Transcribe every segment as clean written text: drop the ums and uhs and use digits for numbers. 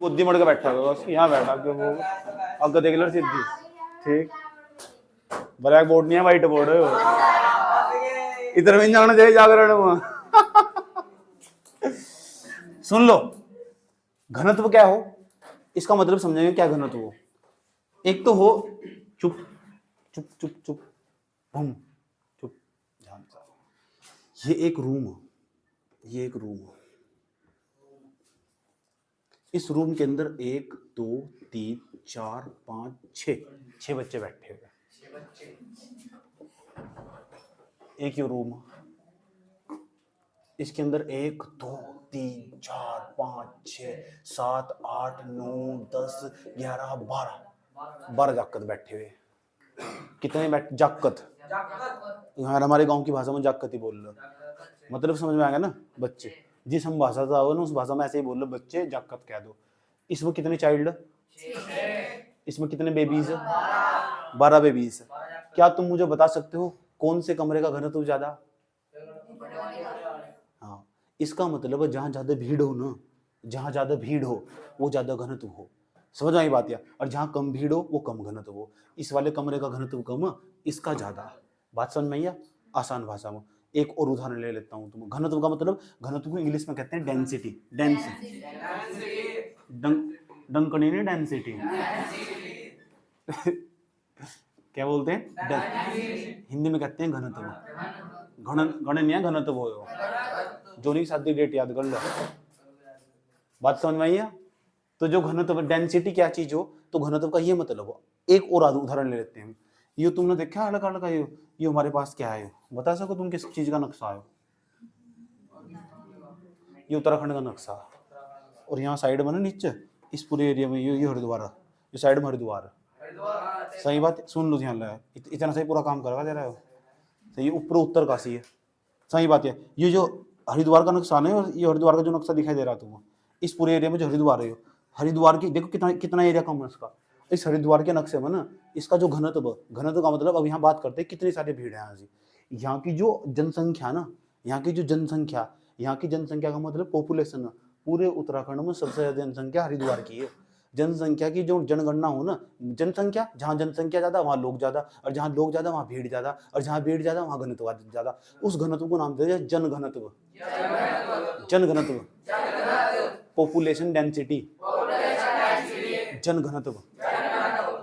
बुद्धि मड़ के बैठा होगा बस यहाँ बैठा के वो अगर देख लो सीधी ठीक ब्लैक बोर्ड नहीं है व्हाइट बोर्ड इधर भी जाना चाहिए जागरण में सुन लो घनत्व क्या हो इसका मतलब समझेंगे क्या घनत्व हो एक तो हो चुप चुप चुप चुप भूम चुप ध्यान ये एक रूम हो ये एक रूम हो इस रूम के अंदर 1 2 3 4 5 6 बच्चे बैठे हुए एक ही रूम इसके अंदर 1 2 3 4 5 6 7 8 9 10 11 12 जाकत बैठे हुए कितने बैठ जाकत यहाँ हमारे गांव की भाषा में जाकत ही बोल लो मतलब समझ में आएगा ना बच्चे जिस हम भाषा से आओ ना उस भाषा में ऐसे ही बोल लो बच्चे जाकत कह दो इसमें कितने चाइल्ड इसमें कितने बेबीज 12 बेबीज क्या तुम मुझे बता सकते हो कौन से कमरे का घनत्व ज्यादा हाँ इसका मतलब जहां ज्यादा भीड़ हो ना जहां ज्यादा भीड़ हो वो ज्यादा घनत्व हो समझ आई बात या और जहां कम भीड़ हो वो कम घनत्व हो इस वाले कमरे का घनत्व कम इसका ज्यादा बात समझ में आई आसान भाषा में एक और उदाहरण ले लेता हूं तुम घनत्व का मतलब घनत्व को इंग्लिश में कहते हैं डेंसिटी डंकनी नहीं डेंसिटी क्या बोलते हैं हिंदी में कहते हैं घनत्व गणन नहीं है घनत्व हो जो नहीं शादी डेट याद कर लो बात समझ में आई तो जो घनत्व डेंसिटी क्या चीज हो तो घनत्व का ये मतलब हो एक और उदाहरण ले लेते हैं ये तुमने देखा अलग अलग ये हमारे पास क्या है बता सको तुम किस चीज का नक्शा है ये उत्तराखंड का नक्शा और यहाँ साइड में ना नीचे इस पूरे एरिया में ये हरिद्वार ये साइड में हरिद्वार सही बात सुन लो ध्यान लगा इतना सही पूरा काम करवा दे रहा है सही ऊपर उत्तर काशी है सही बात है ये जो हरिद्वार का नक्शा नहीं और ये हरिद्वार का जो नक्शा दिखाई दे रहा है तुम्हें इस पूरे एरिया में जो हरिद्वार है हरिद्वार की देखो कितना कितना एरिया कम है इसका इस हरिद्वार के नक्शे में ना इसका जो घनत्व का मतलब अब यहाँ बात करते हैं कितनी सारी भीड़ है यहाँ की जो जनसंख्या ना यहाँ की जनसंख्या का मतलब पॉपुलेशन पूरे उत्तराखंड में सबसे ज्यादा जनसंख्या हरिद्वार की है जनसंख्या की जो जनगणना हो ना जनसंख्या जहाँ जनसंख्या ज्यादा वहाँ लोग ज्यादा और जहाँ लोग ज्यादा वहाँ भीड़ ज्यादा और जहाँ भीड़ ज्यादा वहाँ घनत्व ज्यादा उस घनत्व को नाम देते हैं जन घनत्व पॉपुलेशन डेंसिटी जन घनत्व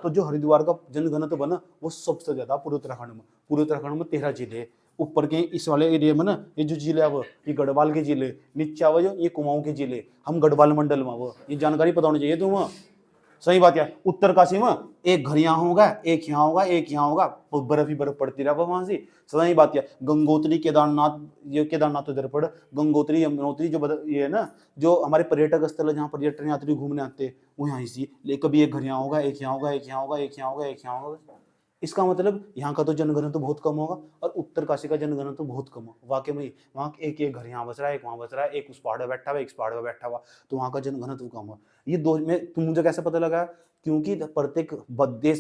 तो जो हरिद्वार का जन घनत्व बना वो सबसे ज्यादा पूरे उत्तराखंड में 13 जिले ऊपर के इस वाले एरिया में ना ये जो जिले अब ये गढ़वाल के जिले नीचे आवो ये कुमाऊं के जिले हम गढ़वाल मंडल में वो ये जानकारी पता होनी चाहिए तुम सही बात है उत्तरकाशी में एक घर यहाँ होगा एक यहाँ होगा एक यहाँ होगा बर्फ ही बर्फ पड़ती रहा वहां से सही बात है गंगोत्री केदारनाथ ये केदारनाथ तो इधर पड़ गंगोत्री यमुनोत्री जो ये है ना जो हमारे पर्यटक स्थल है जहाँ पर्यटन यात्री घूमने आते हैं वो यहाँ इसी कभी एक घर यहाँ होगा एक यहाँ होगा एक यहाँ होगा एक यहाँ होगा एक यहाँ होगा इसका मतलब यहाँ का तो जनघनत्व बहुत कम होगा और उत्तरकाशी का जनघनत्व बहुत कम होगा वाकई में वहाँ एक घर यहाँ बस रहा है एक वहाँ बस रहा है एक उस पहाड़ पर बैठा हुआ एक इस पहाड़ पर बैठा हुआ तो वहाँ का जनघनत्व कम हुआ ये दो में तुम मुझे कैसे पता लगा क्योंकि प्रत्येक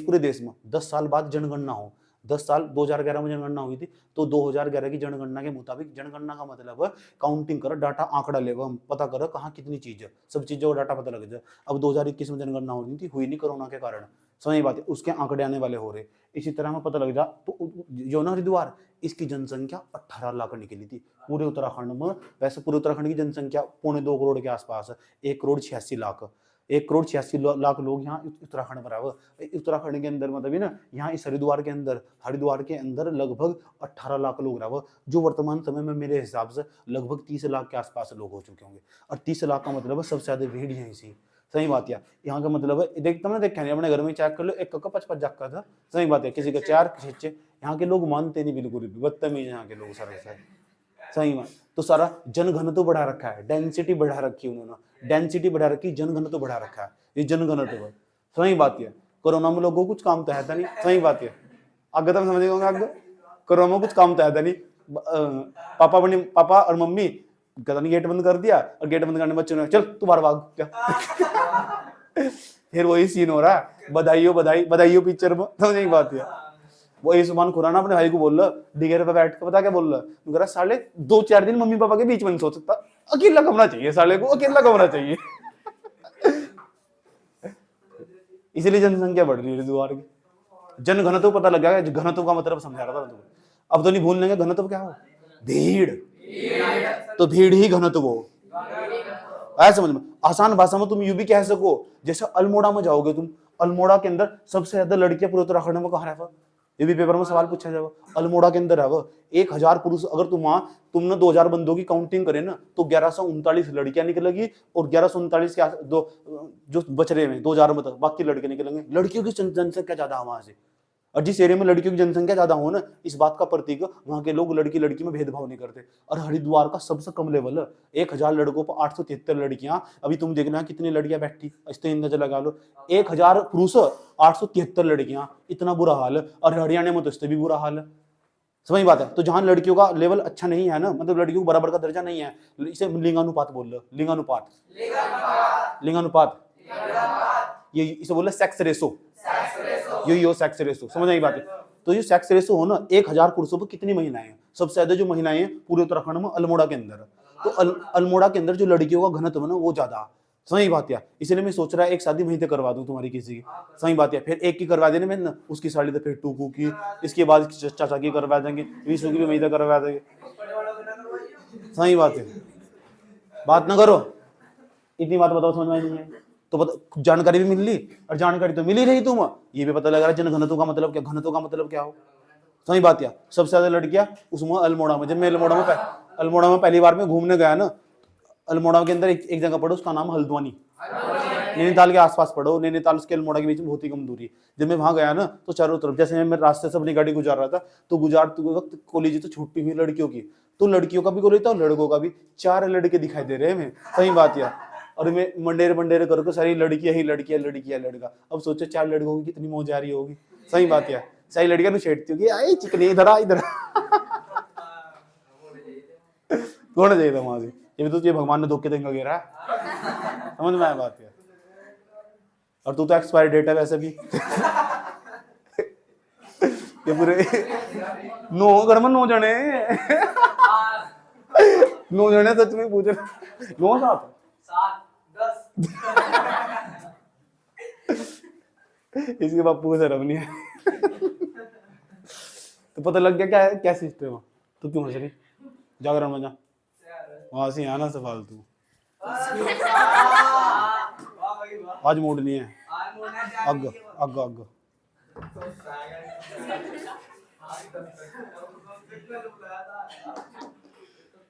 पूरे देश में 10 साल बाद जनगणना हो 10 साल 2011 में जनगणना हुई थी तो 2011 की जनगणना के मुताबिक जनगणना का मतलब काउंटिंग करो डाटा आंकड़ा ले हम पता करो कहाँ कितनी चीज है सब चीजों का डाटा पता लग जाए अब 2021 में जनगणना होनी थी हुई नहीं कोरोना के कारण समझ बात है उसके आंकड़े आने वाले हो रहे इसी तरह में पता लग जा तो जो ना हरिद्वार इसकी जनसंख्या 18 लाख निकली थी पूरे उत्तराखंड में वैसे पूरे उत्तराखंड की जनसंख्या 2.25 करोड़ के आसपास है 1,86,00,000 1,86,00,000 लोग यहाँ उत्तराखंड में रहे उत्तराखंड के अंदर मतलब ना यहाँ इस हरिद्वार के अंदर लगभग 18 लाख लोग रहे जो वर्तमान समय में मेरे हिसाब से लगभग 30 लाख के आसपास लोग हो चुके होंगे और 30 लाख का मतलब सबसे ज्यादा भीड़ है इसी सही बात है यहाँ का मतलब है देखता मैं देखा नहीं अपने घर में चेक कर लो एक का 55 जाका था सही बात है किसी का 4 खींचे यहाँ के लोग मानते नहीं बिल्कुल भी बदतमीज यहाँ के लोग सारे सही बात तो सारा जन घनत्व बढ़ा रखा है डेंसिटी बढ़ा रखी उन्होंने डेंसिटी बढ़ा रखी जन घनत्व बढ़ा रखा है ये जन घनत्व सही बात है कोरोना में लोगों को कुछ काम तो है नहीं सही बात है आगे तो समझेगा आगे कोरोना में कुछ काम तो है नहीं पापा और मम्मी कहता नहीं गेट बंद कर दिया और गेट बंद करने बच्चों ने चल तू बाहर भाग क्या फिर वही सीन हो रहा है बधाइयो पिक्चर में समझ नहीं बात है वो सुभान खुराना अपने भाई को बोल रहा डिगेर पे बैठ के पता क्या बोल रहा साले 2-4 दिन मम्मी पापा के बीच में नहीं सो सकता अकेला कमरा चाहिए साले को अकेला कमरा चाहिए इसलिए जनसंख्या बढ़ रही है हरिद्वार की। जन घनत्व पता लग गया, घनत्व का मतलब समझा रहा था तुमको। अब तो नहीं भूल लेंगे घनत्व क्या हो, भीड़। तो भीड़ ही घनत्व हो, ऐसा समझ में। आसान भाषा में तुम यूं भी कह सको, जैसे अल्मोड़ा में जाओगे तुम, अल्मोड़ा के अंदर सबसे ज्यादा लड़कियां पूरे उत्तराखंड में कहाँ रह, ये भी पेपर में सवाल पूछा जाएगा। अल्मोड़ा के अंदर है वो 1000 पुरुष, अगर तुमने 2000 बंदों की काउंटिंग करे ना तो 1139 लड़कियां निकलेगी, और 1139 के जो बच रहे हैं 2000 में तक बाकी लड़के निकलेंगे। लड़कियों की जनसंख्या ज्यादा है वहां से, और जिस एरिया में लड़कियों की जनसंख्या ज्यादा हो ना, इस बात का प्रतीक वहां के लोग लड़की लड़की में भेदभाव नहीं करते। और हरिद्वार का सबसे कम लेवल है, 1000 लड़कों पर 873 लड़कियां। अभी तुम देखना कितनी लड़कियां बैठी, इस नजर लगा लो, 1000 पुरुष 873 लड़कियां, इतना बुरा हाल है। और हरियाणा में तो इससे भी बुरा हाल है, समझ बात है। तो जहां लड़कियों का लेवल अच्छा नहीं है ना, मतलब लड़कियों को बराबर का दर्जा नहीं है, इसे लिंगानुपात बोल लो, लिंगानुपात, लिंगानुपात, ये इसे बोल सेक्स रेशो, यही हो सेक्स रेशो, समझ आई बात है। तो ये सेक्स रेशो हो ना, 1000 पुरुषों पर कितनी महिलाएं हैं, सबसे ज्यादा जो महिलाएं हैं पूरे उत्तराखंड में अल्मोड़ा के अंदर। तो अल्मोड़ा के अंदर जो लड़कियों का घनत्व है ना वो ज्यादा, सही बात है। इसलिए मैं सोच रहा है एक शादी वहीं से करवा दूं तुम्हारी किसी की, सही बात है। फिर एक की करवा देने में ना, उसकी साड़ी तो फिर टूकू की, इसके बाद चाचा की करवा देंगे, विशु की भी वहीं से करवा देंगे, सही बात है। बात ना करो, इतनी बात बताओ, समझ में नहीं है तो जानकारी भी मिल ली, और जानकारी तो मिल ही रही तुम, ये भी पता लग रहा है जन घनत्व का मतलब क्या, घनत्व का मतलब क्या हो, सही बात है। सबसे ज्यादा लड़कियां उसमें अल्मोड़ा में। जब मैं अल्मोड़ा में पहली बार में घूमने गया ना, अल्मोड़ा के अंदर एक जगह पढ़ो, उसका नाम हल्द्वानी, नैनीताल के आसपास पढ़ो, नैनीताल उसके अल्मोड़ा के बीच में बहुत ही कम दूरी। जब मैं वहां गया ना तो चारों तरफ, जैसे मैं रास्ते से अपनी गाड़ी गुजार रहा था, तो गुजारते वक्त कॉलेज तो छुट्टी हुई लड़कियों की, तो लड़कियों का भी कॉलेज था और लड़कों का भी, 4 लड़के दिखाई दे रहे हैं, सही बात है। और मैं मंडेर करके सारी लड़कियां ही लड़कियां, लड़कियां लड़का। अब सोचो 4 लड़कों की कितनी मौज आ रही होगी, सही बात है। सारी लड़कियां तो छेड़ती होगी, आई चिकनी इधर आ, इधर होना चाहिए था वहां से। ये तो भगवान ने धोखे देंगे वगैरह, समझ में आया बात है। और तू तो एक्सपायरी डेट है वैसे भी ये पूरे 9 घर में 9 जने 9 जने सच में पूछ रहे, 9 7 इसके बापू को शर्म नहीं है तो पता लग गया क्या क्या सिस्टम है। तो क्यों हंस रही, जागरण में जा, वहां से आना से फालतू, आज मूड नहीं है, अग अग अग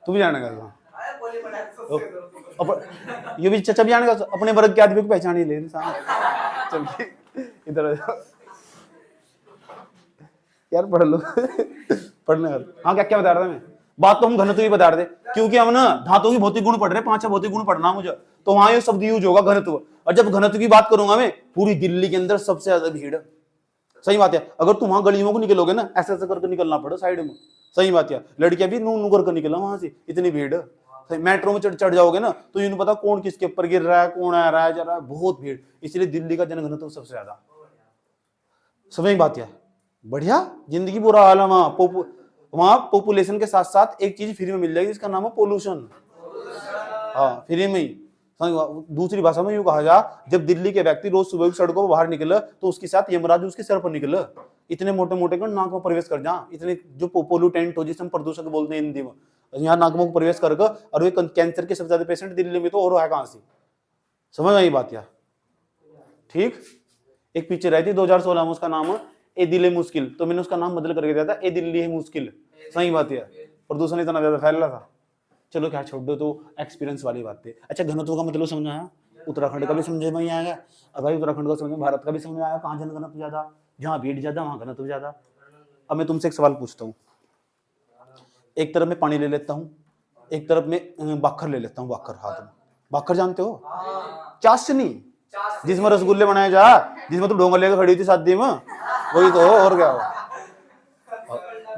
तू भी जाने का, ये भी चचा भी जाने का, अपने वर्ग के आदमी को पहचान ही ले इंसान। चलिए इधर यार पढ़ लो पढ़ने का। हाँ क्या क्या बता रहा था मैं, बात तो हम घनत्व ही बता रहे थे, क्योंकि हम ना धातुओं की भौतिक गुण पढ़ रहे हैं, 5 भौतिक गुण पढ़ना मुझे, तो वहां ये शब्द यूज होगा घनत्व। और जब घनत्व की बात करूंगा मैं, पूरी दिल्ली के अंदर सबसे ज्यादा भीड़, सही बात है। अगर तुम वहां गलियों को निकलोगे ना, ऐसे ऐसे करके निकलना पड़े साइड में, सही बात है। लड़कियां भी नू नू करके निकलना वहां से, इतनी भीड़। मेट्रो में चढ़ जाओगे ना तो ये नहीं पता कौन किसके ऊपर गिर रहा है, कौन आ रहा है, जा रहा है, बहुत भीड़। इसलिए दिल्ली का जनघनत्व सबसे ज्यादा, समझ बात है। बढ़िया जिंदगी बुरा हाल है वहां पॉपुलेशन के साथ साथ एक चीज फ्री में मिल जाएगी, जिसका नाम है पोल्यूशन। हाँ फ्री में ही। दूसरी भाषा में यूं कहा जा, जब दिल्ली के व्यक्ति रोज सुबह की सड़कों पर बाहर निकले तो उसके साथ यमराज उसके सर पर निकले, इतने मोटे मोटे कर नाक में प्रवेश कर जा, इतने जो पोल्यूटेंट हो, जिसे हम प्रदूषक बोलते हैं हिंदी में, यहाँ नाक में प्रवेश करके। और वे कैंसर के सबसे ज्यादा पेशेंट दिल्ली में तो और है कहां से, समझ आई बात यार। ठीक, एक पिक्चर आई थी 2016 में, उसका नाम है ए दिल है मुश्किल, तो मैंने उसका नाम बदल करके दिया था ए दिल्ली है मुश्किल, सही बात है। प्रदूषण इतना ज्यादा फैल रहा था। चलो क्या छोड़ दो, तो एक्सपीरियंस वाली बात है। अच्छा घनत्व का मतलब समझ आया, उत्तराखंड का भी समझ में आएगा। अब भाई उत्तराखंड का समझ, भारत का भी समझ में आया, कहाँ जनघनत्व ज्यादा, जहाँ भीड़ ज्यादा वहां घनत्व ज्यादा। अब मैं तुमसे एक सवाल पूछता हूँ, एक तरफ मैं पानी ले लेता हूँ, एक तरफ में बाखर ले लेता हूँ, बाखर हाथ में, बाखर जानते हो, चाशनी जिसमें रसगुल्ले बनाए जा, जिसमें तुम डोंगर लेकर खड़ी थी शादी में, वही तो हो, और क्या हो।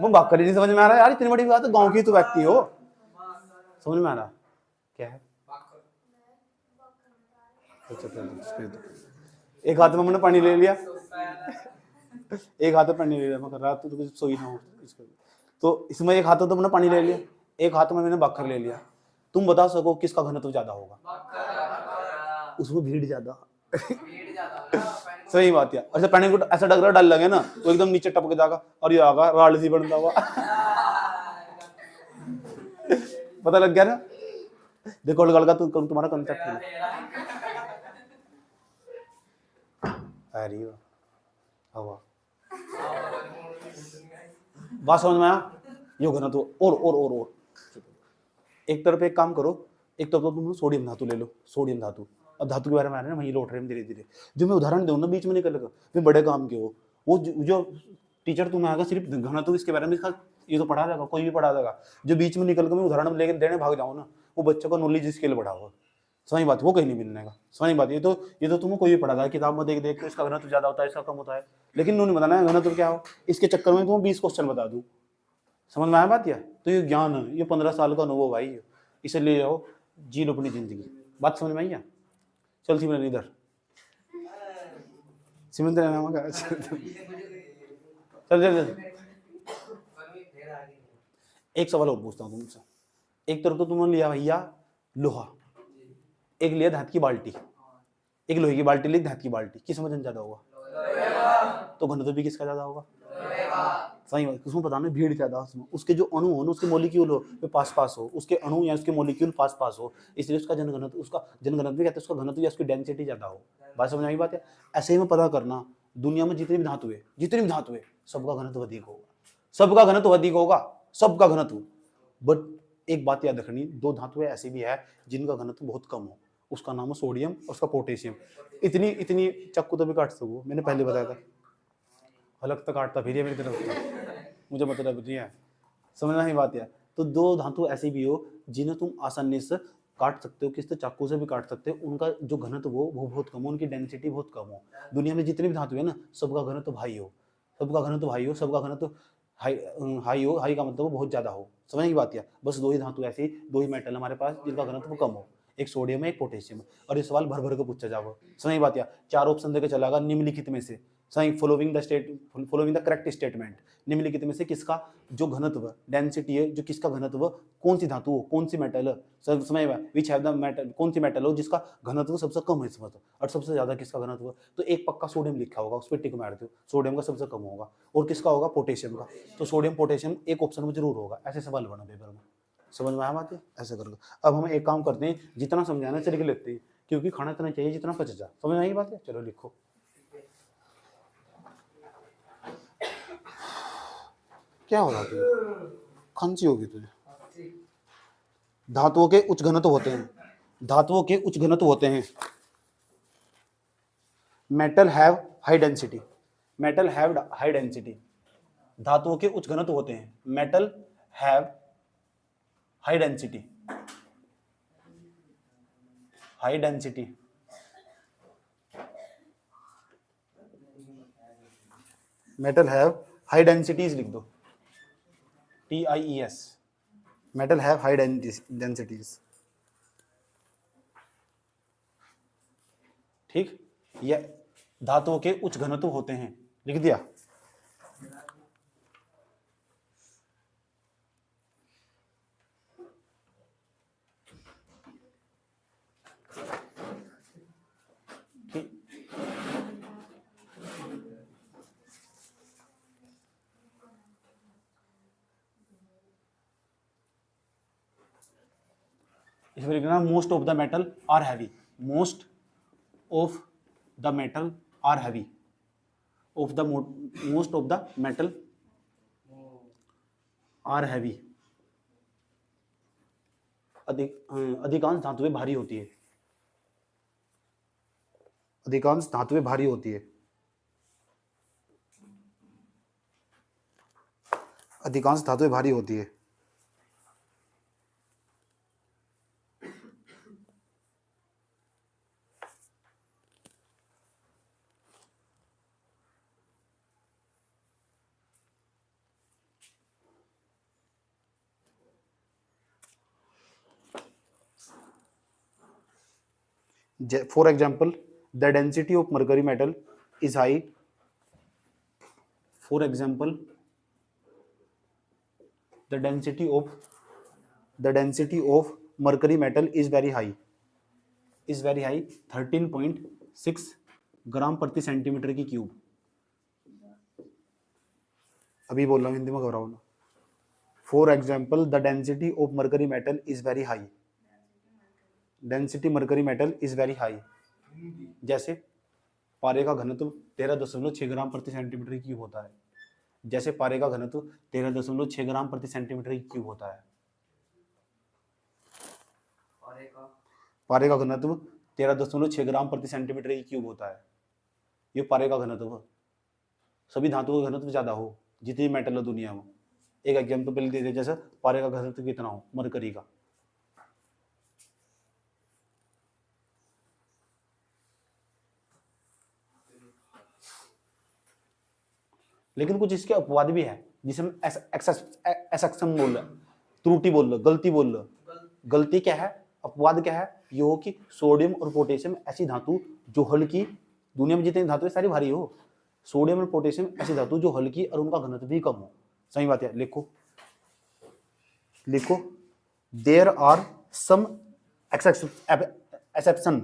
वो बाखर ही नहीं समझ में आ रहा यार, इतनी बड़ी बात है, गांव की तो व्यक्ति हो, समझ में आ रहा क्या है। एक हाथ में मैंने पानी ले लिया, एक हाथ में पानी ले लिया, मैं रात तो सोई ना हो इसको, तो इसमें एक हाथ में तो मैंने पानी ले लिया, एक हाथ में मैंने बाखर ले लिया। तुम बता सको किसका घनत्व ज्यादा होगा, उसमें भीड़ ज्यादा, सही बात है। अच्छा पैनिक को ऐसा डग रहा डाल लगे ना तो एकदम नीचे टपक जाएगा और ये आगा राल सी बनता हुआ। पता लग गया ना? देखो लड़का तुम्हारा कंसेप्ट है। अरे हवा बात समझ में आया? यो घना तो और एक तरफ एक काम करो, एक तरफ तो तुम सोडियम धातु ले लो, सोडियम धातु। अब धातु के बारे में आ रहे हैं वहीं लौट रहे हैं धीरे धीरे। जो मैं उदाहरण दूँ ना बीच में निकल लगा फिर बड़े काम के हो वो जो टीचर तुम्हें आएगा सिर्फ घनत्व इसके बारे में ये तो पढ़ा देगा, कोई भी पढ़ा देगा। जो बीच में निकल कर मैं उदाहरण लेके देने भाग जाऊँ ना वो बच्चों का नॉलेज स्किल बढ़ाओ। सही बात, वो कहीं नहीं मिलने का। सही बात, ये तो तुम्हें कोई भी पढ़ा था किताब में देख देख के इसका घनत्व ज्यादा होता है इसका कम होता है, लेकिन उन्होंने बताना है घनत्व क्या हो। इसके चक्कर में तुम्हें 20 क्वेश्चन बता दूं। समझ में आया बात? या तो ये ज्ञान है, ये 15 साल का अनुभव भाई, इसे ले जाओ जी लो अपनी जिंदगी। बात समझ में आई? चल सिमरन इधर, सिमरन तेरा नाम क्या? चल एक सवाल और पूछता हूँ तुमसे। एक तरफ तो तुमने लिया भैया लोहा, एक लिया धात की बाल्टी, एक लोहे की बाल्टी ली धात की बाल्टी, किस वजन ज्यादा होगा? तो घनत्व भी किसका ज्यादा होगा? सही बात। उसमें पता नहीं भीड़ ज्यादा उसमें, उसके जो अणु हो ना उसके मॉलिक्यूल हो वे पास पास हो, उसके अणु या उसके मॉलिक्यूल पास पास हो, इसलिए उसका जनघनत्व, उसका जनघनत्व कहते हैं, उसका घनत्व या उसकी डेंसिटी ज्यादा हो। बात समझ में आई बात है? ऐसे ही में पता करना दुनिया में जितनी भी धातु है सबका घनत्व अधिक होगा, सबका घनत्व अधिक होगा, सबका घनत्व। बट एक बात याद रखनी, दो धातुएं ऐसी भी है जिनका घनत्व बहुत कम हो, उसका नाम है सोडियम और उसका पोटेशियम। इतनी चक्कू तो भी काट सको, मैंने पहले बताया था। अलग तक काटता फिर मेरी तरफ मुझे मतलब नहीं है, समझना ही बात है। तो दो धातु ऐसी भी हो जिन्हें तुम आसानी से काट सकते हो, किसी चाकू से भी काट सकते हो, उनका जो घनत्व वो बहुत कम हो, उनकी डेंसिटी बहुत कम हो। दुनिया में जितनी भी धातु है ना सबका घनत्व भाई हो, सबका घनत्व भाई हो, सबका घनत्व हाई हो। हाई का मतलब बहुत ज्यादा हो। समझ की बात है? बस दो ही धातु ऐसी, दो ही मेटल हमारे पास जिनका घनत्व कम हो, एक सोडियम है एक पोटेशियम। और ये सवाल भर भर के पूछा जाएगा। समझ की बात है? 4 ऑप्शन देकर चलागा निम्नलिखित में से सही फॉलोइंग द करेक्ट स्टेटमेंट, निम्नलिखित में से किसका जो घनत्व डेंसिटी है, जो किसका घनत्व कौन सी धातु हो, कौन सी मेटल है, समझ में विच हैव द मेटल, कौन सी मेटल हो जिसका घनत्व सबसे कम है इसमें, और सबसे ज्यादा किसका घनत्व। तो एक पक्का सोडियम लिखा होगा, उस पर टिक मार दो, सोडियम का सबसे कम होगा। और किसका होगा? पोटेशियम का। तो सोडियम पोटेशियम एक ऑप्शन में जरूर होगा। ऐसे सवाल बना पेपर में। समझ में आया बात है? ऐसे करके अब हम एक काम करते हैं, जितना समझाना चल के लेते हैं, क्योंकि खाना इतना चाहिए जितना पच जाए। समझ में आई बात है? चलो लिखो। क्या हो रहा है? खांसी होगी तुझे। धातुओं के उच्च घनत्व होते हैं, धातुओं के उच्च घनत्व होते हैं। Metal have high density, metal have high density. धातुओं के उच्च घनत्व होते हैं, metal have high density, high density. Metal have high densities लिख दो, TIES। Metal have high densities. ठीक, ये धातुओं के उच्च घनत्व होते हैं, लिख दिया। इसमें लिखना most of the metal are heavy, most of the metal are heavy, of the most of the metal are heavy. अधिकांश धातुएं भारी होती है, अधिकांश धातुएं भारी होती है, अधिकांश धातुएं भारी होती है। For example, the density of mercury metal is high. For example, the density of mercury metal is very high, 13.6 6 ग्राम प्रति सेंटीमीटर की क्यूब। अभी बोल रहा हूँ हिंदी में, घबराओ ना। For example the density of mercury metal is very high. Density mercury metal is very high. जैसे पारे का घनत्व 13.6 ग्राम प्रति सेंटीमीटर की क्यूब होता है। जैसे पारे का घनत्व 13.6 ग्राम प्रति सेंटीमीटर की क्यूब होता है। पारे का घनत्व 13.6 ग्राम प्रति सेंटीमीटर की क्यूब होता है। ये पारे का घनत्व। सभी धातुओं का घनत्व ज्यादा हो, जितनी मेटल है दुनिया में। एक एग्जाम्पल दे दे, जैसे पारे का घनत्व कितना हो मरकरी का। लेकिन कुछ इसके अपवाद भी है, जिसे हम एक्सेप्शन बोल रहे, त्रुटि बोल रहे, गलती बोल रहे। गलती क्या है, अपवाद क्या है? ये हो कि सोडियम और पोटेशियम ऐसी धातु जो हल्की, दुनिया में जितनी धातु है सारी भारी हो। सोडियम और पोटेशियम ऐसी धातु जो हल्की और उनका घनत्व भी कम हो। सही बात है, लिखो लिखो। There are some exception.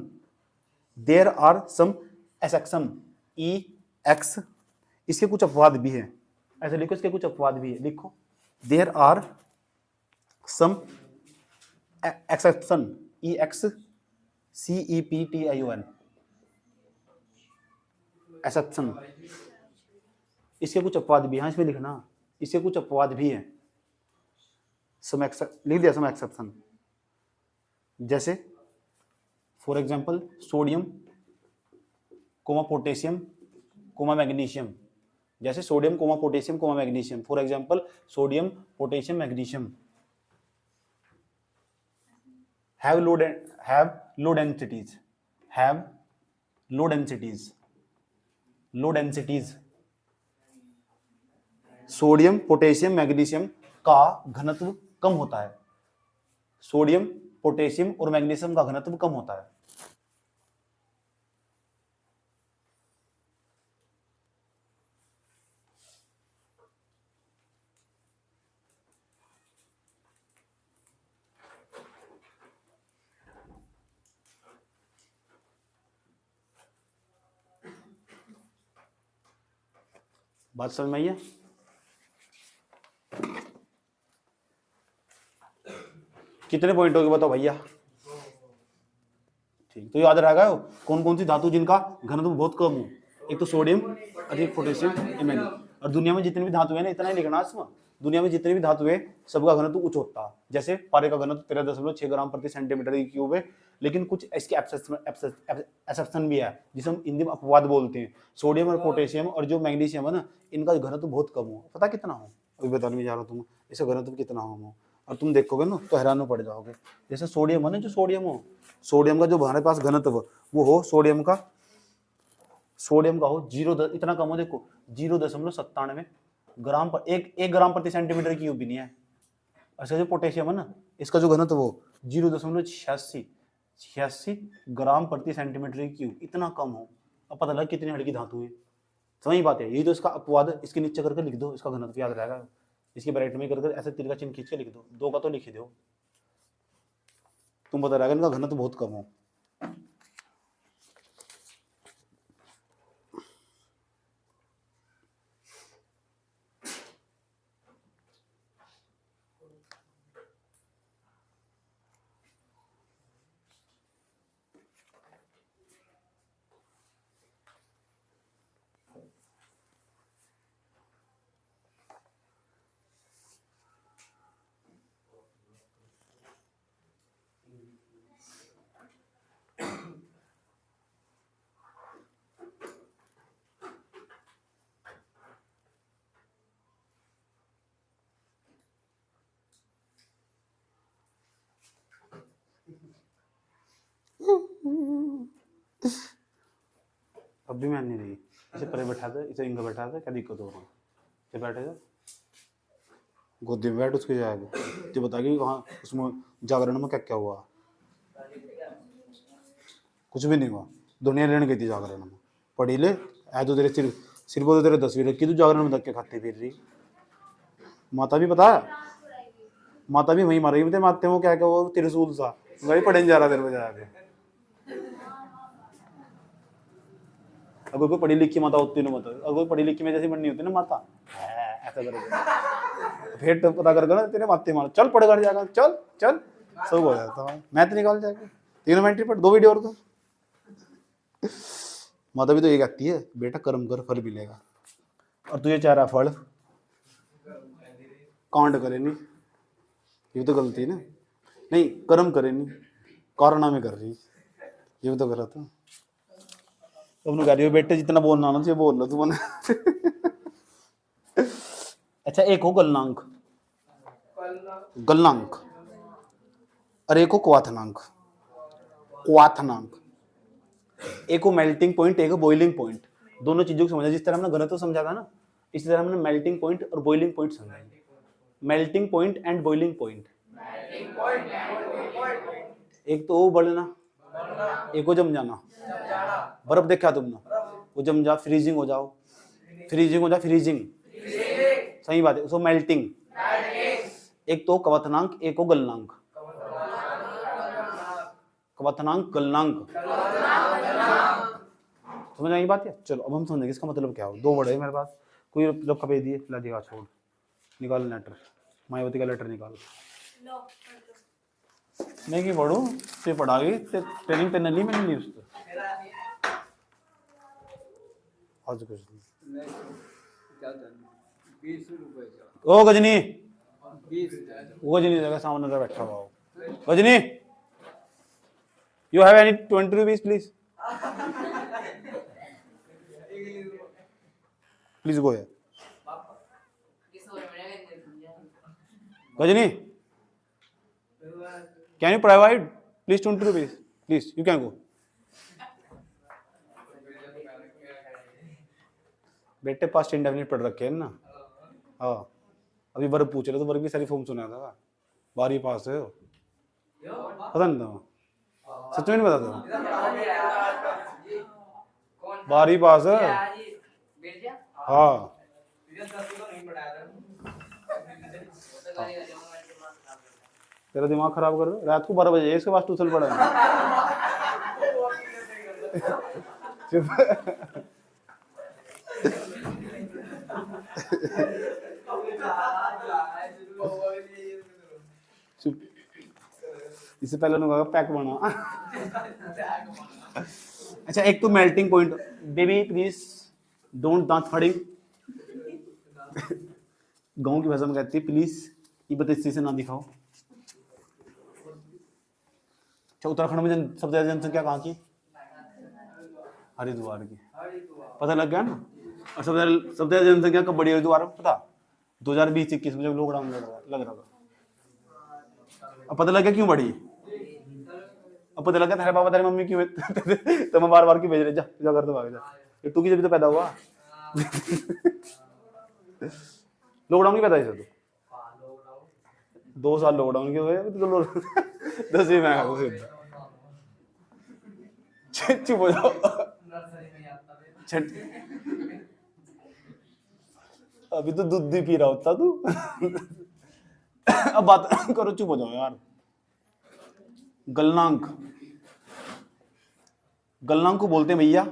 There are some exception. E X, इसके कुछ अपवाद भी हैं। ऐसे लिखो, इसके कुछ अपवाद भी है। लिखो there are some exception. E X CEPTION, exception. इसके कुछ अपवाद भी हैं, इसमें लिखना। इसके कुछ अपवाद भी हैं। सम लिख दिया, सम एक्सेप्शन। जैसे for example sodium comma potassium comma magnesium. जैसे sodium comma potassium comma magnesium. For example sodium potassium magnesium have low densities, have low densities, low densities। Sodium potassium magnesium का घनत्व कम होता है। Sodium potassium और magnesium का घनत्व कम होता है। बात समझ में आई है? कितने पॉइंट हो गए बताओ भैया? ठीक, तो याद रहेगा कौन कौन सी धातु जिनका घनत्व बहुत कम हो। एक तो सोडियम, अधिक पोटेशियम, मैग्नीशियम। और दुनिया में जितनी भी धातु है ना, इतना ही लिखना इसमें। दुनिया में जितनी भी धातु है सबका घनत्व उच्च होता है। जैसे पारे का घनत्व 13.6 ग्राम प्रति सेंटीमीटर की क्यूब है। लेकिन कुछ इसके एक्सेप्शन भी है, जिसे हम हिंदी में अपवाद बोलते हैं। सोडियम और पोटेशियम और जो मैग्नीशियम है ना, इनका घनत्व बहुत कम हो। पता कितना हो? अभी बताने में जा रहा हूँ तुम, इसका घनत्व कितना हो। और तुम देखोगे ना तो हैरान में पड़ जाओगे। जैसे सोडियम है ना, जो सोडियम हो, सोडियम का जो हमारे पास घनत्व वो हो, सोडियम का हो 0, इतना कम हो। देखो 0.97 ग्राम पर एक ग्राम प्रति सेंटीमीटर की क्यूब भी नहीं है। ऐसे जो पोटेशियम है ना, इसका जो घनत्व वो 0.86 ग्राम प्रति सेंटीमीटर की क्यूब, इतना कम हो। अब पता लगा कितनी हल्की धातु है। सही बात है। यही तो इसका अपवाद। इसके नीचे करके लिख दो, इसका घनत्व याद रहेगा। इसके ब्रैकेट में करके ऐसे तीर का चिन्ह खींच के लिख दो। 2 का तो लिख ही दो, तुम पता रहेगा इनका घनत्व बहुत कम हो। अब भी मान नहीं रही। इसे परे बैठा दे, इसे इंग बैठा दे, क्या दिक्कत हो रहा है? इसे बैठेगा, गोदी में बैठ, उसके जाएगा जो बता कि वहाँ उसमें जागरण में क्या क्या हुआ। कुछ भी नहीं हुआ। दुनिया लेने गई थी जागरण में, पढ़ी ले। ऐ तो तेरे सिर पर तो तेरे 10वीं रखी, तू जागरण में धक्के खाती फिर रही। माता भी पता है, माता भी वहीं मारेगी। मुझे मारते वो क्या क्या वो त्रिशूल सा वही पढ़ने जा रहा तेरे को जाके। अगर कोई पढ़ी लिखी माता होती ना, अगर कोई पढ़ी लिखी में जैसी बननी होती ना माता, ऐसा करेगा फिर तो पता कर ना तेरे माते मार, चल पढ़ कर जाएगा, चल चल सब हो जाता है, मैथ निकाल जाएगा, ट्रिग्नोमेट्री पढ़, 2 वीडियो और कर। माता भी तो ये कहती है बेटा कर्म कर फल मिलेगा, और तुझे चाह रहा फल कांड करे नहीं, ये तो गलती है ना, नहीं कर्म करे नहीं कारना में कर रही, ये भी तो गलत है। तुमने कह रही हो बेटे जितना बोलना ना चाहिए बोल लो तुमने। अच्छा एक हो गलनांक, गलनांक, और एक हो क्वाथनांक, क्वाथनांक, एक हो मेल्टिंग पॉइंट, एक हो बॉइलिंग पॉइंट। दोनों चीजों को समझा, जिस तरह हमने घनत्व समझा था ना, इसी तरह हमने मेल्टिंग पॉइंट और बॉइलिंग पॉइंट समझा। Melting point and boiling point, एक तो वो बढ़ना, एक को जम जाना। बर्फ देखा तुमने, वो जम जा फ्रीजिंग हो जाओ, फ्रीजिंग हो जा फ्रीजिंग, सही बात है, उसको मेल्टिंग। एक तो क्वथनांक, एक को गलनांक, क्वथनांक गलनांक, समझ आई बात है। चलो अब हम समझेंगे इसका मतलब क्या हो। 2 वर्ड है मेरे पास, कोई जब कभी दिए ला दिया, छोड़ निकाल लेटर, मायावती का लेटर निकाल। नहीं कि पढ़ू ते पढ़ा गई ट्रेनिंग तेने ली, मैंने ली उसको आज कुछ नहीं। ओ गजनी, वो गजनी जगह सामने का बैठा हुआ हो, गजनी you have any 20 rupees please, please go है गजनी, can you provide please 20 rupees please, you can go. बेटे पास्ट इंडेफिनिट पढ़ रखे हैं ना, हाँ अभी वर्ग पूछ रहे तो वर्ग की सारी फॉर्म सुना था, 12वीं पास है, पता नहीं था, सच में नहीं पता था, 12वीं पास है, हाँ तेरा दिमाग खराब कर दो, रात को 12 बजे इसके पास ट्यूशन पढ़ा चुप, इससे पहले उन्होंने कहा पैक बना। अच्छा एक तो melting point, baby please don't दांत फाड़िंग, गांव की भाषा में कहती है प्लीज ये बत्तीसी से ना दिखाओ। अच्छा उत्तराखंड में सबसे ज्यादा जनसंख्या कहाँ की, हरिद्वार की, पता लग गया ना। और सबसे ज्यादा जनसंख्या कब बढ़ी हरिद्वार में पता, 2020-21 में जब लॉकडाउन लग रहा था। अब पता लग गया क्यों बढ़ी, अब पता लगा तेरे पापा तेरी मम्मी क्यों तो मैं बार बार क्यों भेज रहे, जा कर तो भाग जा, तू की जब तो पैदा हुआ। लॉकडाउन की पैदा हुई तो 2 साल लॉकडाउन के हुए, तो 10वीं में चुप हो जाओ, अभी तो दूध ही पी रहा होता तू। अब बात करो, चुप हो जाओ यार। गलनांक, गलनांक को बोलते हैं भैया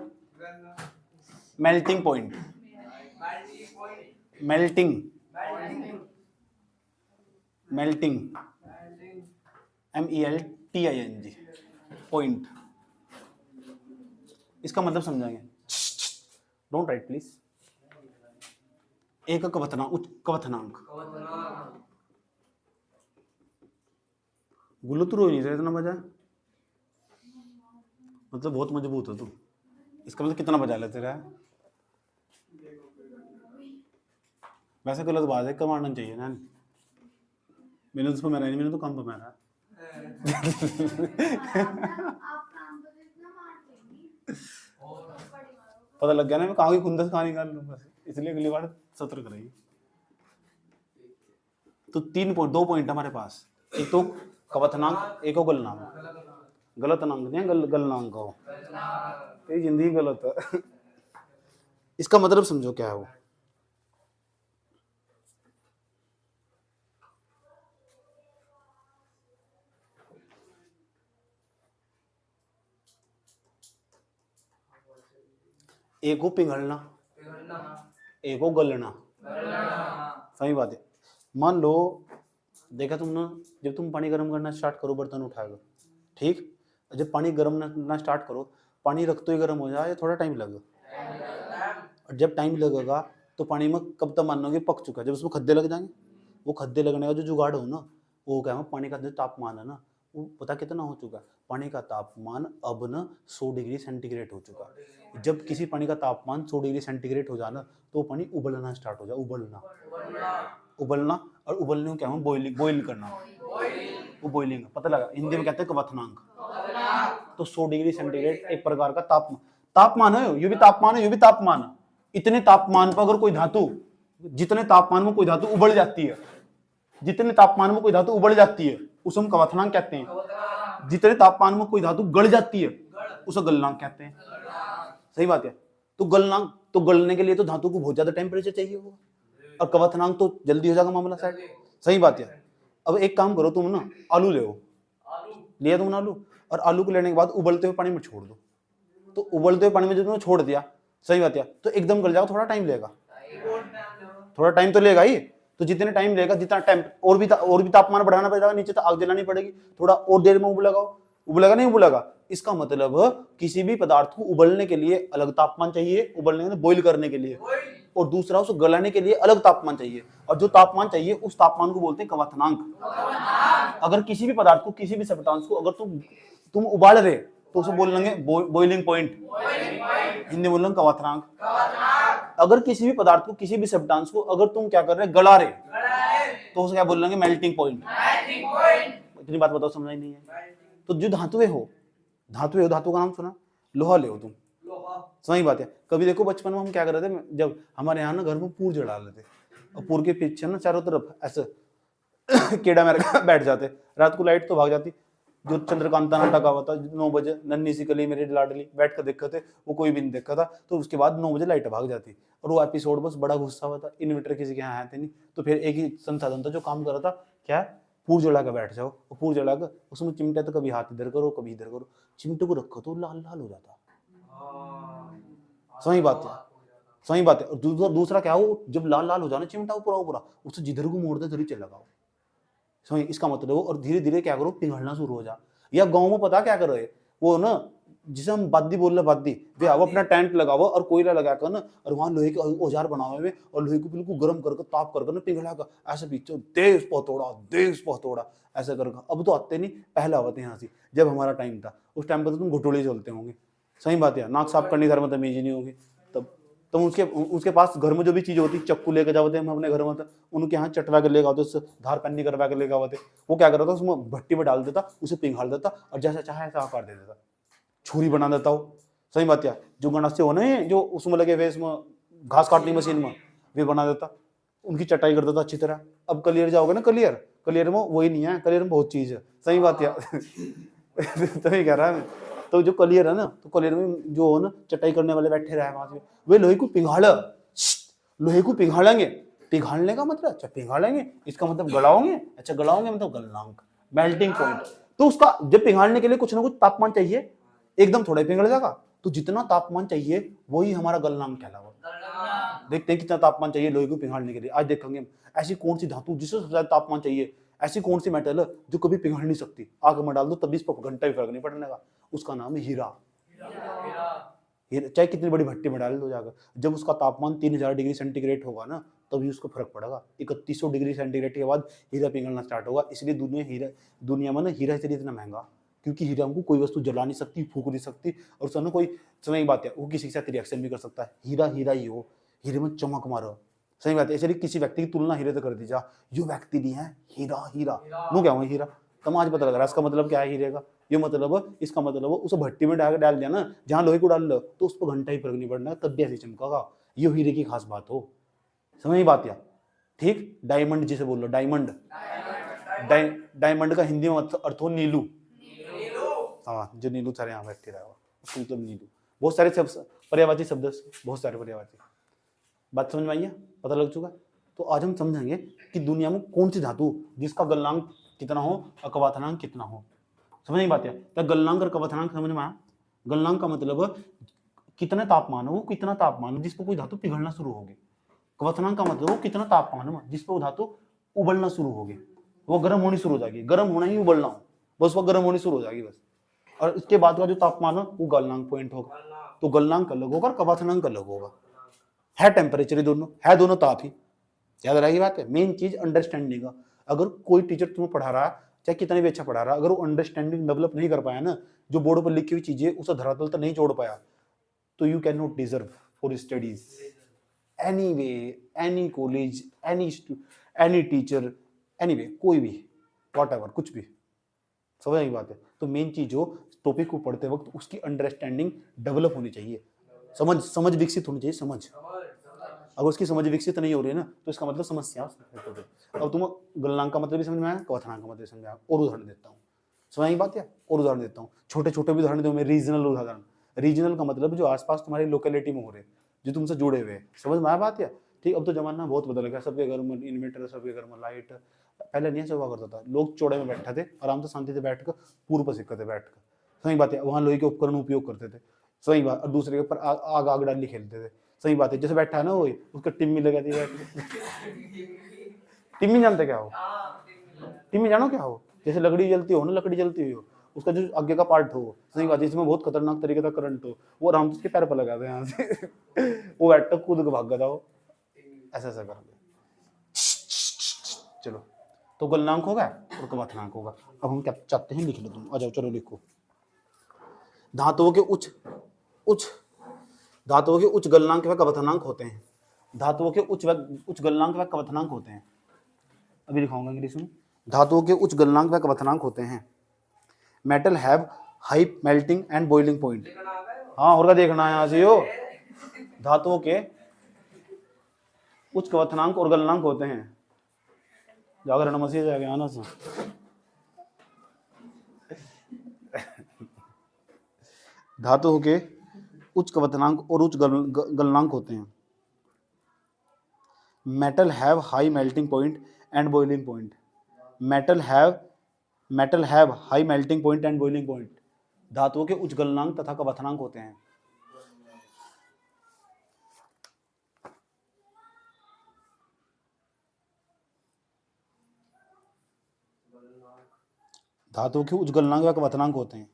melting point, melting, melting MELTING point, इसका मतलब समझाएंगे, डोंट राइट प्लीज। एक क्वथनांक, गुल्लो तो रो नहीं रहा इतना बजा, मतलब बहुत मजबूत हो तू, इसका मतलब कितना बजा लेते रहा। वैसे गलत बात है, कमाना चाहिए ना, मैंने तो मेरा नहीं, मैंने तो काम पर मेरा। पता लग गया ना मैं कहाँ की खुंदस कहाँ निकाल लूँ, बस इसलिए अगली बार सतर्क रहेगी। तो 2 पॉइंट हमारे पास, एक तो क्वथनांक, एक हो गलनांक, गलत नांक नहीं गलनांक हो, तेरी जिंदगी गलत है। इसका मतलब समझो क्या है वो। एक को पिघलना, एक को गलना। सही बात है। मान लो देखा तुमने, जब तुम पानी गर्म करना स्टार्ट करो बर्तन उठाकर, ठीक, जब पानी गर्म ना स्टार्ट करो, पानी रख तो ही गर्म हो जाए या थोड़ा टाइम लगेगा, और जब टाइम लगेगा तो पानी में कब तक मानोगे पक चुका है, जब उसमें खद्दे लग जाएंगे। वो खद्दे लगने का जो जुगाड़ हो ना, वो क्या है, पानी का जो तापमान है ना, वो पता कितना हो चुका है, पानी का तापमान अब ना 100 डिग्री सेंटीग्रेड हो चुका है। जब किसी पानी का तापमान 100 डिग्री सेंटीग्रेड हो जाना तो वो पानी उबलना स्टार्ट हो जाए, उबलना, और उबलने को क्या है, बॉइल करना, वो बॉइलिंग, पता लगा, हिंदी में कहते हैं क्वथनांक। तो 100 डिग्री सेंटीग्रेड एक प्रकार का तापमान है, ये भी तापमान है, ये भी तापमान है। इतने तापमान पर अगर कोई धातु, जितने तापमान में कोई धातु उबल जाती है, जितने तापमान में कोई धातु उबल जाती है उसे हम क्वथनांक कहते हैं। जितने तापमान में कोई धातु गल जाती है उसे गलनांक कहते हैं। सही बात है। तो गलनांक, तो गलने के लिए तो धातु को बहुत ज्यादा टेम्परेचर चाहिए होगा, और क्वथनांक तो जल्दी हो जाएगा मामला सेट। सही बात है। अब एक काम करो, तुम ना आलू ले, लिया तुमने आलू, और आलू को लेने के बाद उबलते हुए पानी में छोड़ दो। तो उबलते हुए पानी में जब तुमने छोड़ दिया, सही बात है, तो एकदम गल जाओ, थोड़ा टाइम लेगा, थोड़ा टाइम तो लेगा ही। तो जितने टाइम लेगा, जितना टाइम और भी तापमान बढ़ाना पड़ेगा, नीचे तो आग जलानी पड़ेगी, थोड़ा और देर में उबलेगा नहीं उबलेगा। इसका मतलब किसी भी पदार्थ को उबलने के लिए अलग तापमान चाहिए, उबलने के बॉइल करने के लिए, और दूसरा उसको गलाने के लिए अलग तापमान चाहिए, और जो तापमान चाहिए उस तापमान को बोलते हैं क्वथनांक। अगर किसी भी पदार्थ को, किसी भी सब्सटेंस को अगर तुम उबाल रहे तो उसे बोल लेंगे बॉइलिंग पॉइंट, हिंदी बोल लेंगे क्वथनांक। अगर किसी भी पदार्थ को, किसी भी सब्सटेंस को अगर तुम क्या कर रहे, गला रहे, तो उसे क्या बोल लेंगे, मेल्टिंग पॉइंट। इतनी बात बताओ, समझ नहीं है? तो जो धातुएं हो, धातु का नाम सुना, लोहा ले तुम, सही बात है। कभी देखो बचपन में हम क्या कर रहे थे, जब हमारे यहाँ ना घर में पूर जला लेते, और पूर के पीछे ना चारों तरफ ऐसे कीड़ा मेरे बैठ जाते, रात को लाइट तो भाग जाती। जो चंद्रकांता नाटक हुआ था 9 बजे, नन्ही सी कली मेरी लाडली, बैठ कर देखते थे, वो कोई भी नहीं देखा था। तो उसके बाद 9 बजे लाइट भाग जाती, और वो एपिसोड बस बड़ा गुस्सा हुआ था, इन्वर्टर किसी के यहाँ आए थे नहीं, तो फिर एक ही संसाधन था जो काम कर रहा था, क्या, पूर जला कर बैठ जाओ, और पूर जला कर उसमें चिमटा, तो कभी हाथ इधर करो कभी इधर करो, चिमटे को रखो तो लाल लाल हो जाता। सही बात है, सही बात है। और दूसरा क्या हो, जब लाल लाल हो जाना चिमटा पूरा, उसे जिधर को मोड़ दे उधर ही चल लगाओ, समझ, इसका मतलब हो। और धीरे धीरे क्या करो, पिघलना शुरू हो जा। या गांव में पता क्या कर रहे, वो ना जिसे हम बाद्दी बोल रहे, बाद्दी, वे आओ अपना टेंट लगाओ और कोयला लगा कर ना, और वहां लोहे के औजार बनाए हुए, और लोहे को बिल्कुल गर्म करके ताप करके ना पिघला कर ऐसे पीछे देश पहतोड़ा ऐसा करके। अब तो आते नहीं, पहले आते यहाँ से, जब हमारा टाइम था, उस टाइम पर तो तुम घुटोले चलते होंगे। सही बात है, नाक साफ करने घर में तमीज नहीं होगी तब। तो उसके पास घर में जो भी चीज होती, चक्कू लेके जाते हम अपने घर में, उनके यहाँ चटवा के लेके आते, उससे धार पन्नी करवा के लेके आते। वो क्या करता था, उसमें भट्टी में डाल देता, उसे पिघाल देता, और जैसा चाहे ऐसा आकार दे देता, छुरी बना देता हो। सही बात है। जो गणस्य हो ना, जो उसमें लगे हुए, इसमें घास काटने मशीन में, वे बना देता, उनकी चटाई कर देता अच्छी तरह। अब कलियर जाओगे ना, कलियर में वही नहीं है, कलियर में बहुत चीज है। सही बात है। तभी कह रहा है। तो जो कलियर है ना, तो कलियर में जो हो ना, चटाई करने वाले बैठे रहे वहां से, वे लोहे को पिघालेंगे। पिघालने का मतलब, अच्छा पिघालेंगे, इसका मतलब गलाओगे, अच्छा गलाओगे मतलब गलनांक, मेल्टिंग पॉइंट। तो उसका जब पिघालने के लिए कुछ ना कुछ तापमान चाहिए, एकदम थोड़ा पिघल जाएगा, तो जितना तापमान चाहिए वही हमारा गलनांक कहलावा। देखते हैं कितना तापमान चाहिए लोहे को पिघालने के लिए। आज देखेंगे हम ऐसी कौन सी धातु जिससे सबसे ज्यादा तापमान चाहिए, ऐसी कौन सी मेटल है जो कभी पिघल नहीं सकती, आग में डाल दो तब 20 घंटा भी फर्क नहीं पड़ने का। उसका नाम है हीरा। चाहे कितनी बड़ी भट्टी में डाल दो जाकर, जब उसका तापमान 3000 डिग्री सेंटीग्रेड होगा ना, तभी उसको फर्क पड़ेगा। 3100 डिग्री सेंटीग्रेड के बाद हीरा पिघलना स्टार्ट होगा। इसलिए दुनिया में ना हीरा इसलिए इतना महंगा, क्योंकि हीरा को कोई वस्तु जला नहीं सकती, फूक नहीं सकती, और उसका ना कोई समय बात है, वो किसी के साथ रिएक्शन भी कर सकता है। हीरा हीरा ही हो, हीरे में चमक मारो। सही बात है। इसलिए किसी व्यक्ति की तुलना हीरे से कर दी जा, जो व्यक्ति नहीं है हीरा नो क्या हुआ हीरा, तब आज पता लग रहा है इसका मतलब क्या है हीरे का। ये मतलब, इसका मतलब उसे भट्टी में डाल दिया ना, जहां लोहे को डाल लो तो उस पर घंटा ही फर्क नहीं पड़ना, तब भी ऐसे चमकेगा। ये हीरे की खास बात हो, समझ बात या ठीक। डायमंड जिसे बोल लो, डायमंड का हिंदी में अर्थ हो नीलू। हाँ, जो नीलू सारे यहाँ बैठे रहा मतलब नीलू। बहुत सारे पर्यायवाची शब्द, बहुत सारे पर्यायवाची। बात समझ में आई है, पता लग चुका। तो आज हम समझेंगे कि दुनिया में कौन सी धातु जिसका गलनांक कितना हो और क्वथनांक कितना हो। समझ नहीं बात है। तो गलनांक और क्वथनांक समझ में आया। गलनांक का मतलब कितने तापमान है वो कितना तापमान है जिस पर कोई धातु पिघलना शुरू होगी। क्वथनांक का मतलब वो कितना तापमान है जिस पर वो धातु उबलना शुरू होगी, वो गर्म होनी शुरू हो जाएगी। गर्म होना ही उबलना हो, बस वो गर्म होनी शुरू हो जाएगी बस। और इसके बाद का जो तापमान है वो गलनांक पॉइंट होगा। तो गलनांक अलग होगा और क्वथनांक अलग होगा। है टेम्परेचर ही दोनों, है दोनों ताप ही। याद रहेगी बात है। मेन चीज अंडरस्टैंडिंग का। अगर कोई टीचर तुम्हें पढ़ा रहा है, चाहे कितना भी अच्छा पढ़ा रहा है, अगर वो अंडरस्टैंडिंग डेवलप नहीं कर पाया ना, जो बोर्ड पर लिखी हुई चीजें उसे धरातल तक नहीं जोड़ पाया, तो you can not deserve for studies any way, any college, any teacher, any way, कोई भी, वॉट एवर, कुछ भी। समझ की बात है। तो मेन चीज हो टॉपिक को पढ़ते वक्त उसकी अंडरस्टैंडिंग डेवलप होनी चाहिए, समझ विकसित होनी चाहिए। समझ अगर उसकी समझ विकसित नहीं हो रही है ना, तो इसका मतलब समस्या। अब तुम गलनांक का मतलब भी समझ में आया, क्वथनांक का मतलब समझ में आया। और उदाहरण देता हूँ, समझ की बात है। और उदाहरण देता हूँ, छोटे छोटे भी उदाहरण दो मैं। रीजनल उदाहरण, रीजनल का मतलब जो आसपास तुम्हारी लोकेलिटी में हो रहे, जो तुमसे जुड़े हुए। समझ में आया बात है। ठीक, अब तो जमाना बहुत बदल गया, सबके घर में इन्वर्टर, सबके घर में लाइट। पहले नहीं ऐसा हुआ करता था, लोग चौड़े में बैठे थे, आराम से शांति से बैठ कर पूर्व पर सिक्कते बैठ कर। सही बात है। वहाँ लोहे के उपकरण उपयोग करते थे। सही बात। और दूसरे के ऊपर आग डाली खेलते थे। सही बात है। जैसे बैठा है ना वो, उसका टिम्मी लगा दी बैठ। टिम्मी जानते क्या हो? टिम्मी जानो क्या हो? जैसे लकड़ी जलती हो ना, लकड़ी जलती हुई हो, उसका जो आगे का पार्ट हो, सही बात है, इसमें बहुत खतरनाक तरीके का करंट हो, वो आराम से उसके पैर पर लगा दे यहाँ से वो बैठ कूद के भाग गया वो, ऐसा ऐसा कर। चलो, तो गलनांक होगा और क्वथनांक होगा। अब हम क्या चाहते हैं, लिख लो तुम, आ जाओ, चलो लिखो। धातुओं के उच्च गलनांक व क्वथनांक होते हैं। धातुओं के उच्च गलनांक व क्वथनांक होते हैं। अभी लिखाऊंगा इंग्लिश में। धातुओं के उच्च गलनांक व क्वथनांक होते हैं। Metal have high melting and boiling point. हाँ, और क्या देखना है यहाँ से हो। धातुओं के उच्च क्वथनांक और गलनांक होते हैं। जागर नमस्ते जाएगा आना से। धातुओं के उच्च क्वथनांक और उच्च गलनांक होते हैं। Metal have high melting point and boiling point. Metal have high melting point and boiling point. धातुओं के उच्च गलनांक तथा क्वथनांक होते हैं। धातुओं के उच्च गलनांक व क्वथनांक होते हैं।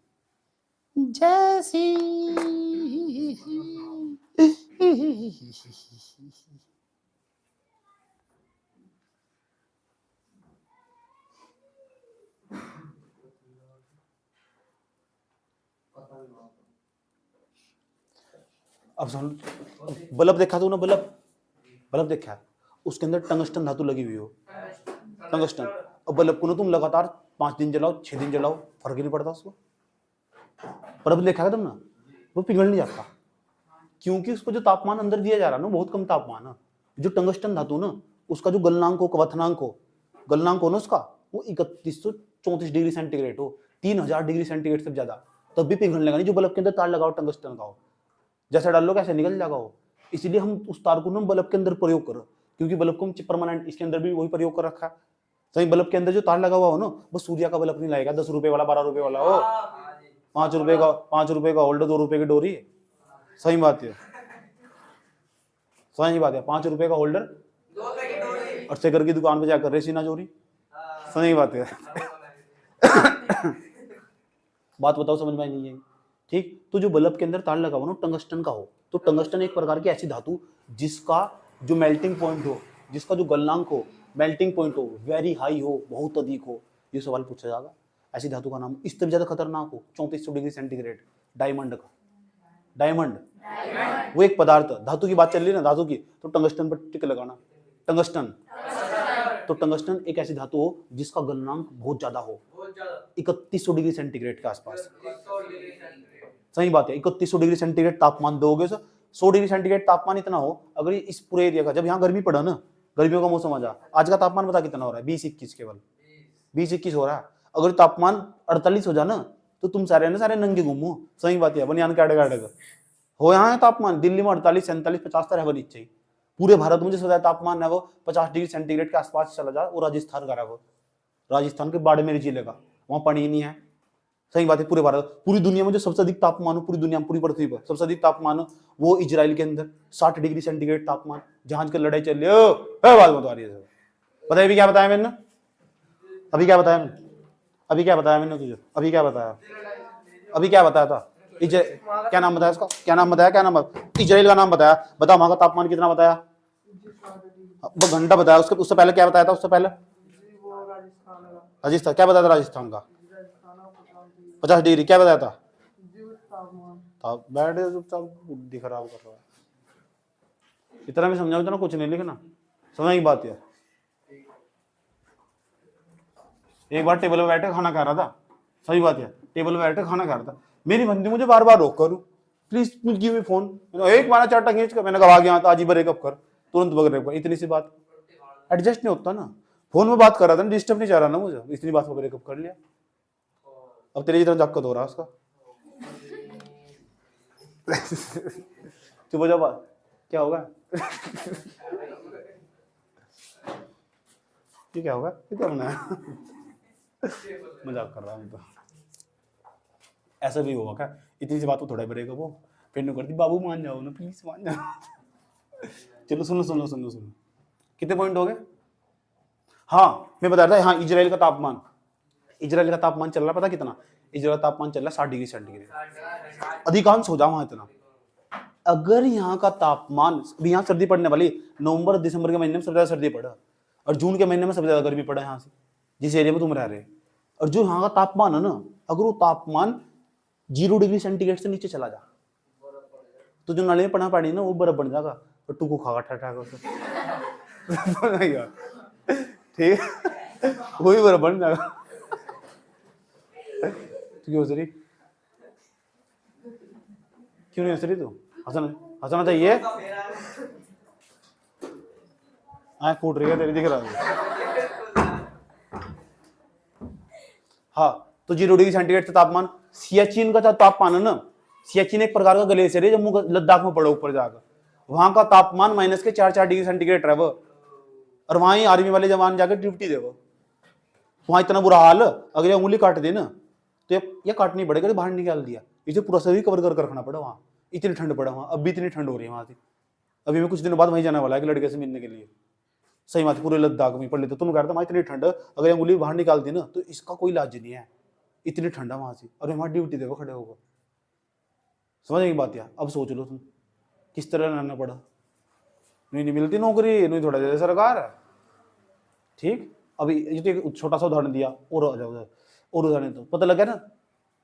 जैसी अब सुन, बल्ब देखा तूने? बल्ब देखा, उसके अंदर टंगस्टन धातु लगी हुई हो, टंगस्टन। अब बल्ब को ना तुम लगातार 5 दिन जलाओ, 6 दिन जलाओ, फर्क ही नहीं पड़ता उसको। बल्ब देखा है तुमने, वो पिघल नहीं जाता, क्योंकि उसको जो तापमान अंदर दिया जा रहा है ना, बहुत कम तापमान है। जो टंगस्टन धातु ना, उसका जो गलनांक हो, क्वथनांक हो ना उसका, वो 3134 डिग्री सेंटीग्रेड हो, 3000 डिग्री सेंटीग्रेड से ज्यादा, तब भी पिघलने लगा नहीं। जो बल्ब के अंदर तार लगाओ टंगस्टन का हो, जैसे डाल लो कैसे निकल जाएगा वो। इसलिए हम उस तार को ना बल्ब के अंदर प्रयोग करो, क्योंकि बल्ब को हम परमानेंट इसके अंदर भी वही प्रयोग कर रखा है। सही, बल्ब के अंदर जो तार लगा हुआ हो ना, वो सूर्य का बल्ब नहीं लगेगा। 10 रुपए वाला, 12 रुपए वाला हो, 5 रुपए का होल्डर, 2 रुपए की डोरी। सही बात है, सही बात है। 5 रुपए का होल्डर, 2 रुपए की डोरी, और शेखर की दुकान पे जाकर रेसीना चोरी। सही बात है। बात बताओ, समझ में नहीं है? ठीक, तो जो बल्ब के अंदर तार लगा हुआ ना, टंगस्टन का हो। तो टंगस्टन एक प्रकार की ऐसी धातु जिसका जो मेल्टिंग पॉइंट हो, जिसका जो गलनांक हो, मेल्टिंग पॉइंट हो, वेरी हाई हो, बहुत अधिक हो। ये सवाल पूछा जाएगा। ऐसी धातु का नाम इससे भी ज्यादा खतरनाक हो, 3400 डिग्री सेंटीग्रेड, डायमंड का। डायमंड वो एक पदार्थ, धातु की बात चल रही है ना, धातु की, तो टंगस्टन पर टिक लगाना। टंगस्टन, तो टंगस्टन एक ऐसी धातु हो जिसका गलनांक बहुत ज्यादा हो, 3100 डिग्री सेंटीग्रेड के आसपास। सही बात है। 3100 डिग्री सेंटीग्रेड तापमान दोगे, 100 डिग्री सेंटीग्रेड तापमान इतना हो, अगर इस पूरे एरिया का, जब यहाँ गर्मी पड़ा ना, गर्मियों का मौसम आ जा, आज का तापमान पता कितना हो रहा है? 20-21, केवल 20-21 हो रहा है। अगर तापमान 48 हो जाए ना, तो तुम सारे ना सारे नंगे घूमो। सही बात है, बनियान के अड़ग हो। यहाँ है तापमान दिल्ली में 48, 47, 50 तरह बनी चाहिए। पूरे भारत में जो तापमान है वो 50 डिग्री सेंटीग्रेड के आसपास चला जाए। वो राजस्थान का है, वो राजस्थान के बाड़मेर जिले का, वहां पानी नहीं है। सही बात है। पूरे भारत, पूरी दुनिया में जो सबसे अधिक तापमान हो, पूरी दुनिया में, पूरी पृथ्वी पर सबसे अधिक तापमान हो, वो इजराइल के अंदर 60 डिग्री सेंटीग्रेड तापमान, जहां की लड़ाई चल रही है। बात बता रही है, पता है अभी क्या बताया मैंने? अभी क्या बताया मैंने? अभी क्या बताया मैंने तुझे? अभी क्या बताया? अभी क्या बताया था? क्या नाम बताया इसका? क्या नाम बताया? क्या नाम? इजराइल का नाम बताया। बता वहां का तापमान कितना बताया? घंटा बताया। उससे पहले क्या बताया था? उससे पहले राजस्थान क्या बताया था? राजस्थान का 50 डिग्री क्या बताया था? बैठ चुपचाप, बुद्धि खराब कर रहा है। इतना भी समझाओ तो ना कुछ नहीं लिखना, समझ की बात है। एक बार टेबल पे बैठे खाना खा रहा था, सही बात है, टेबल पे बैठे खाना खा रहा था, मेरी बंदी मुझे बार बार रोक करूं, प्लीज गिव मी फोन, एक बार चाटा खींच कर मैंने कहा आ गया था, आज ही ब्रेकअप कर, तुरंत ब्रेकअप। इतनी सी बात एडजस्ट नहीं होता ना। फोन में बात कर रहा था, डिस्टर्ब नहीं चाह रहा ना मुझे, इतनी बात में ब्रेकअप कर लिया। अब तेरी तरह दिक्कत हो रहा है उसका। चुप हो जा, बात क्या होगा? ये क्या होगा? ये क्या बनाया? मजाक कर रहा हूँ तो। ऐसा भी होगा क्या? इतनी सी बात को थोड़ा ब्रेकअप हो, फिर न करती बाबू मान जाओ ना, प्लीज मान जाओ। चलो सुनो, कितने पॉइंट हो गए? हाँ मैं बता रहा था, हाँ इजराइल का तापमान, इजराइल का तापमान चल रहा पता कितना? इजराइल का तापमान चल रहा 60 डिग्री सेंटीग्रेड, अधिकांश हो जाओ इतना। अगर यहाँ का तापमान, अभी यहाँ सर्दी पड़ने वाली, नवंबर दिसंबर के महीने में सबसे ज्यादा सर्दी पड़ा, और जून के महीने में सबसे ज्यादा गर्मी पड़ा यहाँ से, जिस एरिया में तुम रह रहे। और जो यहाँ का तापमान है ना, अगर वो तापमान 0 डिग्री सेंटीग्रेड से नीचे चला जा, तो जो नाले में पड़ा पानी ना वो बर्फ बन जाएगा, और तू को खागा ठा ठीक है, वही बर्फ बन जाएगा। क्यों हंस रही? क्यों नहीं हंस रही तू? हंसना चाहिए। आँख फूट रही है तेरी, दिख रहा है। हाँ तो 0 डिग्री सेंटीग्रेड से तापमान, सियाचिन का तापमान है ना, सियाचिन एक प्रकार का ग्लेशियर है जम्मू लद्दाख में पड़ा ऊपर जाकर, वहां का तापमान माइनस के 4 डिग्री सेंटीग्रेड है वो, और वहां ही आर्मी वाले जवान जाकर ड्यूटी दे वो, वहां इतना बुरा हाल, अगर ये उंगली काट दी ना तो ये काटनी पड़ेगा, बाहर निकाल दिया, इसे पूरा शरीर कवर कर रखना पड़ा वहां, इतनी ठंड पड़ा वहां। अब भी इतनी ठंड हो रही है वहां से, अभी मैं कुछ दिनों बाद वहीं जाने वाला है कि लड़के से मिलने के लिए, सही बात, पूरे लद्दाख में पड़ लेते। तुम कह रहे थे इतनी ठंड, अगर उंगली बाहर निकाल दी ना तो इसका कोई इलाज नहीं है, इतनी ठंडा वहां से, और वहां ड्यूटी देखो खड़े होकर, समझ की बात यार। अब सोच लो तुम किस तरह रहना पड़ा, नहीं मिलती नौकरी, नहीं थोड़ा जैसे सरकार है, ठीक। अभी ये छोटा सा उदाहरण दिया, और आ जाओ और उदाहरण तो पता लगा ना,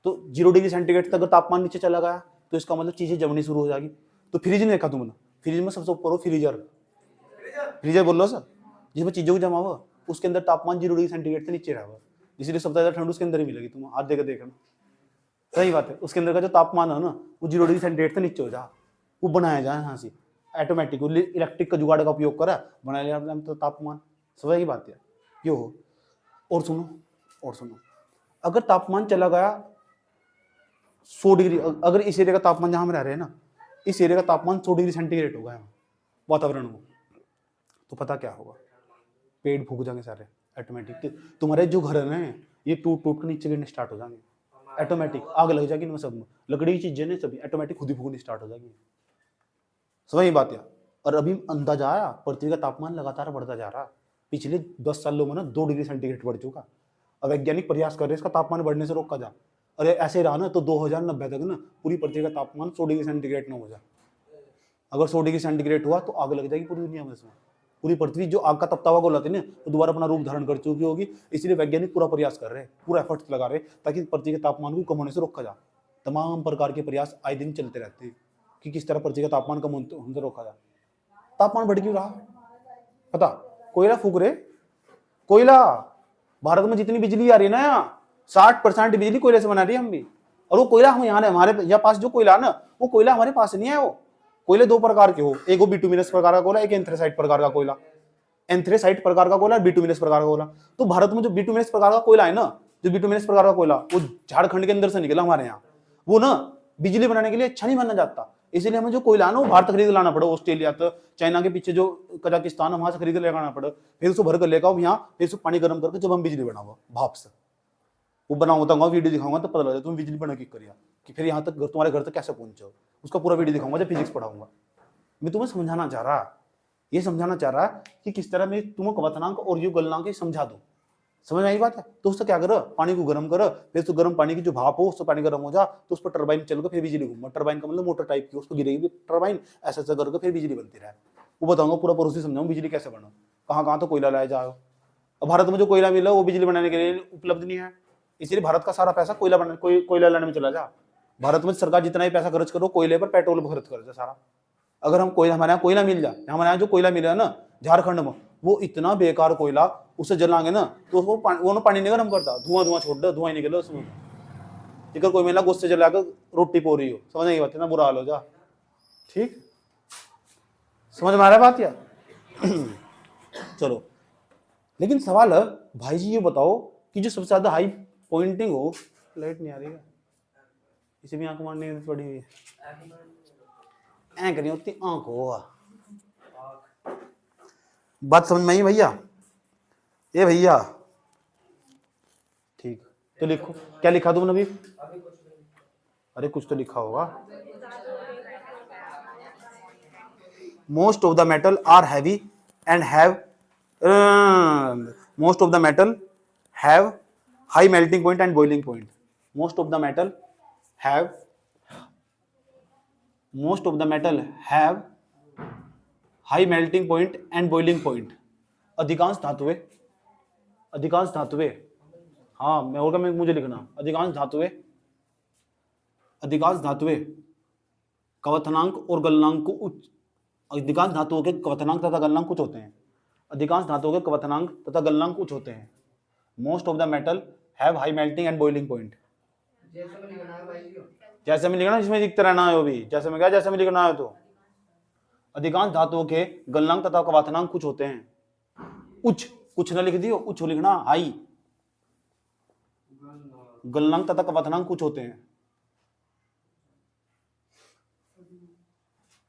तो 0 डिग्री सेंटीग्रेड तक अगर तापमान नीचे चला गया तो इसका मतलब चीजें जमनी शुरू हो जाएगी। तो फ्रिज नहीं देखा तुमने? फ्रिज में सबसे ऊपर हो फ्रीजर, फ्रीजर बोल लो सर, जिसमें चीजों को जमा हुआ, उसके अंदर तापमान 0 डिग्री सेंटीग्रेड से नीचे रहा हुआ, इसलिए सबसे ज्यादा ठंड उसके अंदर ही मिलेगी। तुम हाथ देकर देखना, सही बात है, उसके अंदर का जो तापमान है ना वो 0 डिग्री सेंटीग्रेड से नीचे हो जा, वो बनाया जाए यहाँ से ऑटोमेटिक, इलेक्ट्रिक का जुगाड़ का उपयोग करा, बना लिया तो तापमान, समझ की बात है ये हो। और सुनो, अगर तापमान चला गया 100 डिग्री, अगर इस एरिया का तापमान जहां हम रह रहे हैं ना, इस एरिया का तापमान 100 डिग्री सेंटीग्रेड होगा वातावरण में, तो पता क्या होगा? पेड़ फूक जाएंगे सारे ऑटोमेटिक, तुम्हारे जो घर है ये टूट कर नीचे गिरने स्टार्ट हो जाएंगे ऑटोमेटिक, आग लग जाएगी इनमें सब में, लकड़ी की चीजें ने सभी ऑटोमेटिक खुद ही फूकनी स्टार्ट हो जाएगी, समझ बात है। और अभी अंदाजा आया, पृथ्वी का तापमान लगातार बढ़ता जा रहा, पिछले 10 सालों में ना 2 डिग्री सेंटीग्रेड बढ़ चुका। अब वैज्ञानिक प्रयास कर रहे हैं इसका तापमान बढ़ने से रोका जा, अरे ऐसे रहा ना तो 2090 तक ना पूरी पृथ्वी का तापमान 100 डिग्री सेंटीग्रेड ना हो जाए। अगर 100 डिग्री सेंटीग्रेड हुआ तो आग लग जाएगी पूरी दुनिया में, इसमें पूरी पृथ्वी जो आग का तपता हुआ गोला थी ना वो दोबारा अपना रूप धारण कर चुकी होगी। इसलिए वैज्ञानिक पूरा प्रयास कर रहे हैं, पूरा एफर्ट्स लगा रहे हैं ताकि पृथ्वी के तापमान को कम होने से रोका जा। तमाम प्रकार के प्रयास आए दिन चलते रहते हैं कि किस तरह पृथ्वी का तापमान कम होने से रोका जाए। तापमान बढ़ क्यों रहा पता? कोयला फूक रहे, कोयला, भारत में जितनी बिजली आ रही है ना, यहाँ 60% बिजली कोयले से बना रही है हम भी, और वो कोयला हम यहाँ हमारे यहाँ पास जो कोयला ना वो कोयला हमारे पास नहीं है। वो कोयले 2 प्रकार के हो, एक वो बिटुमिनस प्रकार का कोयला, एक एंथ्रेसाइट प्रकार का कोयला, एंथ्रेसाइट प्रकार का कोयला, बिटुमिनस प्रकार का कोयला। तो भारत में जो बिटुमिनस प्रकार का कोयला है ना, जो बिटुमिनस प्रकार का कोयला वो झारखंड के अंदर से निकला हमारे यहाँ, वो ना बिजली बनाने के लिए अच्छा नहीं माना जाता, इसलिए हमें जो कोयला ना वो भारत खरीद लाना पड़ा, ऑस्ट्रेलिया तक, चाइना के पीछे जो कजाकिस्तान है वहां से खरीद लेकर आना पड़ा, फिर उसको भर कर लेकर यहाँ, फिर उसको पानी गर्म करके जब हम बिजली बनाओ भाप से, वो बनाऊंगा बताऊंगा, वीडियो दिखाऊंगा तो पता लग जाए तुम बिजली बना क्यों करिया, कि फिर यहाँ तक तुम्हारे घर तक कैसे पहुंचो, उसका पूरा वीडियो दिखाऊंगा जब फिजिक्स पढ़ाऊंगा। मैं तुम्हें समझाना चाह रहा, ये समझाना चाह रहा कि किस तरह मैं तुम्हें कवथनांक और युग गलनांक समझा दूं। समझ में आई बात है? तो उससे क्या करो, पानी को गर्म करो, फिर तो गर्म पानी की जो भाप हो उससे पानी गर्म हो जा तो उस पर टरबाइन चल कर फिर बिजली घूम, टरबाइन का मतलब मोटर टाइप की, उस पर गिरेगी टरबाइन, ऐसा ऐसा करके फिर बिजली बनती रहे। वो बताऊंगा पूरा प्रोसेस समझाऊंगा बिजली कैसे बनो, कहाँ कहाँ तो कोयला लाया जाओ। अब भारत में जो कोयला मिला वो बिजली बनाने के लिए उपलब्ध नहीं है, इसलिए भारत का सारा पैसा कोयला बनाने कोयला लाने में चला जा। भारत में सरकार जितना ही पैसा खर्च करो कोयले पर, पेट्रोल पर खर्च कर सारा। अगर हम कोयला, हमारे यहाँ कोयला मिल जाए, हमारे यहाँ जो कोयला मिला है ना झारखंड में, वो इतना बेकार कोयला, उसे जलाएंगे ना तो वो पानी नहीं गर्म करता, धुआं धुआं छोड़ दो, धुआं ही निकलो उसमें। जिक्र कोई मिला गुस्से जलाकर रोटी पो रही हो, समझ नहीं बात ना, बुरा हाल हो जा। ठीक, समझ में आ रहा है बात या? चलो, लेकिन सवाल है भाई जी ये बताओ कि जो सबसे ज्यादा हाई पॉइंटिंग हो, लाइट नहीं आ रही है, इसे भी आंख मारने पड़ी हुई है, होती आंख हो। बात समझ में आई भैया? ये भैया ठीक, तो लिखो, क्या लिखा तुमने अभी? अरे कुछ तो लिखा होगा। Most of the metal are heavy and have most of the metal have high melting point and boiling point. Most of the metal have high melting point and boiling point. अधिकांश धातुएं, हाँ मैं होगा, मैं मुझे लिखना, अधिकांश धातुएं कवथनांक और गलनांक को उच्च, अधिकांश धातुओं के कवथनांक तथा गलनांक कुछ होते हैं, अधिकांश धातुओं के कवथनांक तथा गलनांक कुछ होते हैं। Most of the metal have high melting and boiling point. जैसे में लिखना, इसमें लिखते रहना है, वो भी जैसे में क्या, जैसे में लिखना है। तो अधिकांश धातुओं के गलनांक तथा कवथनांक कुछ होते हैं, उच्च, कुछ न लिख दियो, उच्च लिखना, हाई, गलनांक तथा कवथनांक कुछ होते हैं।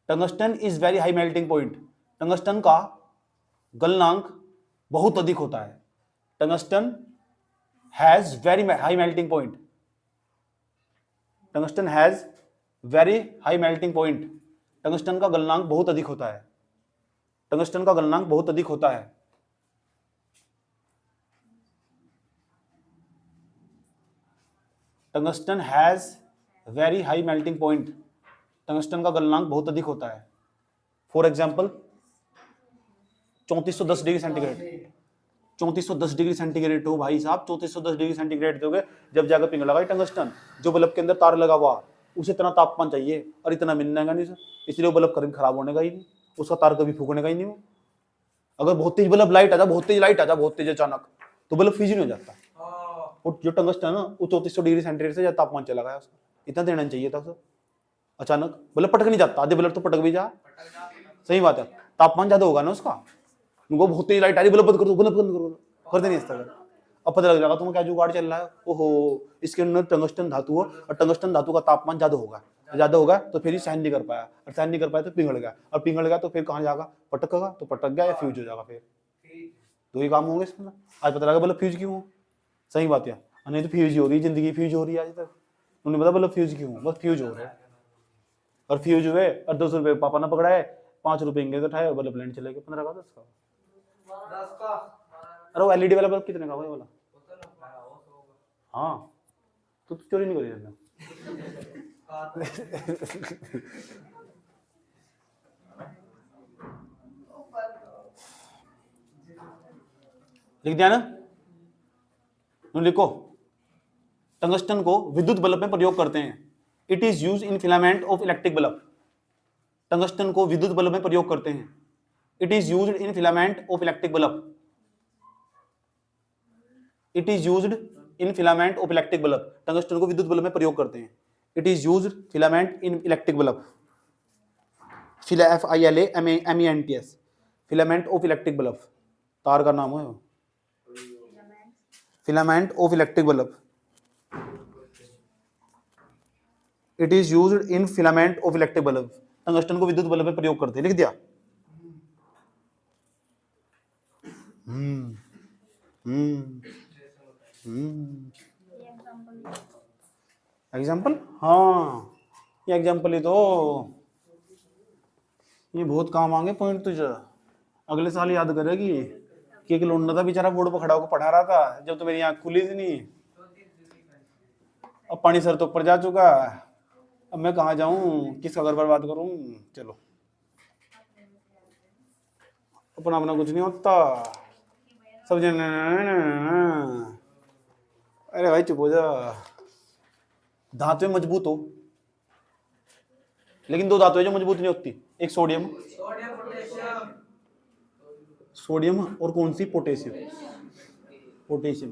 Tungsten is very high melting point, tungsten का गलनांक बहुत अधिक होता है। Tungsten has very high melting point, tungsten has very high melting point, tungsten का गलनांक बहुत अधिक होता है, टंगस्टन का गलनांक बहुत अधिक होता है। Tungsten has very high melting point, tungsten का गलनांक बहुत अधिक होता है। For example 3410 degree centigrade, 3410 degree centigrade हो भाई साहब, 3410 डिग्री सेंटीग्रेड दोगे जब जाकर पिघलेगा टंगस्टन। जो बल्ब के अंदर तार लगा हुआ उसे इतना तापमान चाहिए और इतना मिलने का नहीं सर, इसलिए वो बल्ब कभी खराब होने का ही नहीं, उसका तार कभी फूकने का ही नहीं। वो अगर बहुत तेज बल्ब लाइट आ जाए, बहुत तेज अचानक, तो बल्ब फ्यूज नहीं हो जाता। और जो टंगस्टन है ना वो 3400 डिग्री सेंटीग्रेड से ज्यादा तापमान चला गया, उसका इतना देना चाहिए था उसे, अचानक बल्ब पटक नहीं जाता, आधे बल्ब तो पटक भी जा, सही बात है, तापमान ज्यादा होगा ना उसका। उनको बहुत तेज लाइट आ रही, बल्ब बंद करो, कर देनी इस तरह। अब पता लग जाएगा तुम्हें क्या जुगाड़ चल रहा है। ओहो, इसके अंदर टंगस्टन धातु हो और टंगस्टन धातु का तापमान ज्यादा होगा तो फिर ही सहन नहीं कर पाया, और सहन नहीं कर पाया तो पिघल गया, और पिघल गया तो फिर कहाँ जाएगा, पटकेगा, तो पटक गया या फ्यूज हो जाएगा। फिर दो ही काम होंगे इसमें। आज पता लगा बल्ब फ्यूज क्यों हो, सही बात है, नहीं तो फ्यूज ही हो रही है, जिंदगी फ्यूज हो रही है आज तक, उन्हें पता बल्ब फ्यूज क्यों, बस फ्यूज हो रहे हैं। और फ्यूज हुए और 200 रुपये पापा ने पकड़ा है, 5 रुपये इंगे तो उठाए और बल्ब लेने चले गए 15 का 10 का। अरे वो एलईडी वाला बल्ब कितने का भाई वाला? हाँ तो चोरी नहीं करी जाता। लिख दिया ना, लिखो, टंगस्टन को विद्युत बल्ब में प्रयोग करते हैं। It is use in filament of electric bulb, tungsten को विद्युत बल्ब में प्रयोग करते हैं। It is used in filament of electric bulb, it is used in filament of electric bulb, tungsten को विद्युत बल्ब में प्रयोग करते हैं। It is used filament in electric bulb, FILAMENTS, filament of electric bulb, तार का नाम है filament of electric bulb. It is used in filament of electric bulb, tungsten को विद्युत बल्ब में प्रयोग करते हैं। लिख दिया। एग्जाम्पल, हाँ ये एग्जाम्पल ही तो, ये बहुत काम आएंगे पॉइंट तुझे, अगले साल याद करेगी कि एक लौंडा था बेचारा बोर्ड पर खड़ा होकर पढ़ा रहा था जब तो मेरी आंख खुली थी नहीं, अब पानी सर तो ऊपर जा चुका, अब मैं कहाँ जाऊं, किसका घर बर्बाद करूं, चलो अपना अपना कुछ नहीं होता सब जन। अरे भाई चुप हो जा। धातुएं मजबूत हो, लेकिन दो धातुएं जो मजबूत नहीं होती, एक सोडियम, सोडियम और कौन सी, पोटेशियम। पोटेशियम,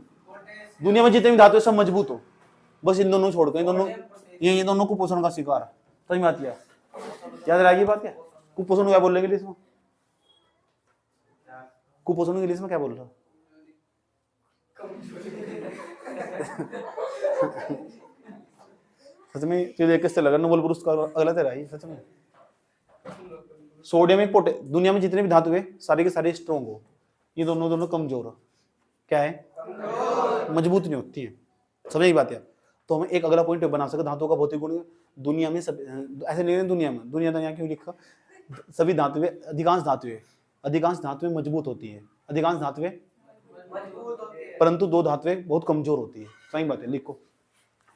दुनिया में जितने भी धातु सब मजबूत हो, बस इन दोनों छोड़ के, ये दोनों कुपोषण का शिकार, सही बात क्या, याद रहेगी बात क्या। कुपोषण क्या बोलने के लिए इसमें, कुपोषण के इंग्लिश में क्या बोल रहा, सच में तुझे देख किससे लगा नोबेल पुरस्कार अगला तेरा ही, सच में। सोडियम एक दुनिया में जितने भी धातु है सारे के सारे स्ट्रॉन्ग हो, ये दोनों दोनों कमजोर हो, क्या है, मजबूत नहीं होती है, समझ की बात है। तो हमें एक अगला पॉइंट बना सके, धातुओं का भौतिक गुण दुनिया में सब ऐसे नहीं है, दुनिया में, दुनिया तो यहाँ क्यों लिखा, सभी धातुएं, अधिकांश धातुएं मजबूत होती है, अधिकांश धातुएं, परंतु दो धातुएं बहुत कमजोर होती है, सही बात है, लिखो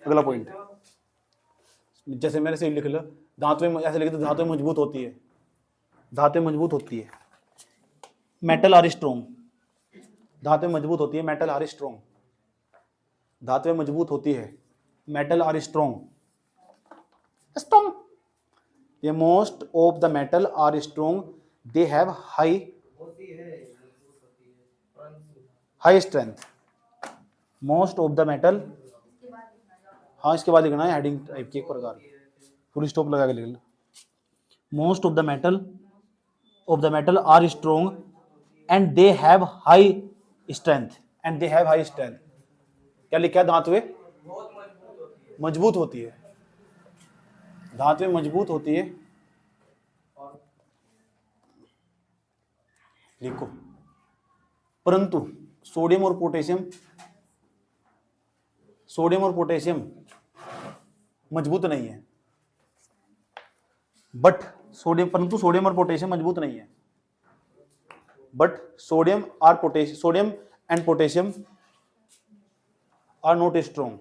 अगला पॉइंट। जैसे मेरे से लिख लो, धातुएं ऐसे लिखे तो धातुएं मजबूत होती है, धातुएं मजबूत होती है, मेटल आर स्ट्रॉन्ग, धातुएं मजबूत होती है, मेटल आर स्ट्रॉन्ग, धातुएं मजबूत होती है, मेटल आर स्ट्रॉन्ग, स्ट्रॉन्ग, ये most of the metal are strong, they have high strength, most of the metal, हाँ इसके बाद लिखना है हेडिंग टाइप की एक प्रकार, फुल स्टॉप लगा के लिख लो, most of the metal are strong and they have high strength, and they have high strength, क्या लिखा है, धातुएं मजबूत होती है, धातुएं मजबूत होती है, लिखो, परंतु सोडियम और पोटेशियम मजबूत नहीं है, परंतु सोडियम और पोटेशियम मजबूत नहीं है, but sodium and potassium are not strong,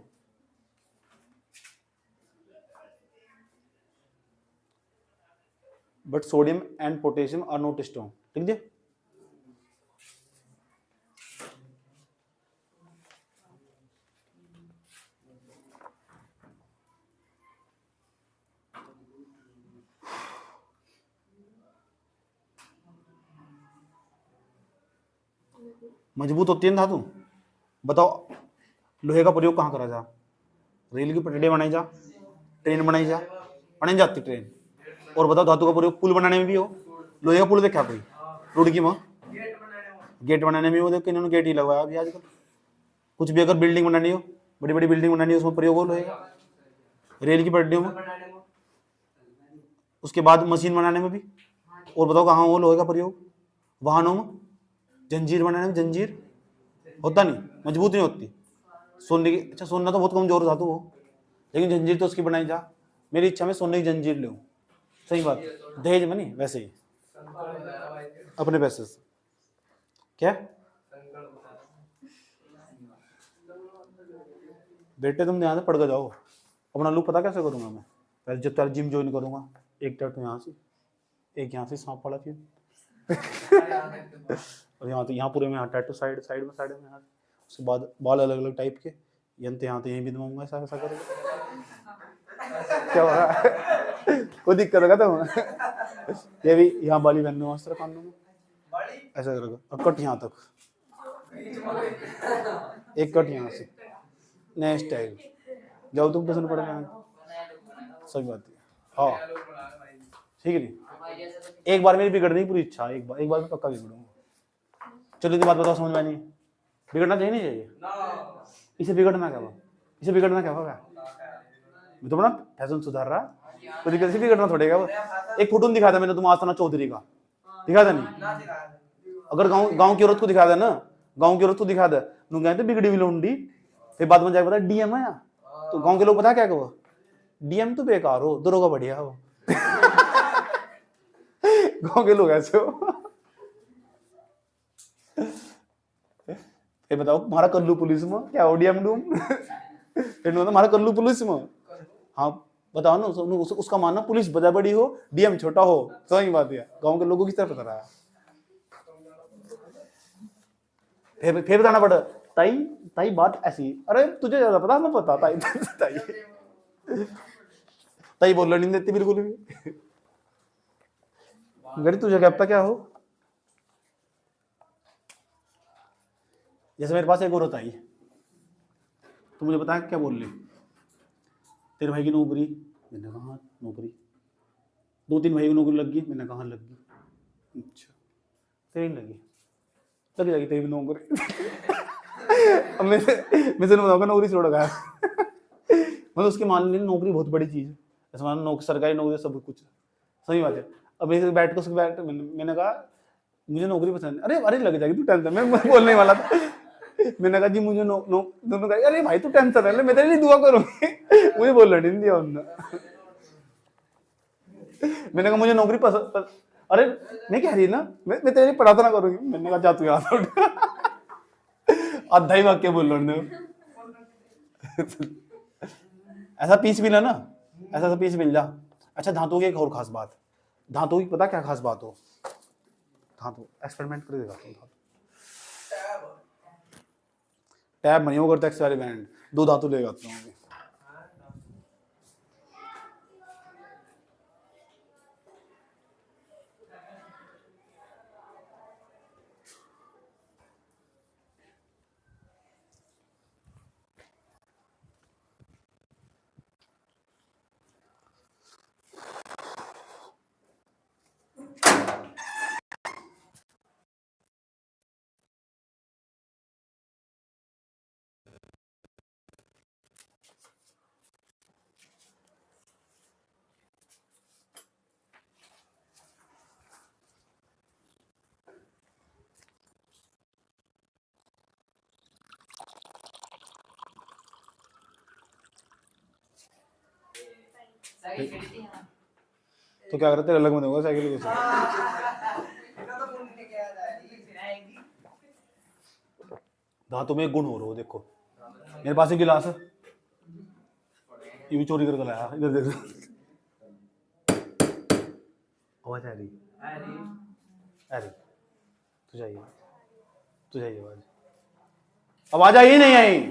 but sodium and potassium are not strong, ठीक है। मजबूत होती है ना धातु, बताओ लोहे का प्रयोग कहाँ करा जा, रेल की पटड़ी बनाई जा, ट्रेन बनाई जाती ट्रेन, और बताओ धातु का प्रयोग पुल बनाने में भी हो, लोहे का पुल देखा कोई, रुड़की में गेट बनाने में हो, देखो इन्होंने गेट ही लगवाया अभी आजकल, कुछ भी अगर बिल्डिंग बनानी हो, बड़ी बड़ी बिल्डिंग बनानी हो, उसमें प्रयोग हो लोहे का, रेल की पटड़ियों में, उसके बाद मशीन बनाने में भी, और बताओ कहाँ हो लोहे का प्रयोग, वाहनों में, जंजीर बनाने में, जंजीर होता नहीं, मजबूत नहीं होती, सोने की, अच्छा सोना तो बहुत कमजोर धातु हो, लेकिन जंजीर तो उसकी बनाई जा, मेरी इच्छा में सोने की जंजीर ले, सही बात, दहेज में नहीं, वैसे ही अपने पैसे से, क्या बेटे तुम ध्यान से पढ़ कर जाओ, अपना लुक पता कैसे करूंगा मैं, पहले जब तक जिम ज्वाइन करूंगा, एक टैटू यहाँ से, एक यहाँ से सांप पड़ा थी और यहाँ पूरे में, यहाँ टैटू साइड में यहाँ, उसके बाद बाल अलग अलग टाइप के, यहाँ तो यहीं भी दबाऊंगा, ऐसा करोगे क्या हो रहा है, कोई दिक्कत होगा तो ये भी यहाँ बाली पहनने वास्ते कानों में ऐसा करोगे, और कट यहाँ तक, एक कट यहाँ से, नया स्टाइल, जाओ तुम पसंद पड़े सही बात है, हाँ ठीक है नहीं, एक बार मेरी बिगड़ने की पूरी इच्छा, एक बार मैं पक्का बिगड़ूंगा। चलो इतनी बात बताओ, समझ में नहीं, बिगड़ना चाहिए नहीं चाहिए, इसे बिगड़ना क्या होगा, मैं तो अपना फैशन सुधार रहा, तो दिक्कत से बिगड़ना थोड़े वो, एक फोटो दिखा था मैंने तुम आसना चौधरी का, दिखा था नहीं, अगर गांव की औरत को दिखा दे, तुम कहते बिगड़ी हुई लौंडी, फिर बाद में जाके पता डीएम है, तो गांव के लोग पता क्या कहो, डीएम तो बेकार हो, दरोगा बढ़िया हो। गांव के लोग ऐसे हो। ये बताओ हमारा कल्लू पुलिस में क्या हो, डीएम डूम। फिर हमारा कल्लू पुलिस में, हाँ बताओ ना, उसका मानना पुलिस बड़ा बड़ी हो, डीएम छोटा हो, सही बात है। गांव के लोगों की तरफ पता रहा, फिर बताना पड़ा, ताई ताई बात ऐसी, अरे तुझे ज्यादा पता, मैं पता ताई ताई ताई बोलने नहीं देती बिल्कुल भी। गरी तुझे क्या पता क्या हो। जैसे मेरे पास एक औरत आई, तो मुझे पता क्या बोल रही, तेरे भाई की नौकरी, मैंने कहा नौकरी, 2-3 भाई की नौकरी लग गई, मैंने कहा लग गई। अच्छा तेरी लगी, लग जाएगी तेरी भी नौकरी। अब मैं से बताऊंगा नौकरी छोड़ गया। मतलब उसके मान ली नौकरी बहुत बड़ी चीज है, ऐसा मान सरकारी नौकरी सब कुछ, सही बात है। अब ऐसे बैठ मैंने कहा मुझे नौकरी पसंद है। अरे अरे लग जाएगी, तू टेंशन, मैं बोलने वाला था। मैंने कहा जी मुझे दोनों कहा अरे भाई तू टेंशन है, मैं तेरे लिए दुआ करूंगी। मुझे बोलने नहीं दिया उन्होंने। मैंने कहा मुझे नौकरी पसंद, अरे मैं कह रही ना मैं तेरे लिए प्रार्थना करूंगी। मैंने कहा जा तू यार, आधा ही वाक्य बोल रहे। ऐसा पीस मिला ना, ऐसा पीस मिल जा। अच्छा धातु की एक और खास बात, धातु की पता क्या खास बात हो, धातु एक्सपेरिमेंट कर देगा, टैब नहीं हो करता एक्सपेरिमेंट, 2 धातु ले जाता हूँ। तो क्या करते अलग में होगा साइकिल के। धातु में गुण हो रहा हो, देखो मेरे पास एक गिलास है, ये भी चोरी करके लाया, इधर देखो आवाज आ रही, अरे तू जाइए आवाज आई नहीं आई,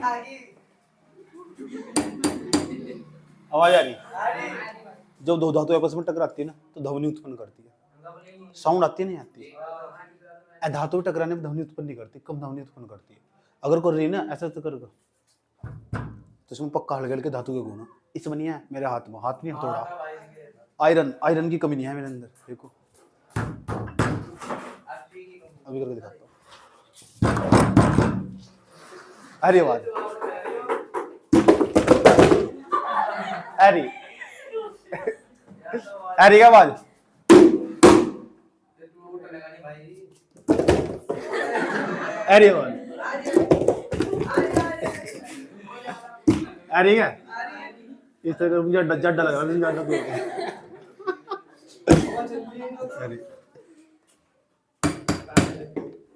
आवाज आ रही। जब 2 धातु आपस में टकराती है ना तो ध्वनि उत्पन्न करती है, साउंड आती नहीं आती। धातु टकराने में ध्वनि उत्पन्न नहीं करती, कम ध्वनि उत्पन्न करती है। अगर कर रही ना ऐसा तो करेगा तो इसमें पक्का हल्के हल्के धातु के गुण। इस बनिया है मेरे हाथ में, हाथ नहीं हथौड़ा, आयरन की कमी नहीं है मेरे अंदर, देखो अभी करके दिखाता हूँ। अरे आवाज अरे क्या आवाज, अरे आवाज अरे क्या इस तरह मुझे जड्डा लगा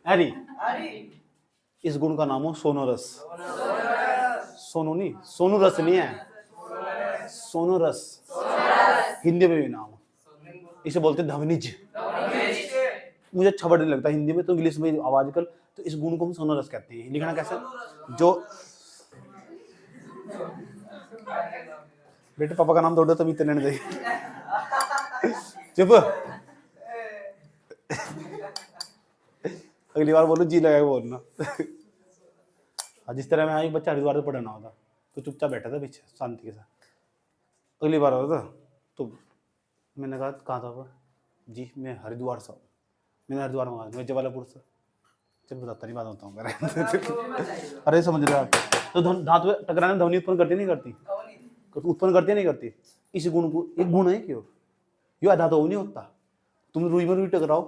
अरे इस गुण का नाम हो सोनोरस। सोनू नहीं, सोनू रस नहीं है, सोनोरस हिंदी में भी नाम, इसे बोलते ध्वनिज। मुझे अच्छा वर्ड नहीं लगता हिंदी में, तो इंग्लिश में आवाज कर, तो इस गुण को हम सोनोरस कहते हैं। लिखना कैसे, जो बेटे पापा का नाम दौड़ो तभी इतने नहीं देगी, चुप। अगली बार बोलो जी लगा बोलना। जिस तरह मैं एक बच्चा हरिद्वार से पढ़ना होता तो चुपचाप बैठा था पीछे शांति के साथ। अगली बार होता तो मैंने कहा कहाँ था वो, जी मैं हरिद्वार से हूँ, मैंने हरिद्वार में, मैं जबलपुर से, चल बताता नहीं, बात होता हूँ। अरे समझ रहे आप, तो धातु टकराने ध्वनि उत्पन्न करती नहीं करती, उत्पन्न करती नहीं करती। इस गुण को, एक गुण है क्यों यो धातु नहीं होता, तुम रुई में रुई टकराओ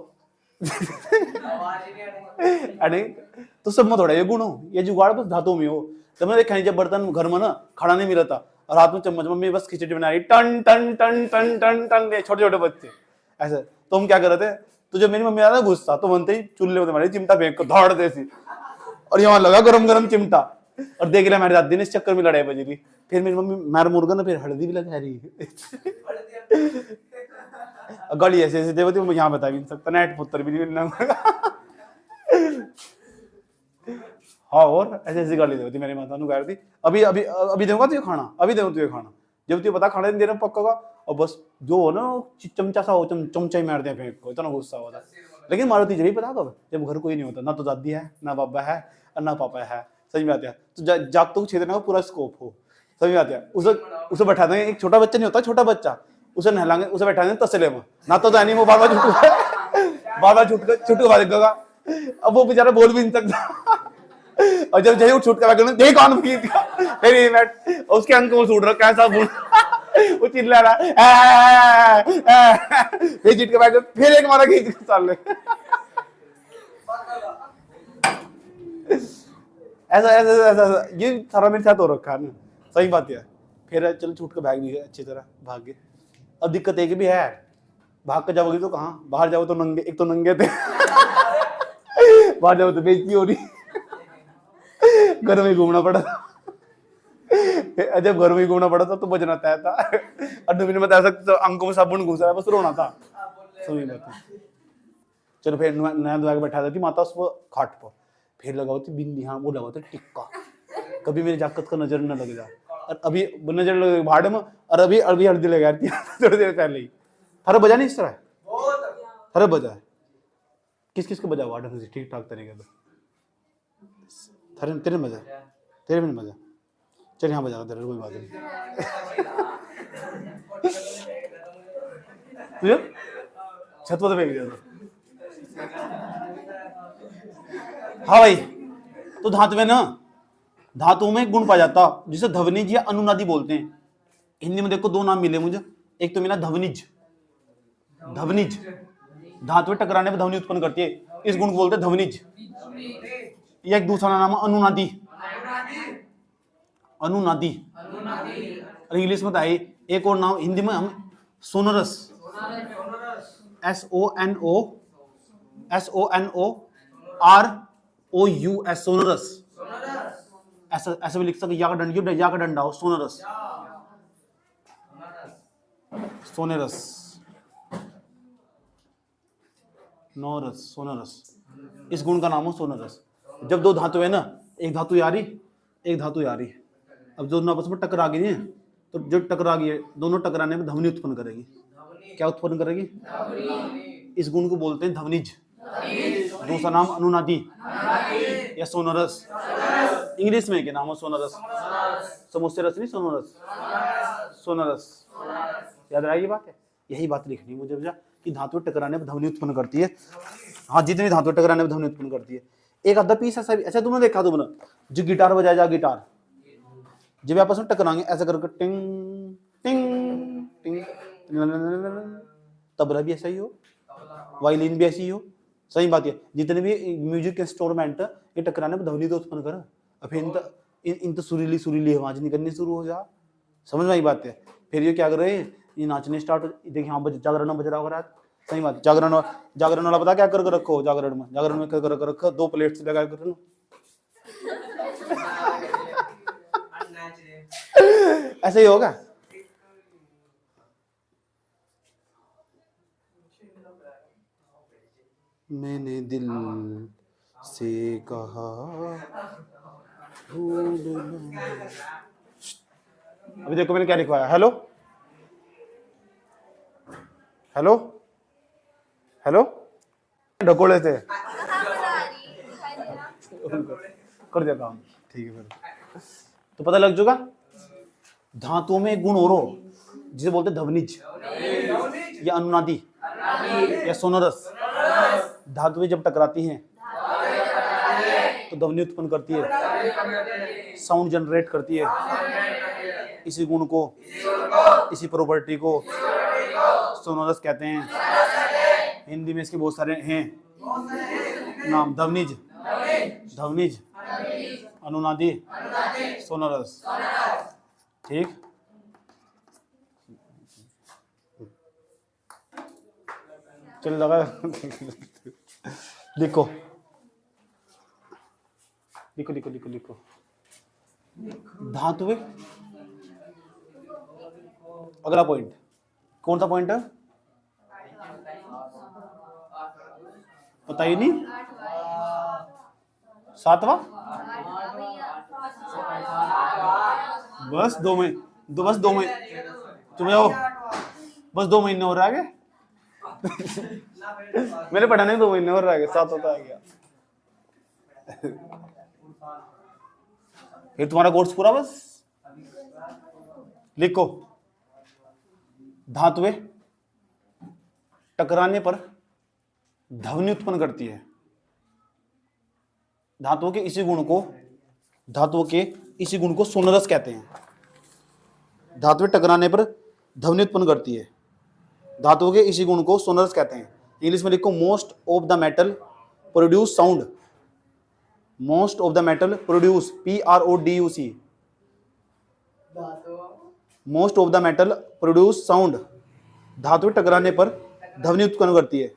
अरे तो सब में थोड़ा ये गुण हो, ये जुगाड़ बस धातु में हो। तो मैं देखा जब बर्तन घर में ना खड़ा नहीं मिला था, और हाथ में चम्मच, मम्मी बस खिचड़ी बना रही, टन टन टन टन टन टन, छोटे छोटे बच्चे ऐसे। तो हम क्या कर रहे थे, तो जब मेरी मम्मी आ रहा गुस्सा, तो बनते ही चूल्हे में हमारी चिमटा फेंक को दौड़ देती, और यहाँ लगा गरम गरम चिमटा, और देख लिया हमारी दादी ने इस चक्कर में लड़ाई बजी रही। फिर मेरी मम्मी मार मुर्गा ना, फिर हल्दी भी लगा रही गली ऐसे ऐसे देवती, मैं यहाँ बता भी नहीं सकता, नेट पुत्र भी नहीं मिलना। हाँ, और ऐसे ऐसी गाली देती मेरी माता कह रही थी, अभी अभी अभी दूंगा तुझे खाना, अभी दूंगा तुझे खाना, जब तुझे पता खाना नहीं देना पक्का का, और बस जो हो ना चमचा सा हो, चमचा ही मार दिया फेंक को, इतना गुस्सा हुआ था। लेकिन मारुति जरूर पता कब, जब घर कोई नहीं होता, ना तो दादी है, ना बाबा है, और ना पापा है, समझ में आता है, तो जागतों को छेदने का पूरा स्कोप हो, समझ में आता है। उसे बैठा देंगे, एक छोटा बच्चा नहीं होता, छोटा बच्चा, उसे नहलाएंगे, उसे बैठा देंगे तसले में, ना तो नहीं वो बार बार छुटू भागेगा, अब वो बेचारा बोल भी नहीं सकता। और जब जय छूट कर देख कौन फिर उसके अंक में छूट रहा, कैसा वो चिल्ला रहा, फिर जीत के बैठ, फिर एक मारा खींच के साल ऐसा ऐसा ऐसा ये सारा मेरे साथ हो रखा है ना, सही बात है। फिर चलो छूट के भाग भी गए, अच्छी तरह भाग गए। अब दिक्कत एक भी है, भाग कर जाओगे तो कहाँ, बाहर जाओ तो नंगे, एक तो नंगे थे, बाहर जाओ तो बेइज्जती हो रही, घर में घूमना पड़ा था। जब घर में घूमना पड़ा था तो बजना तय था, और नवीन में ऐसा तो आंखों में साबुन घुसा है, बस रोना था, समझ में आता। चलो फिर नया दुआ के बैठा देती माता उस खाट पर, फिर लगा होती बिंदी, हाँ वो लगा होता टिक्का, कभी मेरी जाकत का नजर न लग जाए, और अभी नजर लगे भाड़ में, और अभी अभी हल्दी लगा थोड़ी देर पहले ही। थारा बजा नहीं इस तरह, थारा बजा है, किस किस को बजा हुआ ढंग से ठीक ठाक तरीके से, तेरे मजा, तेरे में मजा, चल यहाँ बजा तेरे, कोई बात नहीं। तुझे छत पर फेंक दिया था। हाँ भाई, तो धातु में ना, धातुओं में गुण पाया जाता जिसे ध्वनिज या अनुनादी बोलते हैं। हिंदी में देखो दो नाम मिले मुझे, एक तो मिला ध्वनिज, ध्वनिज धातु में टकराने पर ध्वनि उत्पन्न करती है, इस गुण को बोलते हैं ध्वनिज। यह एक दूसरा नाम है अनुनादी, अनुनादी, और इंग्लिश में बताइए एक और नाम हिंदी में हम सोनोरस, SONOROUS, सोनोरस, ऐसा ऐसा भी लिख सकते, या का डंडा हो, सोनोरस, सोनेरस, नोरस, सोनोरस, इस गुण का नाम हो सोनोरस। जब दो धातु है ना, एक धातु यारी, एक धातु यारी, अब दोनों आपस में टकरा गई है, तो जो टकरा गई है दोनों टकराने में ध्वनि उत्पन्न करेगी। क्या उत्पन्न करेगी? इस गुण को बोलते हैं ध्वनिज। दूसरा नाम अनुनादी या सोनोरस। इंग्लिश में क्या नाम है? सोनोरस। समोसे रस नहीं, सोनोरस, सोनोरस। याद रहा ये बात है, यही बात लिखनी मुझे भैया कि धातु टकराने पर ध्वनि उत्पन्न करती है। हाँ, जितनी धातु टकराने पर ध्वनि उत्पन्न करती है। एक आधा पीस ऐसा भी, अच्छा तुमने देखा, तुमने जो गिटार बजाया जा, गिटार जब आपस में टकराएंगे ऐसा करके टिंग टिंग टिंग, तबला भी ऐसा ही हो, वायलिन भी ऐसी ही हो। सही बात है, जितने भी म्यूजिक इंस्ट्रूमेंट ये टकराने पर ध्वनि तो उत्पन्न कर, फिर इन तो सुरीली सुरीली आवाज निकलनी शुरू हो जा। समझ में आई बात है। फिर ये क्या कर रहे हैं, ये नाचने स्टार्ट। देखिए हाँ, जागरण बज रहा होगा रात। सही बात है। जागरण वाला पता क्या कर रखो, जागरण में कर रखो 2 प्लेट्स लगा कर, ऐसे ही होगा। मैंने दिल से कहा अभी देखो मैंने क्या लिखवाया। हेलो हेलो हेलो, ढकोले थे कर दिया काम, ठीक है। फिर तो पता लग चुका, धातुओं में एक गुण और हो जिसे बोलते ध्वनिज या अनुनादी या सोनोरस। धातुएं जब टकराती हैं तो ध्वनि उत्पन्न करती है, साउंड जनरेट करती है। इसी गुण को, इसी प्रॉपर्टी को सोनोरस कहते हैं। हिंदी में इसके बहुत सारे हैं नाम, ध्वनिज, ध्वनिज, अनुनादी, सोनोरस। ठीक, चल लगा। लिखो लिखो लिखो लिखो लिखो। धातुएं, अगला पॉइंट कौन सा पॉइंट है बताइए नहीं? 7वां। बस 2 महीने, बस 2 महीने तुम जाओ, बस 2 महीने हो रहा है आगे। मेरे पढ़ाने 2 महीने और रह गए, 7 होता है क्या? फिर तुम्हारा कोर्स पूरा। बस लिखो, धातुएं टकराने पर ध्वनि उत्पन्न करती है। धातुओं के इसी गुण को सोनरस कहते हैं। धातुएं टकराने पर ध्वनि उत्पन्न करती है, धातुओं के इसी गुण को सोनरस कहते हैं। इंग्लिश में लिखो, most of the metal produce sound. Most of the metal produce, PRODUC, most of the metal produce sound. धातुएं टकराने पर ध्वनि उत्पन्न करती है।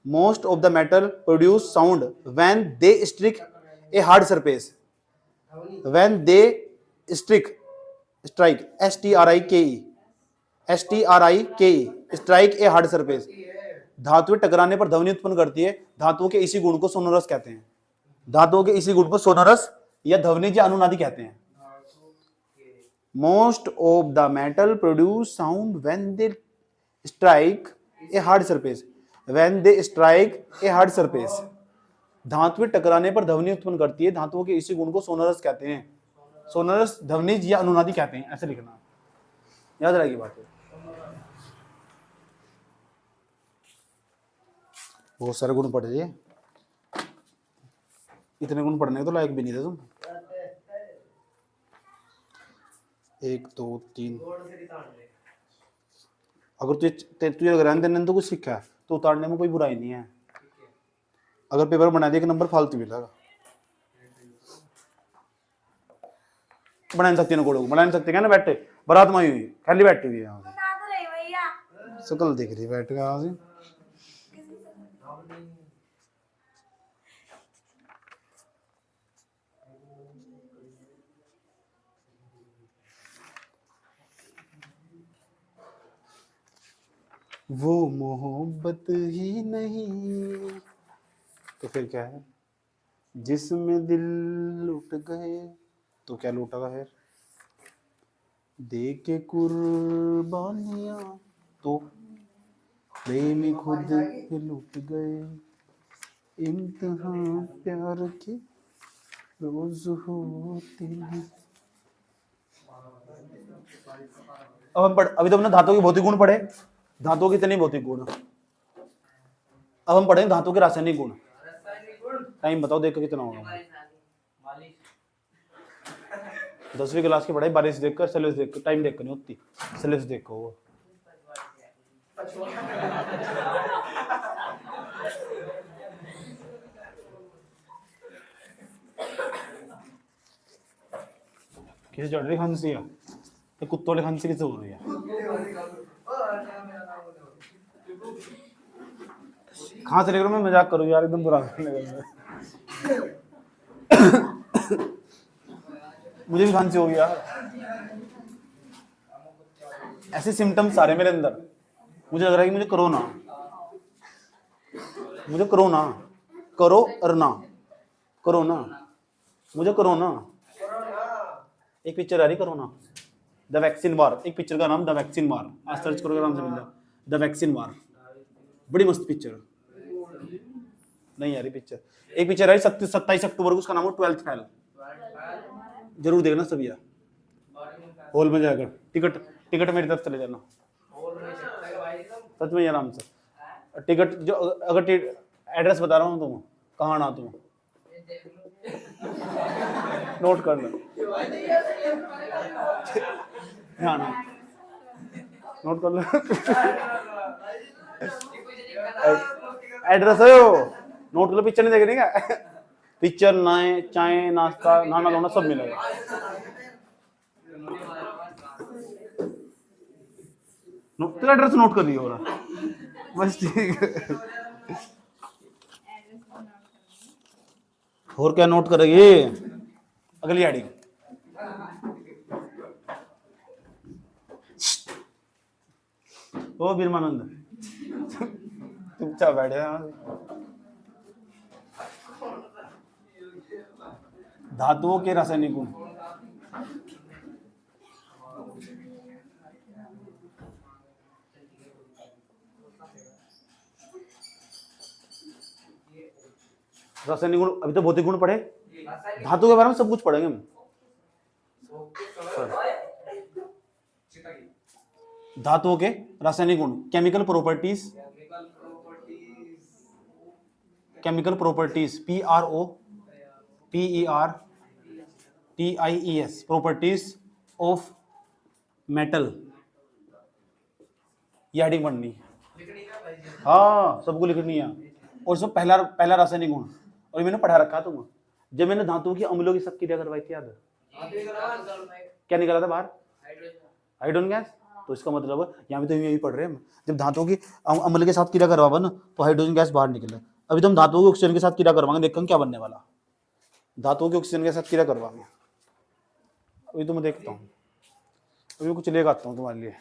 Most of the metal produce sound when they strike a hard surface. When they strike, STRIKE, strike a hard surface. धातुएं टकराने पर ध्वनि उत्पन्न करती है, धातुओं के इसी गुण को सोनोरस कहते हैं। धातुओं के इसी गुण को सोनोरस या ध्वनिज या अनुनादी कहते हैं। Most of the metal produce sound when they strike a hard surface. When they strike a hard surface. धातुएं टकराने पर ध्वनि उत्पन्न करती है, धातुओं के इसी गुण को सोनोरस कहते हैं। सोनोरस ध्वनिज या अनुनादी कहते हैं, ऐसे लिखना, याद रहेगी बात। बहुत सारे गुण पढ़ लिए, इतने गुण पढ़ने के तो लायक भी नहीं थे तुम। 1 2 3। अगर तुझे रहने देने तो कुछ सीखा है तो उतारने में कोई बुराई नहीं है। अगर पेपर बना दिया, एक नंबर फालतू मिलेगा। बना नहीं सकती ना कोड़ो, बना नहीं सकते क्या ना, बैठे बारात में हुई खाली बैठी हुई है यहाँ से, शकल दिख रही बैठ के यहाँ से। वो मोहब्बत ही नहीं तो फिर क्या है, जिसमें दिल लुट गए तो क्या लूटा फिर, दे के कुर्बानियां तो प्रेमी खुद लुट गए। इम्तिहान प्यार के रोज होते हैं। अब हम अभी तो हमने धातुओं के भौतिक गुण पढ़े, धातुओं के इतने भौतिक गुण। अब हम पढ़ेंगे धातुओं के रासायनिक गुण। टाइम बताओ देखो कितना होगा। 10वीं क्लास की पढ़ाई 12 से देखकर, सिलेबस देखकर, टाइम देखकर नहीं होती, सिलेबस देखो वो। किसे चढ़ रही खांसी है तो कुत्तों वाली खांसी किसे हो रही है? खांस लेकर मैं मजाक करूँ यार, एकदम बुरा लगेगा। मुझे भी खांसी हो गई यार। ऐसे सिम्टम्स आ रहे मेरे अंदर, मुझे लग रहा है कि मुझे कोरोना, मुझे कोरोना, करो अरना, कोरोना, मुझे कोरोना। एक पिक्चर आ रही कोरोना, द वैक्सीन वार। एक पिक्चर का नाम द वैक्सीन वार, आज सर्च करोगे आराम से मिल जाए, द वैक्सीन वार। बड़ी मस्त पिक्चर नहीं आ रही पिक्चर। एक पिक्चर आई 27 अक्टूबर को, उसका नाम है 12th फेल। जरूर देखना सभी हॉल में जाकर। टिकट मेरी तरफ चले जाना, सच में आराम से। टिकट जो अगर एड्रेस बता रहा हूँ तुम कहाँ आना, तुम नोट कर लो, नोट कर लो। एड्रेस है वो, नोट कर लो। पिक्चर नहीं देखने का, पिक्चर नए चाय नाश्ता नहाना धोना सब मिलेगा। तेरा एड्रेस नोट कर लिया हो रहा। बस ठीक है। और क्या नोट करेगी अगली हेडिंग? ओ बिरमानंद चुपचाप बैठे धातुओं के रासायनिक गुण। रासायनिक गुण अभी तो भौतिक गुण पढ़े, धातु के बारे में सब कुछ पढ़ेंगे हम। धातुओं के रासायनिक गुण, chemical properties, chemical properties, PROPERTIES, properties of metal, ये हेडिंग पढ़नी। हाँ सबको लिखनी है। और इसमें पहला पहला रासायनिक गुण, और मैंने पढ़ा रखा तुम, जब मैंने धातुओं की अम्लों की सब क्रिया करवाई थी याद है? क्या निकला था बाहर? Hydrogen gas. तो इसका मतलब यहाँ भी तो यही पढ़ रहे हैं हम, जब धातुओं की अम्ल के साथ क्रिया करवाओ ना तो हाइड्रोजन गैस बाहर निकले। अभी तो हम धातुओं के ऑक्सीजन के साथ क्रिया करवाएंगे, देखते क्या बनने वाला। धातुओं के ऑक्सीजन के साथ क्रिया करवाएंगे। अभी तो मैं देखता हूँ, अभी कुछ लेकर आता हूँ तुम्हारे लिए।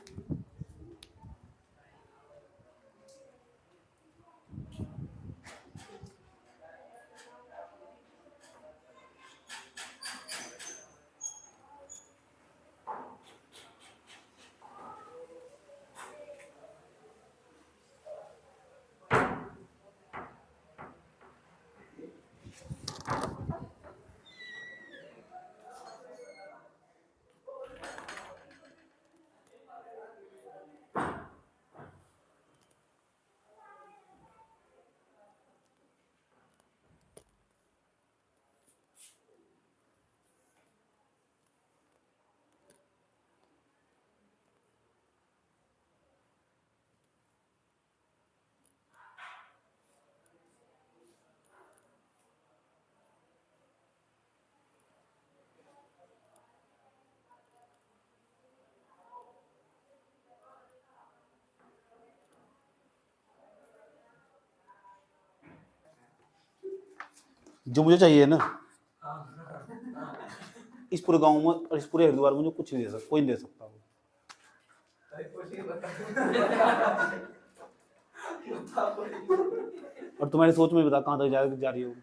जो मुझे चाहिए ना इस पूरे गांव में और इस पूरे हरिद्वार में मुझे कुछ नहीं दे सकता, कोई नहीं दे सकता। और तुम्हारी सोच में बता कहां तक जा रही हो?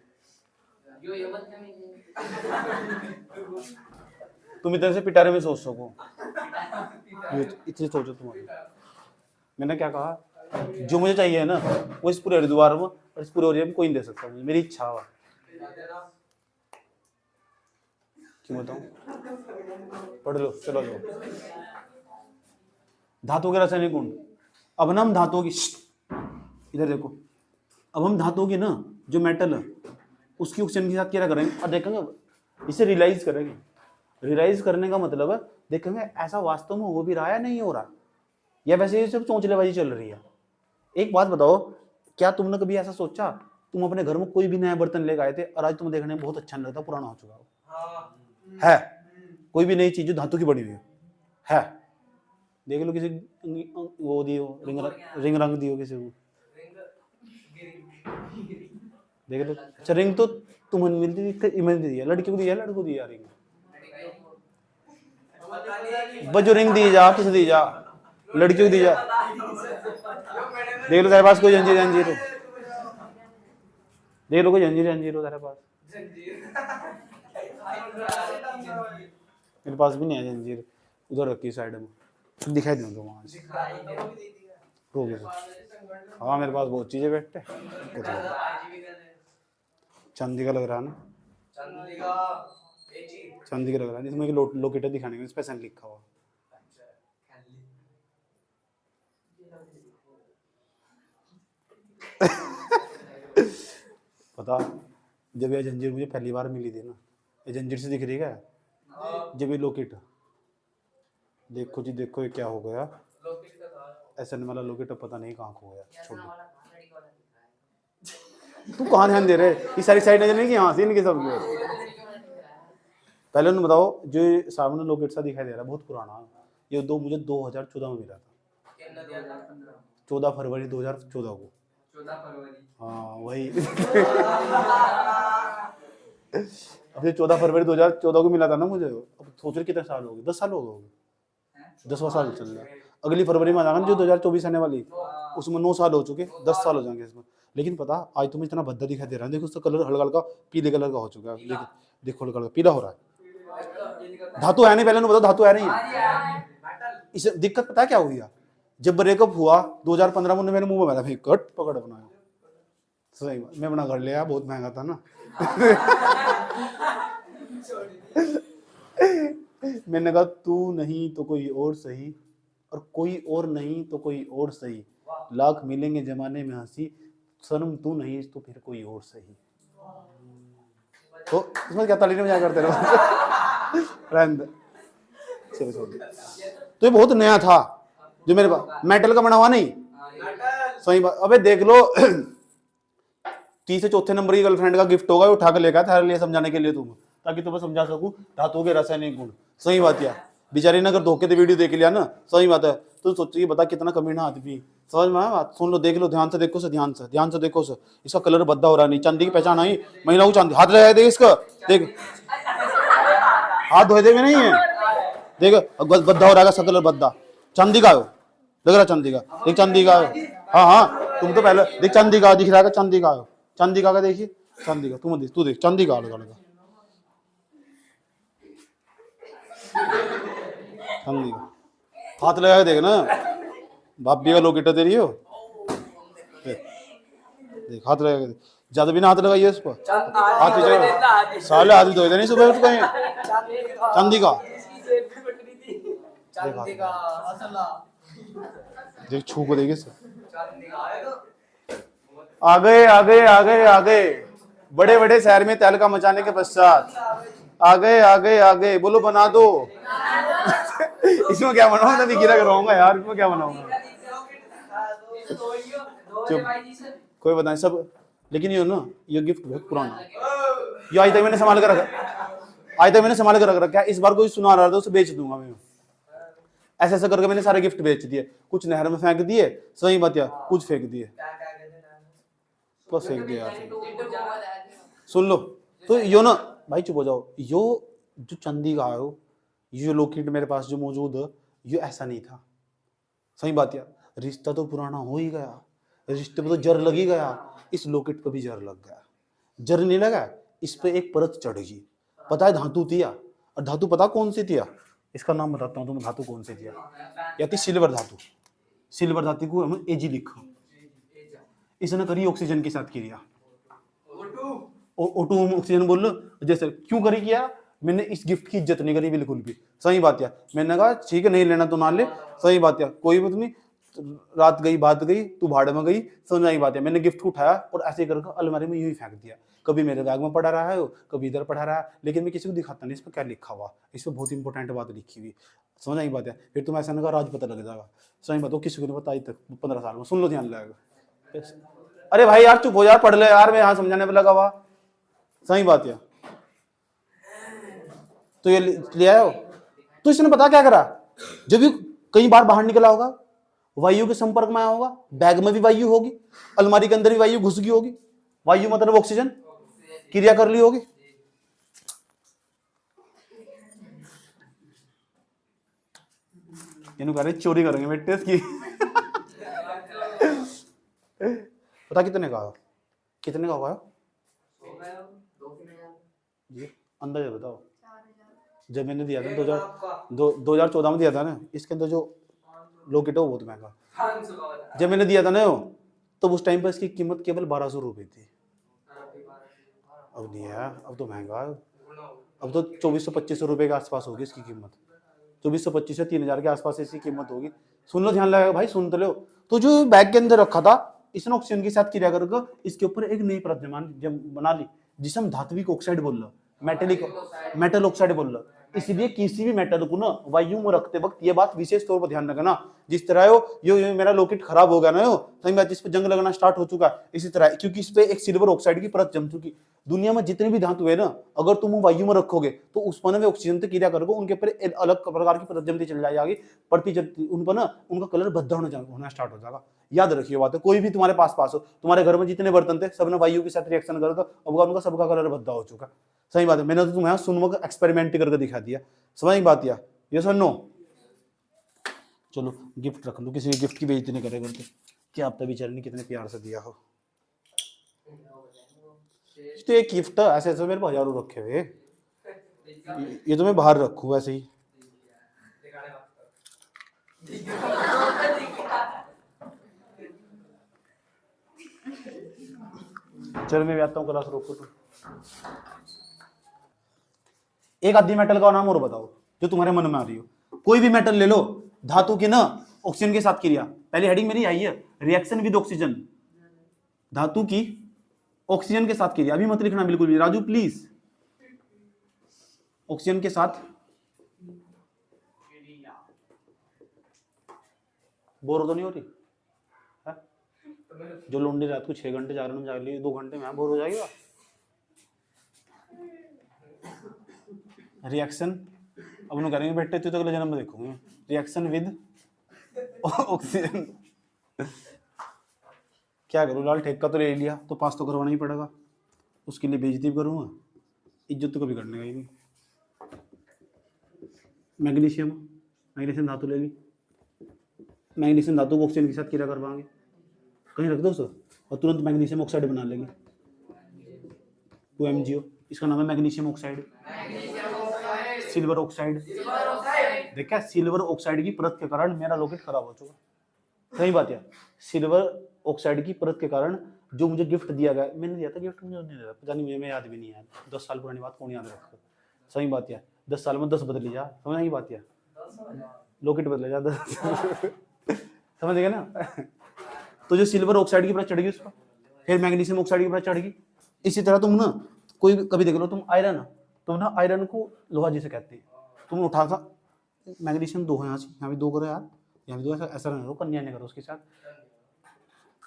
तुम इधर से पिटारे में सोच सको, इतनी सोचो तुम्हारी। मैंने क्या कहा, जो मुझे चाहिए ना वो इस पूरे हरिद्वार में और इस पूरे एरिया में कोई नहीं दे सकता मुझे, मेरी इच्छा है। क्यों बताऊं? पढ़ लो, चलो लो। धातु के रासायनिक गुण। अब ना हम धातुओं की, इधर देखो, अब हम धातुओं की ना जो मेटल है उसकी ऑक्सीजन के साथ क्या करेंगे और देखेंगे, इसे रियलाइज करेंगे। रियलाइज करने का मतलब है देखेंगे ऐसा वास्तव में हो भी रहा है नहीं हो रहा, या वैसे ये सब चौंचलेबाजी चल रही है। एक बात बताओ, क्या तुमने कभी ऐसा सोचा तुम अपने घर में कोई भी नया बर्तन लेकर आए थे और आज तुम्हें देखने में बहुत अच्छा नहीं लगता, पुराना हो चुका हो? है कोई भी नई चीज जो धातु की बनी हुई है? देख लो किसी वो दियो रिंग रंग दियो किसी को, देख लो। अच्छा रिंग तो तुम्हें मिलती थी, इमेज दी है, लड़की को दी है, लड़को को दिया रिंग। बस जो रिंग दी जा किसे दी जा, लड़कियों को दी जा। देख लो तेरे पास कोई जंजीर जंजीर हो, देख लो कोई जंजीर जंजीर हो तेरे पास। मेरे पास भी नहीं है जंजीर, उधर रखी साइड में, दिखाई दो तो वहां से। हाँ मेरे पास बहुत चीजें बैठते। चांदी का लग रहा है ना, चांदी का लग रहा है, इसमें लोकेटर दिखाने में स्पेशल लिखा हुआ। पता जब ये जंजीर मुझे पहली बार मिली थी ना, ये जंजीर से दिख रही है जब ये लोकेट, देखो जी देखो ये क्या हो गया, ऐसा वाला लोकेट पता नहीं कहाँ खो गया। छोड़ तू कहाँ ध्यान दे रहे, इस सारी साइड नजर नहीं कि यहाँ से इनके सब पहले उन्हें बताओ, जो सामने लोकेट सा दिखाई दे रहा है बहुत पुराना, ये मुझे 2014 में मिला था। 14 फरवरी 2014 को। 14 फरवरी, हाँ वही। अभी 14 फरवरी 2014 को मिला था ना मुझे। अब सोच रहे कितने साल हो गए, 10 साल हो गए, 10वां साल चल रहा है। अगली फरवरी में आ जाएगा ना जो 2024 आने वाली, उसमें 9 साल हो चुके, 10 साल हो जाएंगे इसमें। लेकिन पता आज तुम्हें इतना भद्दा दिखाई दे रहा है, देखो उसका कलर हल्का हल्का पीले कलर का हो चुका है, देखो हल्का हल्का पीला हो रहा है। धातु है नहीं, पहले ने बताओ धातु है नहीं है। इसे दिक्कत पता है क्या हुई है, जब ब्रेकअप हुआ 2015 में मेरे मुंह में मेरा कट पकड़ बनाया, सही मैं बना कर लिया, बहुत महंगा था ना। मैंने कहा तू नहीं तो कोई और सही, और कोई और नहीं तो कोई और सही, लाख मिलेंगे जमाने में हंसी, सनम तू नहीं तो फिर कोई और सही। तो इसमें क्या ताली मजाक करते रहो। चलो तो ये बहुत नया था जो मेरे पास, मेटल का बना हुआ नहीं, सही बात। अबे देख लो, 3 से 4 नंबर की गर्लफ्रेंड का गिफ्ट होगा, उठा के लेकर तेरे लिए समझाने के लिए तुम, ताकि तुम्हें समझा सकूं धातुओं के रासायनिक गुण। सही बात है बेचारी ने अगर धोखे से वीडियो देख लिया ना, सही बात है, तो सोचिए बता कितना कमीना आदमी। समझ में आया बात, सुन लो, देख लो, ध्यान से देखो, ध्यान से देखो। इसका कलर बद्दा हो रहा नहीं, चांदी की पहचान आई, महिला को चांदी, हाथ लगा दे इसका, देख हाथ धोए दे में नहीं है, देख बद्दा हो रहा है, कलर बद्दा, चांदी का हो, लग रहा चांदी का, देख चांदी का। हाँ तुम तो पहले देख चांदी का दिख रहा है, चांदी का हो, चांदी का देखिए, चांदी का तू देख चांदी का लगा चांदी का, हाथ लगा के देख ना, भाभी का लोकेटर तेरी हो, देख हाथ लगा के, ज्यादा भी ना हाथ लगाइए उस पर, हाथ पीछे साले हाथ धोए थे नहीं सुबह उठ गए। चांदी का देख, छू को देखे आगे बड़े बड़े शहर में तहलका मचाने के पश्चात आगे बोलो बना दो। इसमें क्या बनाऊंगा, मैं गिरा कराऊंगा यार, इसमें क्या बनाऊंगा, कोई बताए सब। लेकिन ये ना, ये गिफ्ट बहुत पुराना, ये आज तक मैंने संभाल कर रख रखा है। इस बार कोई सुना रहा था उसे बेच दूंगा मैं, ऐसा करके मैंने सारे गिफ्ट बेच दिए, कुछ नहर में फेंक दिए, सही बात है, कुछ फेंक दिए, तो फेंक दिया। सुन लो तो यो ना भाई, चुप हो जाओ, यो जो चांदी का है, ये लॉकेट मेरे पास जो मौजूद है, ये ऐसा नहीं था, सही बात है। रिश्ता तो पुराना हो ही गया, रिश्ते पे तो जर लग ही गया, इस लॉकेट पे भी जर लग गया। जर नहीं लगा, इस पे एक परत चढ़ गई, पता है धातु थिया, और धातु पता कौन सी थिया, इसका नाम बताता हूँ तुम्हें, धातु कौन सी थिया, या थी सिल्वर धातु। सिल्वर धातु को हम एजी लिखा, इसने करी ऑक्सीजन के साथ क्रिया, O2 ऑक्सीजन बोल लो, जैसे क्यों करी किया, मैंने इस गिफ्ट की इज्जत नहीं करी बिल्कुल भी, सही बात है। मैंने कहा ठीक है नहीं लेना तो ना ले, सही बात है, कोई बात नहीं, रात गई बात गई, तू भाड़े में गई, समझ बात है। मैंने गिफ्ट को उठाया और ऐसे करके अलमारी में यूं ही फेंक दिया, कभी मेरे बैग में पड़ा रहा है, कभी इधर पड़ा रहा है, लेकिन मैं किसी को दिखाता नहीं इस पर क्या लिखा हुआ, इस पर बहुत इंपॉर्टेंट बात लिखी हुई, समझ आई बात है। फिर तुम ऐसा ना राज पता लग जाएगा, सही बात हो, किसी को नहीं पता आज तक 15 साल में, सुन लो ध्यान लगेगा। अरे भाई यार चुप हो यार, पढ़ ले यार, मैं यहाँ समझाने पर लगा हुआ, सही बात है। तो ये ले आयो, तो इसने पता क्या करा, जब भी कई बार बाहर निकला होगा, वायु के संपर्क में आया होगा, बैग में भी वायु होगी, अलमारी के अंदर भी वायु घुस गई होगी, वायु मतलब ऑक्सीजन क्रिया कर ली होगी। इन्हों कह रहे चोरी करेंगे बेटे इसकी। पता कितने का होगा जी, अंदाजा बताओ। जब मैंने दिया था 2014 में दिया था ना, इसके अंदर जो लॉकेट है वो बहुत महंगा। जब मैंने दिया था ना तो उस टाइम पर इसकी कीमत केवल 1200 रुपये थी। अब नहीं है, अब तो महंगा है, अब तो 2400-2500 रुपये के आसपास होगी इसकी कीमत, 2425 से 3000 के आसपास इसकी कीमत होगी। सुन लो, ध्यान लगाओ भाई, सुन तो लो। तो जो बैग के अंदर रखा था, इसने ऑक्सीजन के साथ क्रिया करके इसके ऊपर एक नई परत बना ली, जिसे हम धात्विक ऑक्साइड बोल रहे, मेटल ऑक्साइड बोल रहे। इसलिए किसी भी मेटल को ना वायु में रखते वक्त ये बात विशेष तौर पर ध्यान रखना। जिस तरह यो मेरा लॉकेट खराब हो गया ना, सही बात, इस पे जंग लगना स्टार्ट हो चुका है, इसी तरह क्योंकि इस पे एक सिल्वर ऑक्साइड की परत जम चुकी। दुनिया में जितने भी धातु है ना, अगर तुम वायु में रखोगे तो उस पर ऑक्सीजन से क्रिया करोगे, उनके ऊपर अलग प्रकार की परत जमती चल जाएगी, उन पर ना उनका कलर भद्दा होना स्टार्ट हो जाएगा। याद रखिए बात है, कोई भी तुम्हारे पास हो, तुम्हारे घर में जितने बर्तन थे सबने वायु के साथ रिएक्शन करा था, अब उनका सबका कलर भद्दा हो चुका। सही बात है, मैंने तो तुम्हें सुनमक एक्सपेरिमेंट करके दिखा दिया। समझ बात या ये सर नो। चलो गिफ्ट रख लो, किसी गिफ्ट की बेइज्जती नहीं करेगा तो क्या आप तभी चलनी कितने प्यार से दिया हो। तो एक गिफ्ट ऐसे ऐसे मेरे 1000 रखे हुए, ये तो मैं बाहर रखूँ वैसे ही। चलो मैं आता हूँ, क्लास रोको तुम। एक आदि मेटल का नाम और बताओ जो तुम्हारे मन में आ रही हो। कोई भी मेटल ले लो, धातु की ना ऑक्सीजन के साथ क्रिया, पहली हेडिंग मेरी आई है रिएक्शन विद ऑक्सीजन, धातु की ऑक्सीजन के साथ क्रिया। अभी मत लिखना बिल्कुल भी राजू प्लीज। ऑक्सीजन के साथ बोर तो नहीं हो रही है? जो लोंडी रात को 6 घंटे जागरण में जाग ली, 2 घंटे में बोर हो जाएगा। रिएक्शन अब उन्होंने करेंगे बेटे, तू तो अगले जन्म में देखूंगे। Reaction with oxygen. क्या करूँ लाल, ठेका तो ले लिया तो पास तो करवाना ही पड़ेगा, उसके लिए बेइज्जती करूँगा, इज्जत तो कभी करने का ही नहीं। मैग्नीशियम, मैग्नीशियम धातु ले ली, मैग्नीशियम धातु को ऑक्सीजन के साथ क्रिया करवाएंगे, कहीं रख दो सर और तुरंत मैग्नीशियम ऑक्साइड बना लेंगे, 2MgO। इसका नाम है मैग्नीशियम ऑक्साइड, सिल्वर ऑक्साइड। देखा, सिल्वर ऑक्साइड की परत के कारण मेरा लॉकेट खराब हो चुका। सही बात है, सिल्वर ऑक्साइड की परत के कारण जो मुझे गिफ्ट दिया गया, मैंने दिया था गिफ्ट, मुझे नहीं दिया, पता नहीं, मुझे याद भी नहीं है। 10 साल पुरानी बात कौन याद रखता। सही बात है, 10 साल में 10 बदली जा, समझ नहीं बात है, लॉकेट बदले जा 10। समझ गए ना। तो जो सिल्वर ऑक्साइड की परत चढ़ गई उस पर, फिर मैग्नीशियम ऑक्साइड की परत चढ़ गई। इसी तरह तुम ना कोई कभी देख लो, तुम आयरन, तुम ना आयरन को लोहा जिसे कहते हैं, तुम उठा था मैग्नीशियम 2 है, यहाँ भी 2 करो यार, यहाँ भी 2, ऐसा ना करो, कन्या नहीं करो उसके साथ।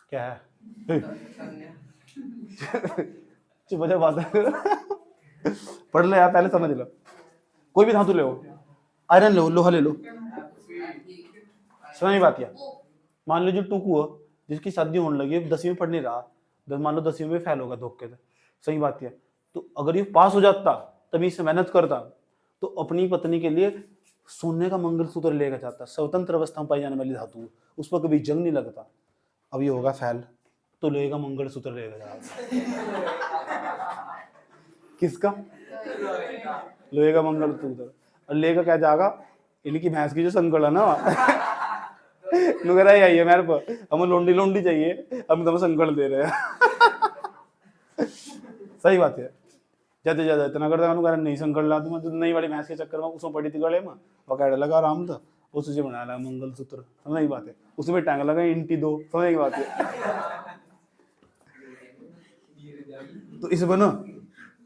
क्या है चुप हो बात पढ़ ले यार, पहले समझ लो। कोई भी धातु ले लो, आयरन लो, लोहा ले लो, समझ बात है। मान लो जो टूकू है, जिसकी शादी होने लगी, 10वीं में पढ़ नहीं रहा, मान लो 10वीं में फेल होगा धोखे से, सही बात है, तो अगर ये पास हो जाता, तभी से मेहनत करता, तो अपनी पत्नी के लिए सोने का मंगलसूत्र लेकर जाता। स्वतंत्र अवस्था में पाई जाने वाली धातु, उस पर कभी जंग नहीं लगता। अब ये होगा फेल, तो लोहे का मंगलसूत्र लेकर जाएगा। किसका? लोहे का मंगलसूत्र। और लेकर क्या जाएगा? इनकी भैंस की जो संकल है ना, नुकरा ही है मेरे पर, हमें लोंडी लोंडी चाहिए, हम तुम्हें संकल दे रहे हैं। सही बात है, ज्यादा ज्यादा इतना करता नहीं संकल ला दूंगा, तो नई वाली भैंस के चक्कर में उसमें पड़ी थी गले में, वकायदा लगा आराम था, उसे बना लगा मंगलसूत्र। समझ बात है, उसमें टांग लगा इंटी 2। समझ बात है। तो इस पर ना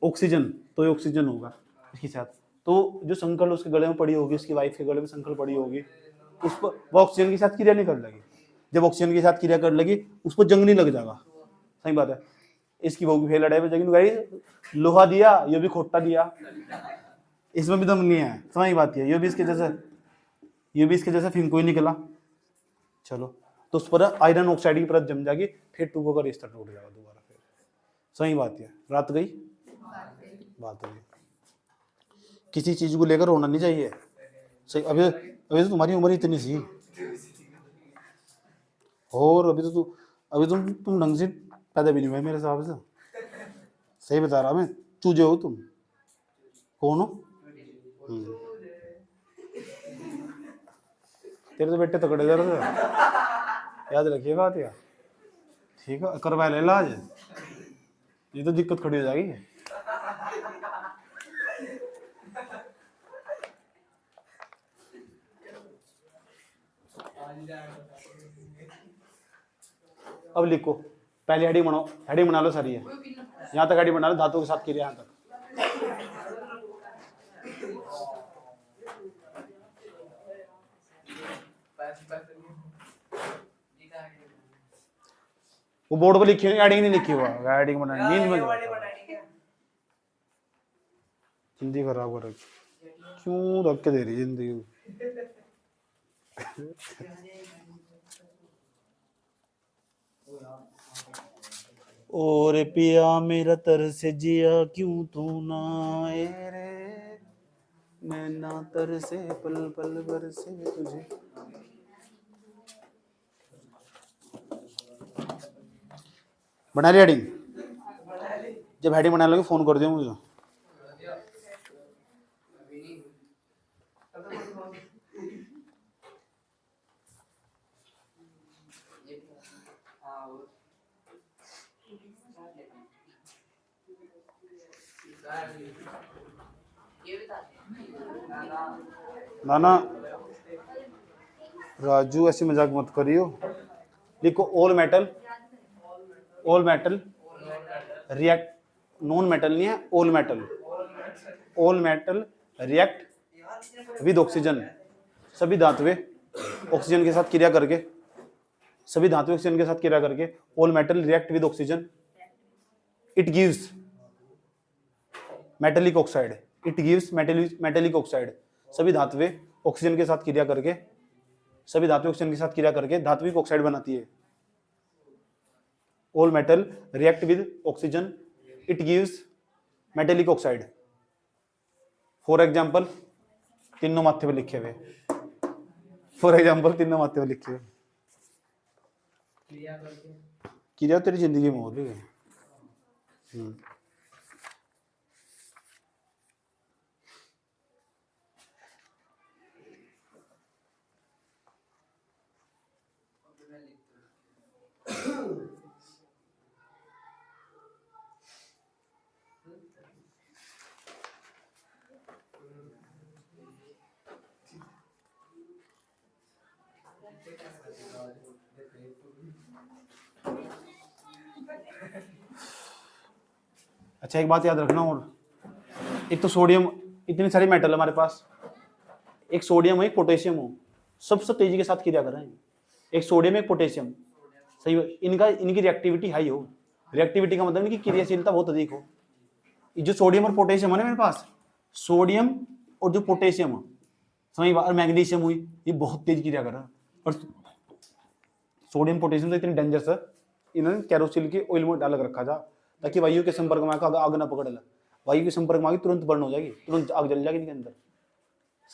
ऑक्सीजन, तो ये ऑक्सीजन होगा इसके साथ, तो जो संकल उसके गले में पड़ी होगी, उसकी वाइफ के गले में संकल पड़ी होगी, उस पर वो ऑक्सीजन के साथ क्रिया नहीं कर लगी। जब ऑक्सीजन के साथ क्रिया कर लगी, उस पर जंग नहीं लग जाएगा। सही बात है, इसकी वो भी फेल लड़ाई में जंग भाई, लोहा दिया, ये भी खोटा दिया, इसमें भी दम नहीं है। समझ बात है, ये भी इसके जैसे फिंको ही निकला। चलो, तो उस पर आयरन ऑक्साइड की परत जम जाएगी, फिर टूको का रिश्ता टूट जाएगा दोबारा। फिर सही बात है, रात गई बात गई। किसी चीज को लेकर रोना नहीं चाहिए। सही, अभी तो तुम्हारी उम्र इतनी सी, और अभी तुम ढंग से पैदा भी नहीं हुए मेरे हिसाब से। सही बता रहा मैं, चूजे हो तुम। कौन हो? तेरे तो बेटे तकड़े जा रहे, याद रखिए बात यार, ठीक है, करवा ले इलाज, ये तो दिक्कत खड़ी हो जाएगी। अब लिखो, पहले हेडिंग बनाओ, हेडिंग बना लो सारी है, यहाँ तक हेडिंग बना लो, धातु के साथ क्रिया यहाँ तक। वो बोर्ड पर लिखी हुई एडिंग नहीं लिखी हुआ, एडिंग बनानी नींद में जिंदगी खराब कर रखी, क्यों धक्के दे रही जिंदगी। और पिया मेरा तरस जिया क्यों तू ना आए रे, मैं ना तरसे पल पल बरसे तुझे। बना ली हेडिंग? जब हेडिंग बना लोगे फोन कर दियो मुझे। नाना राजू ऐसी मजाक मत करियो। लिखो all metal, all metal react, non metal नहीं है, all metal, all metal react with oxygen. सभी धातुएं ऑक्सीजन के साथ क्रिया करके, सभी धातुएं ऑक्सीजन के साथ क्रिया करके, all metal react with oxygen, it gives metallic oxide, it gives metallic oxide. सभी धातुएं ऑक्सीजन के साथ क्रिया करके, सभी धातुएं ऑक्सीजन के साथ क्रिया करके धात्विक ऑक्साइड बनाती है। All metal react with oxygen, it gives metallic oxide. For example तीनों माथे पे लिखे हुए, फॉर एग्जाम्पल तीनों माथे पे लिखे हुए। क्रिया तेरी जिंदगी में हो रही है। अच्छा एक बात याद रखना, और एक तो सोडियम, इतनी सारी मेटल हमारे पास, एक सोडियम हो एक पोटेशियम हो, सबसे तेजी के साथ क्रिया कर रहे हैं। एक सोडियम एक पोटेशियम, सही, इनकी रिएक्टिविटी हाई हो। रिएक्टिविटी का मतलब इनकी क्रियाशीलता बहुत अधिक हो। जो सोडियम और पोटेशियम है ना मेरे पास, सोडियम और जो पोटेशियम है, समझ, और मैग्नीशियम हुई, ये बहुत तेज क्रिया कर रहा है। और सोडियम पोटेशियम तो इतनी डेंजरस है, इन्होंने कैरोसिल के ऑयल में डाल रखा था ताकि वायु के संपर्क में आकर आग ना पकड़ ले। वायु के संपर्क में आगे तुरंत बर्न हो जाएगी, तुरंत आग जल जाएगी इनके अंदर।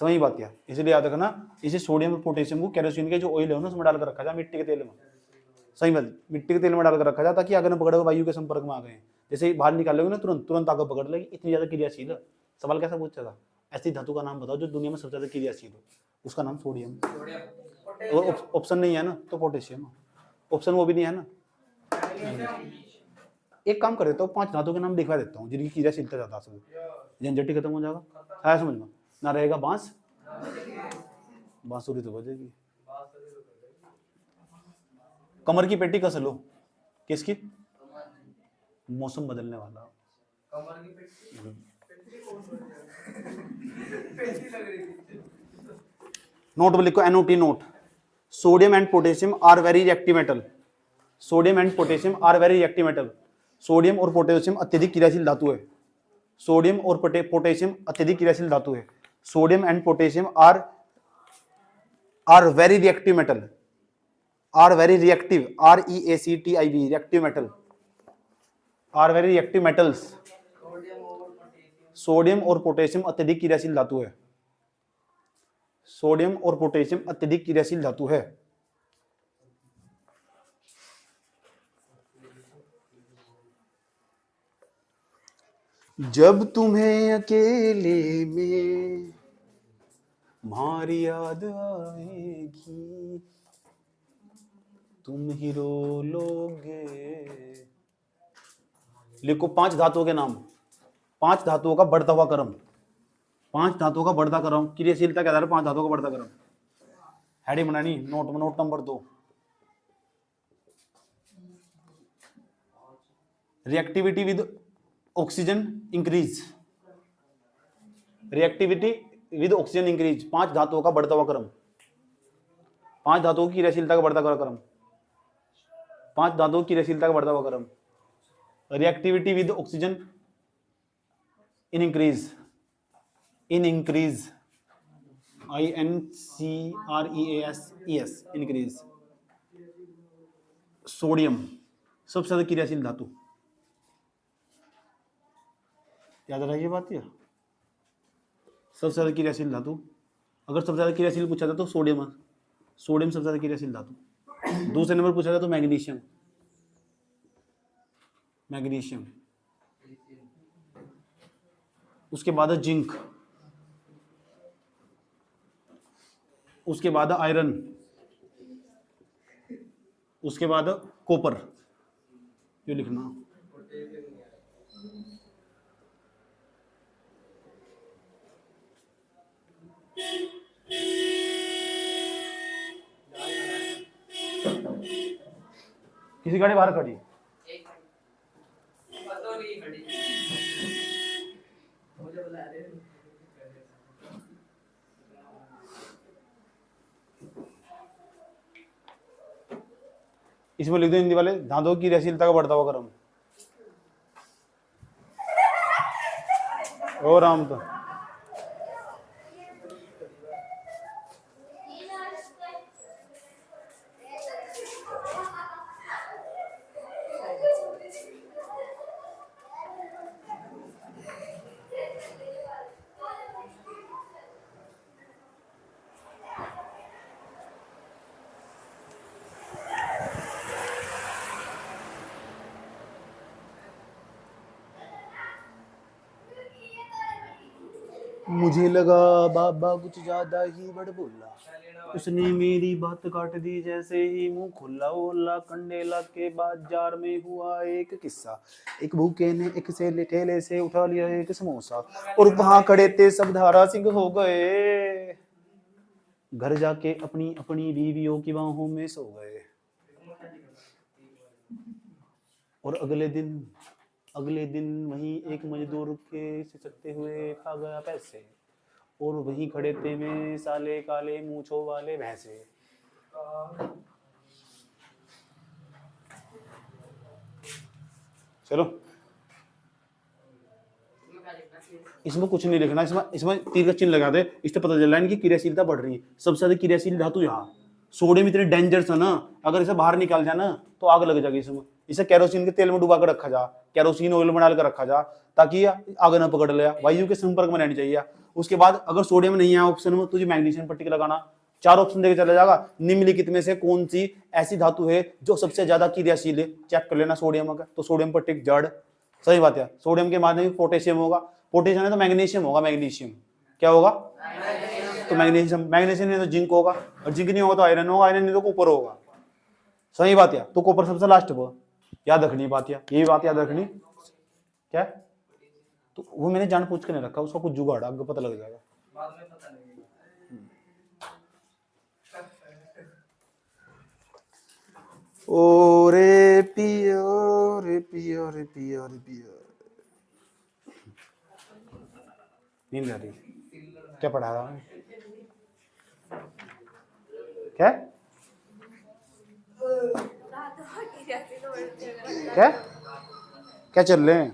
समझ बात क्या, इसलिए याद रखना, इसे सोडियम और पोटेशियम को कैरोसिन के जो ऑयल है ना उसमें डालकर रखा था, मिट्टी के तेल में। सही बात, मिट्टी के तेल में डालकर रखा था ताकि आग ना पकड़े, वायु के संपर्क में आ गए, जैसे ही बाहर निकालोगे ना तुरंत आग पकड़ लेगी। इतनी ज्यादा क्रियाशील है। सवाल कैसा पूछा था, ऐसी धातु का नाम बताओ जो दुनिया में सबसे ज्यादा क्रियाशील हो। उसका नाम सोडियम। और ऑप्शन नहीं है ना तो पोटेशियम, ऑप्शन वो भी नहीं है ना। एक काम कर देता हूँ, 5 धातुओं के नाम लिखवा देता हूँ जिनकी क्रियाशीलता ज्यादा है, झंझट खत्म हो जाएगा। आया समझ में ना, रहेगा बांस, बांसुरी तो बजेगी। कमर की पेटी कस लो, किसकी? मौसम बदलने वाला। कमर की पेटी नोट में लिखो, NOT note, sodium and potassium are very reactive metal. Sodium and potassium are very reactive metal. Sodium और पोटेशियम अत्यधिक क्रियाशील धातु है। सोडियम और पोटेशियम अत्यधिक क्रियाशील धातु है। Sodium and potassium are very reactive metal, are very reactive, REACTIV reactive metal, are very reactive metals. Sodium और पोटेशियम अत्यधिक क्रियाशील धातु है। सोडियम और पोटेशियम अत्यधिक क्रियाशील धातु है। जब तुम्हें अकेले में मारी याद आएगी, तुम ही रो लोगे। लिखो 5 धातुओं के नाम, 5 धातुओं का बढ़ता हुआ क्रम, 5 धातुओं का बढ़ता क्रम, क्रियाशीलता के आधार पर 5 धातुओं का बढ़ता क्रम। हेडिंग बनानी, note number 2, reactivity with oxygen increase, reactivity with oxygen increase, 5 धातुओं का बढ़ता हुआ क्रम, 5 धातुओं की क्रियाशीलता का बढ़ता हुआ क्रम। 5 धातुओं की क्रियाशीलता का बढ़ता हुआ क्रम। Reactivity with oxygen in increase INCREASES increase. Sodium सबसे ज्यादा क्रियाशील धातु, याद रखिए बात। ये सबसे ज्यादा क्रियाशील धातु, अगर सबसे ज्यादा क्रियाशील पूछा था तो सोडियम सबसे ज्यादा क्रियाशील धातु। दूसरे नंबर पूछा था तो मैग्नीशियम, उसके बाद जिंक, उसके बाद आयरन, उसके बाद कॉपर। ये लिखना। किसी गाड़ी बाहर खड़ी, इसमें लिख दो हिंदी वाले, धातुओं की क्रियाशीलता का बढ़ता हुआ क्रम। ओ राम तो मुझे लगा बाबा कुछ ज्यादा ही बड़ बोला, उसने मेरी बात काट दी जैसे ही मुंह खुला। ओला कंडेला के बाजार में हुआ एक किस्सा, एक भूखे ने एक से ठेले से उठा लिया एक समोसा, और वहां खड़े थे सब धारा सिंह हो गए, घर जाके अपनी अपनी बीवियों की बाहों में सो गए। और अगले दिन वहीं एक मजदूर के सिसकते हुए खा गया पैसे, और वहीं खड़े थे में साले काले मूंछों वाले भैंसे। चलो इसमें कुछ नहीं लिखना, इसमें तीर का चिन्ह लगा दे, इससे पता चल रहा है इनकी क्रियाशीलता बढ़ रही है। सबसे ज्यादा क्रियाशील धातु यहाँ सोडियम इतने डेंजरस है ना, अगर इसे बाहर निकाल जाए ना तो आग लग जाएगी इसमें। इसे कैरोसिन के तेल में डुबा कर रखा जा, कैरोसिन ऑयल में डालकर रखा जा, ताकि आग न पकड़ ले, वायु के संपर्क में रहनी चाहिए। उसके बाद अगर सोडियम नहीं है ऑप्शन में, तुझे मैग्नीशियम पट्टी लगाना। 4 ऑप्शन देकर चला जाएगा, निम्नलिखित में से कौन सी ऐसी धातु है जो सबसे ज्यादा क्रियाशील है, चेक कर लेना। सोडियम का तो सोडियम पर टिक जड़, सही बात है। सोडियम के बाद में पोटेशियम होगा, पोटेशियम है तो मैग्नीशियम होगा, मैग्नीशियम क्या होगा तो मैग्नीशियम नहीं तो जिंक होगा, और जिंक नहीं होगा तो आयरन होगा, आयरन नहीं तो कॉपर होगा, सही बात है। तो कॉपर सबसे लास्ट पर याद रखनी बात, यही बात याद रखनी। क्या तो वो मैंने जान पूछ के नहीं रखा, उसका कुछ जुगाड़ आपको पता लग जाएगा बाद में, पता लगेगा। ओ रे पियो रे पियो रे पियो रे पियो, नींद आ रही, क्या पढ़ा रहा हूँ, क्या क्या क्या चल रहे हैं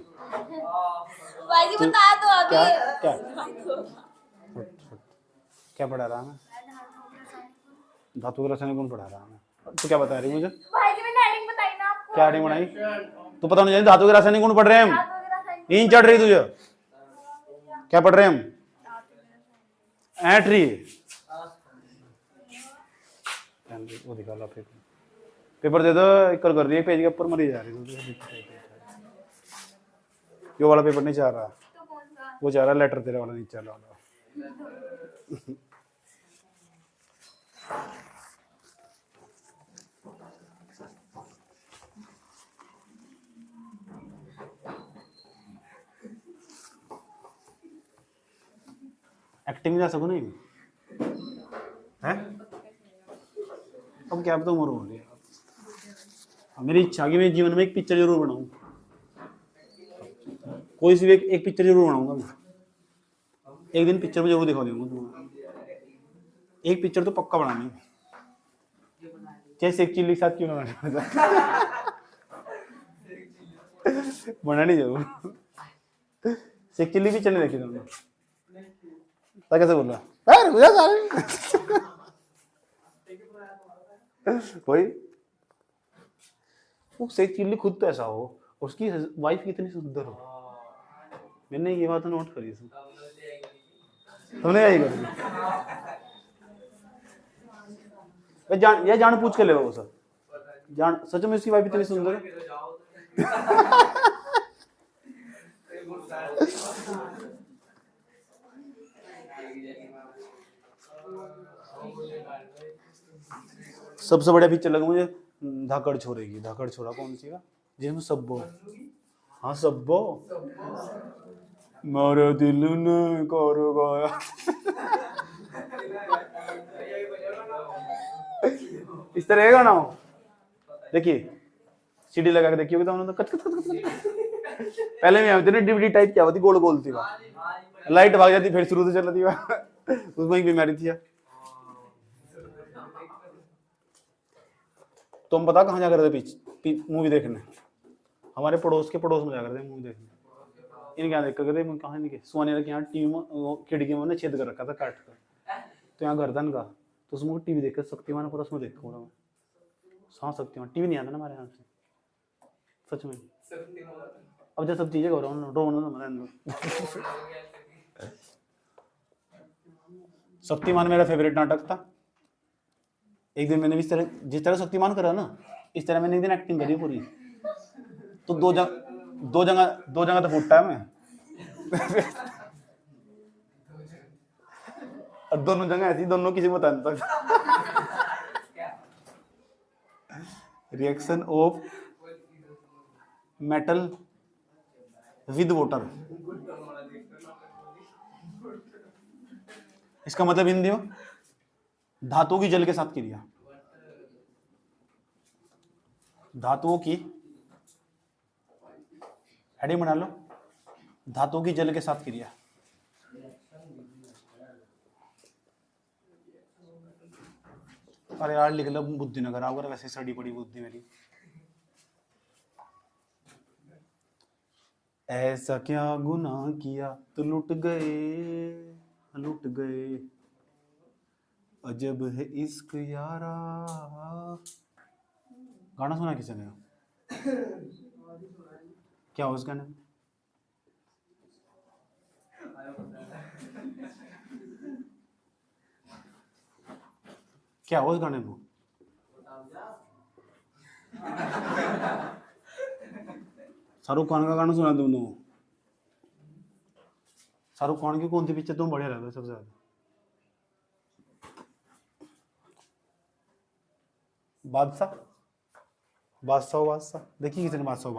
भाई बता दो अभी। क्या क्या पढ़ा रहा मैं, धातु का रासायनिक गुण पढ़ा रहा मैं। तो क्या बता रही मुझे भाई जी मैंने हेडिंग बताई ना आपको। क्या हेडिंग बनाई, तो पता नहीं चली धातु के रासायनिक गुण पढ़ रहे हैं हम, नींद चढ़ रही तुझे। क्या पढ़ रहे हैं हम, एंट्री। वो दिखा ला पेपर दे दो, कर रही है पेज के ऊपर मरी जा रही। ये वाला पेपर नहीं चाह रहा, वो चाह रहा लेटर तेरे वाला, नहीं चाह रहा। एक्टिंग जा सको नहीं है, अब क्या तो उम्र हो रही है। मेरी इच्छा कि मैं जीवन में एक पिक्चर जरूर बनाऊं, कोई सी एक पिक्चर जरूर बनाऊंगा मैं, एक दिन पिक्चर में जरूर दिखा दूंगा। एक पिक्चर तो पक्का बनानी है। चाहे सेक चिल्ली के साथ क्यों ना बना नहीं जाओ सेक चिल्ली भी चलने रखी तुमने तो कैसे बोल रहा वही वो सेक चिल्ली खुद तो ऐसा हो उसकी वाइफ कितनी सुंदर हो मैंने ये बात नोट करी तुमने यही करी जान पूछ के ले वो सर जान सच में उसकी वाइफ इतनी सुंदर है सबसे बढ़िया पिक्चर लगा मुझे धाकड़ छोरे की धाकड़ छोरा कौन सी का जिसमें सब्बो हाँ सब्बो मेरे दिल ने कर गया इस तरह का ना हो देखिए सीडी लगा के देखिए तो कच कच कच कच पहले में आती ना डीवीडी टाइप क्या होती गोल गोल थी लाइट भाग जाती फिर शुरू से चलती उसमें एक बीमारी थी तुम बता कहाँ जा कर थे मूवी देखने हमारे पड़ोस में जा कर थे मूवी देखने इनके यहाँ देख कर गए कहाँ नहीं सुहाने के यहाँ टीवी खिड़की में छेद कर रखा था काट कर तो यहाँ घर था इनका तो उसमें टीवी देख कर शक्तिमान पूरा उसमें देखा पूरा हाँ शक्तिमान टीवी नहीं आता ना हमारे यहाँ से सच में अब जब सब चीजें शक्तिमान मेरा फेवरेट नाटक था एक दिन मैंने जिस तरह शक्तिमान करा ना इस तरह मैंने एक दिन एक्टिंग करी पूरी तो दो जगह तो फूटता है मैं और दोनों जगह ऐसी दोनों किसी को बता नहीं सकता reaction of metal with water इसका मतलब हिंदी में धातुओं की जल के साथ क्रिया धातुओं की हेडिंग बना लो धातुओं की जल के साथ क्रिया अरे यार लिख लो बुद्धि नगर आओ वैसे सड़ी पड़ी बुद्धि मेरी ऐसा क्या गुनाह किया तो लुट गए अजब है इश्क यारा गाना सुना किसी ने क्या हो उस गाने में क्या हो उस गाने में शाहरुख खान का गाना सुना दोनों शाहरुख खान की कौन सी पिक्चर तुम बढ़िया लगता है सबसे ज्यादा बादशाह देखिए किसी ने बादशाह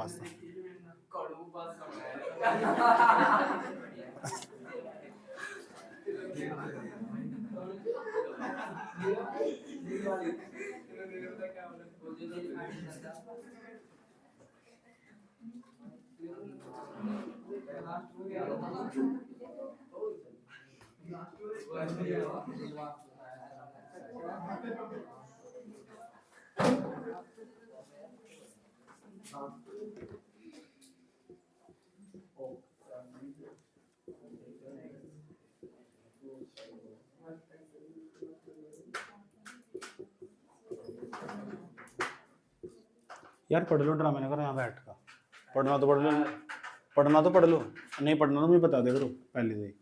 यार पढ़ लो ड्रामे नगर यहाँ बैठ कर पढ़ना तो पढ़ लो नहीं पढ़ना तो मुझे बता दे करो पहले से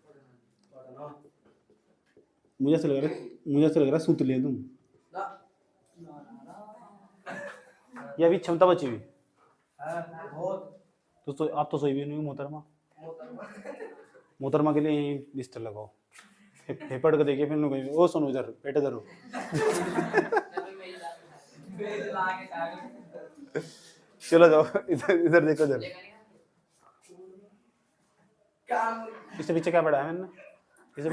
मुझे ऐसा लग रहा सूत ले तुम या अभी क्षमता बची हुई तो आप तो सोई भी नहीं मोहतरमा के लिए यही बिस्तर लगाओ फेफड़ के देखिए फिर ओ सुनो इधर पेट इधर चलो जाओ इधर देखो इधर इससे पीछे क्या पढ़ा है मैंने इससे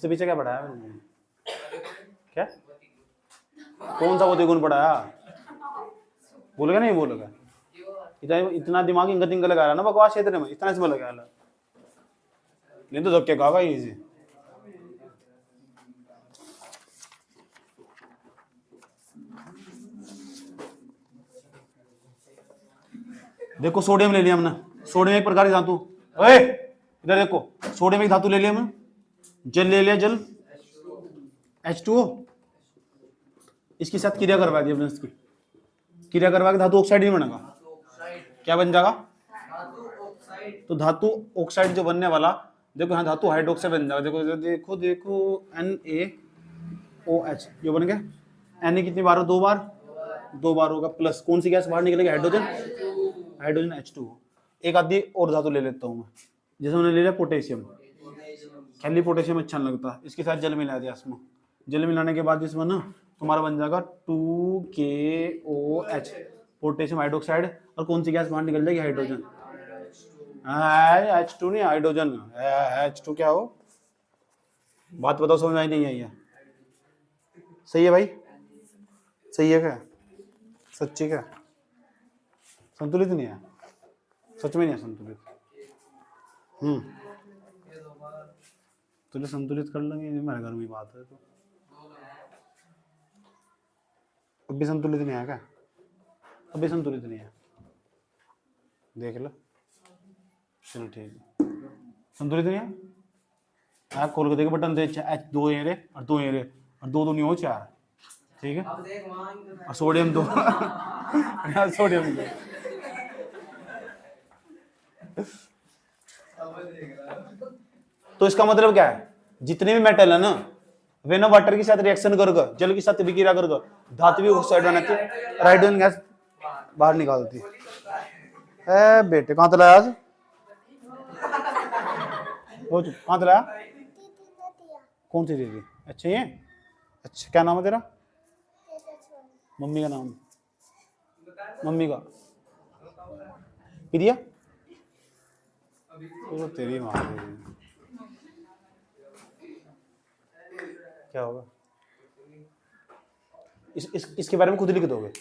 पीछे क्या पढ़ा है मैंने क्या कौन सा वो गुण पढ़ाया बोलेगा नहीं बोलेगा इतना दिमाग इंग तिंग लगा रहा ना बकवास क्षेत्र में इतना इसमें लगा नहीं तो धक्के कहा इसे देखो सोडियम ले लिया हमने, सोडियम एक प्रकार की धातु। ओए इधर देखो, सोडियम एक धातु ले लिया हमने, जल ले लिया, जल H2O, इसके साथ क्रिया करवा दी हमने, इसकी क्रिया करवा के धातु ऑक्साइड नहीं बनेगा, क्या बन जाएगा? तो धातु ऑक्साइड जो बनने वाला, देखो यहाँ धातु हाइड्रोक्साइड बन जाएगा। देखो देखो देखो NaOH जो बन गया। Na कितनी बार हो? 2 बार, 2 बार होगा, प्लस कौन सी गैस बाहर निकलेगी? Hydrogen, hydrogen H2O। एक आदि और धातु ले लेता हूँ मैं, जैसे मैंने ले लिया पोटेशियम, खाली पोटेशियम अच्छा नहीं लगता, इसके साथ जल मिला दिया इसमें, जल मिलाने के बाद इसमें ना तुम्हारा बन जाएगा 2KOH, पोटेशियम हाइड्रोक्साइड, और कौन सी गैस बाहर निकल जाएगी? हाइड्रोजन। H2 नहीं, हाइड्रोजन। H2 क्या हो? बात बताओ, समझ आई नहीं आई है? सही है भाई? सही है क्या? सच्ची क्या? संतुलित नहीं है, सच में नहीं है संतुलित। तुझे संतुलित कर लेंगे, मेरे घर में बात है। तो अभी संतुलित नहीं है क्या? अभी संतुलित नहीं है, देख लो। चलो ठीक है, संतुलित नहीं है। आप खोल के देखो बटन दे, 2 एरे और 2 एरे और 2 नहीं हो 4, ठीक है। और सोडियम 2 सोडियम 2। तो इसका मतलब क्या है? जितने भी मेटल है ना, वे ना वाटर के साथ रिएक्शन करके, जल के साथ विक्रिया करके धात्विक ऑक्साइड बनाती है, हाइड्रोजन गैस बाहर निकालती है। बेटे कहाँ तलाया आज? कहाँ तलाया? कौन सी दीदी? अच्छा ये, अच्छा क्या नाम है तेरा? मम्मी का नाम? मम्मी का प्रिया? तो तेरी माँ क्या होगा? इसके बारे में खुद लिख दोगे।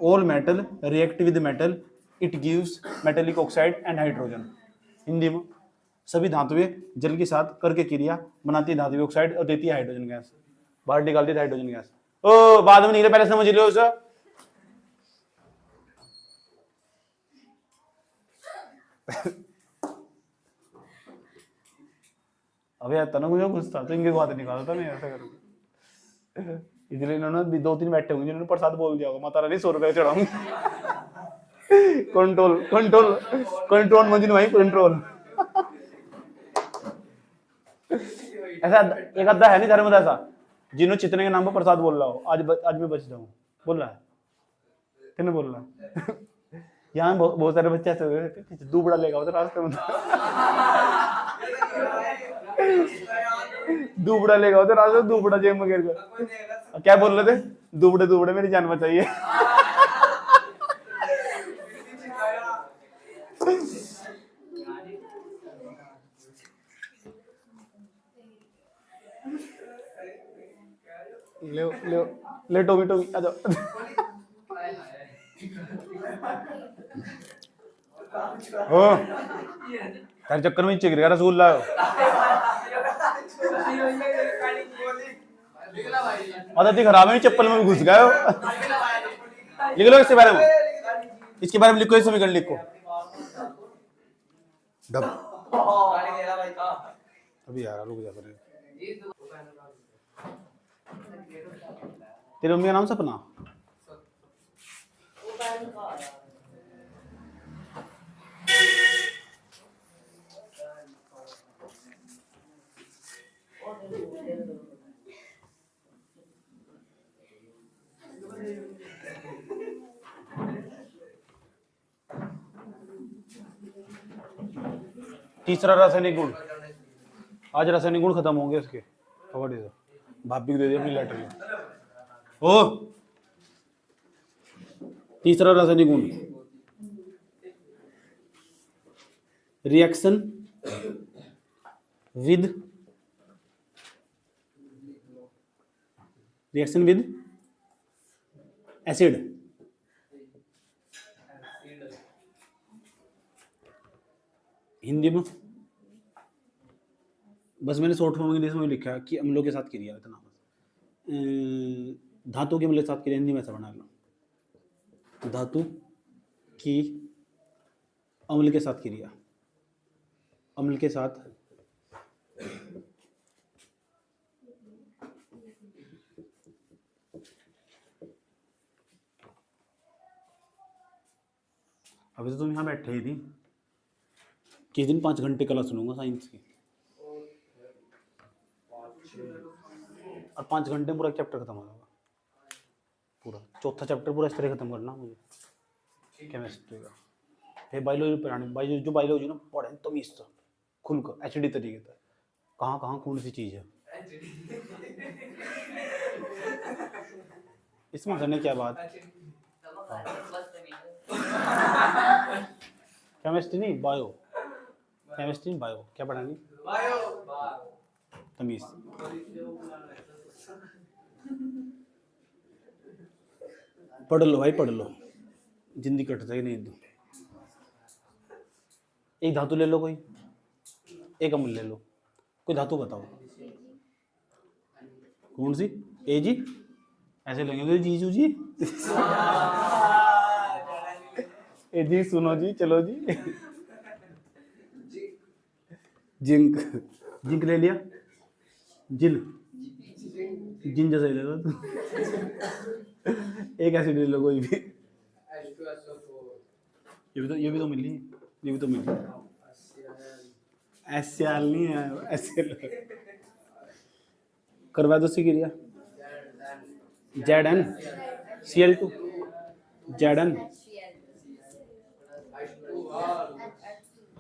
All metal react with metal, it gives metallic oxide and hydrogen. Hindi में सभी धातुएं जल के साथ करके क्रिया बनाती है धातुविक ऑक्साइड और देती है हाइड्रोजन गैस, बाहर निकालती है हाइड्रोजन गैस। ओ बाद में निकले, पहले समझ लो उसे। अबे आता ना मुझे गुस्सा, तो इनकी बात निकाला था, मैं ऐसा करूँगा। इसलिए इन्होंने 2-3 बैठे होंगे जिन्होंने प्रसाद बोल दिया होगा, माता रानी 100 रुपये चढ़ाऊंगी। कंट्रोल कंट्रोल कंट्रोल मंजिल भाई, कंट्रोल। ऐसा एक आधा है नहीं धर्म में ऐसा, जिन्होंने चितने के नाम पर प्रसाद बोल रहा हो, आज भी बच जाऊं, बोल रहा है, किसने बोल रहा है? यहाँ बहुत सारे बच्चे ऐसे दूबड़ा लेगा उधर रास्ते में, दूबड़ा लेगा उधर रास्ते में, दूबड़ा जेब में गिर गया। क्या बोल रहे थे? दूबड़े दूबड़े मेरी जान बचाइए। ले ले ले टोमी टोमी आ जाओ। ओ तेरे चक्कर में चिक गया रसगुल्ला। आदत खराब है, चप्पल में भी घुस गए हो। लिख लो इसके बारे में, इसके बारे में लिखो, इस समीकरण लिखो। डब अभी यार रुक जा फिर। तेरी मम्मी का नाम सपना? तीसरा रासायनिक गुण, आज रासायनिक गुण खत्म होंगे इसके। भाभी को दे दिया अपनी लेटर में। ओ तीसरा रासायनिक गुण, रिएक्शन विद एसिड। हिंदी में बस मैंने शॉर्ट फॉर्म इंग्लिश में लिखा कि अम्लों के साथ क्रिया, इतना धातु के अम्ल के साथ क्रिया, हिंदी में ऐसा बना लो। धातु की अम्ल के साथ क्रिया, अम्ल के साथ अभी तो तुम यहाँ बैठे ही थी, किस दिन 5 घंटे क्लास सुनूंगा साइंस की, और 5 घंटे में पूरा चैप्टर खत्म हो जाएगा, पूरा चौथा चैप्टर पूरा इस तरह खत्म करना मुझे केमिस्ट्री का। फिर बायोलॉजी पढ़ानी, बायोलॉजी जो बायोलॉजी ना पढ़े तमीज से खुल कर एचडी तरीके से, कहाँ कहाँ कौन सी चीज़ है, इसमें करने क्या बात, केमिस्ट्री नहीं बायो, केमिस्ट्री नहीं बायो, क्या पढ़ानी, तमीज। पढ़ लो भाई पढ़ लो, जिंदगी कट जाएगी नहीं तो। एक धातु ले लो कोई, एक अम्ल ले लो, कोई धातु बताओ कौन सी, ए जी ऐसे लेंगे तो जीजू जी ए जी सुनो जी चलो जी जिंक, जिंक ले लिया, जिन जिन जैसा ही ले लो एक एसिड ले लो कोई भी, ये भी तो मिली, ये भी तो मिली, एसएल नहीं है, एसएल करवा दो सी क्रिया, Z N Cl2, Z N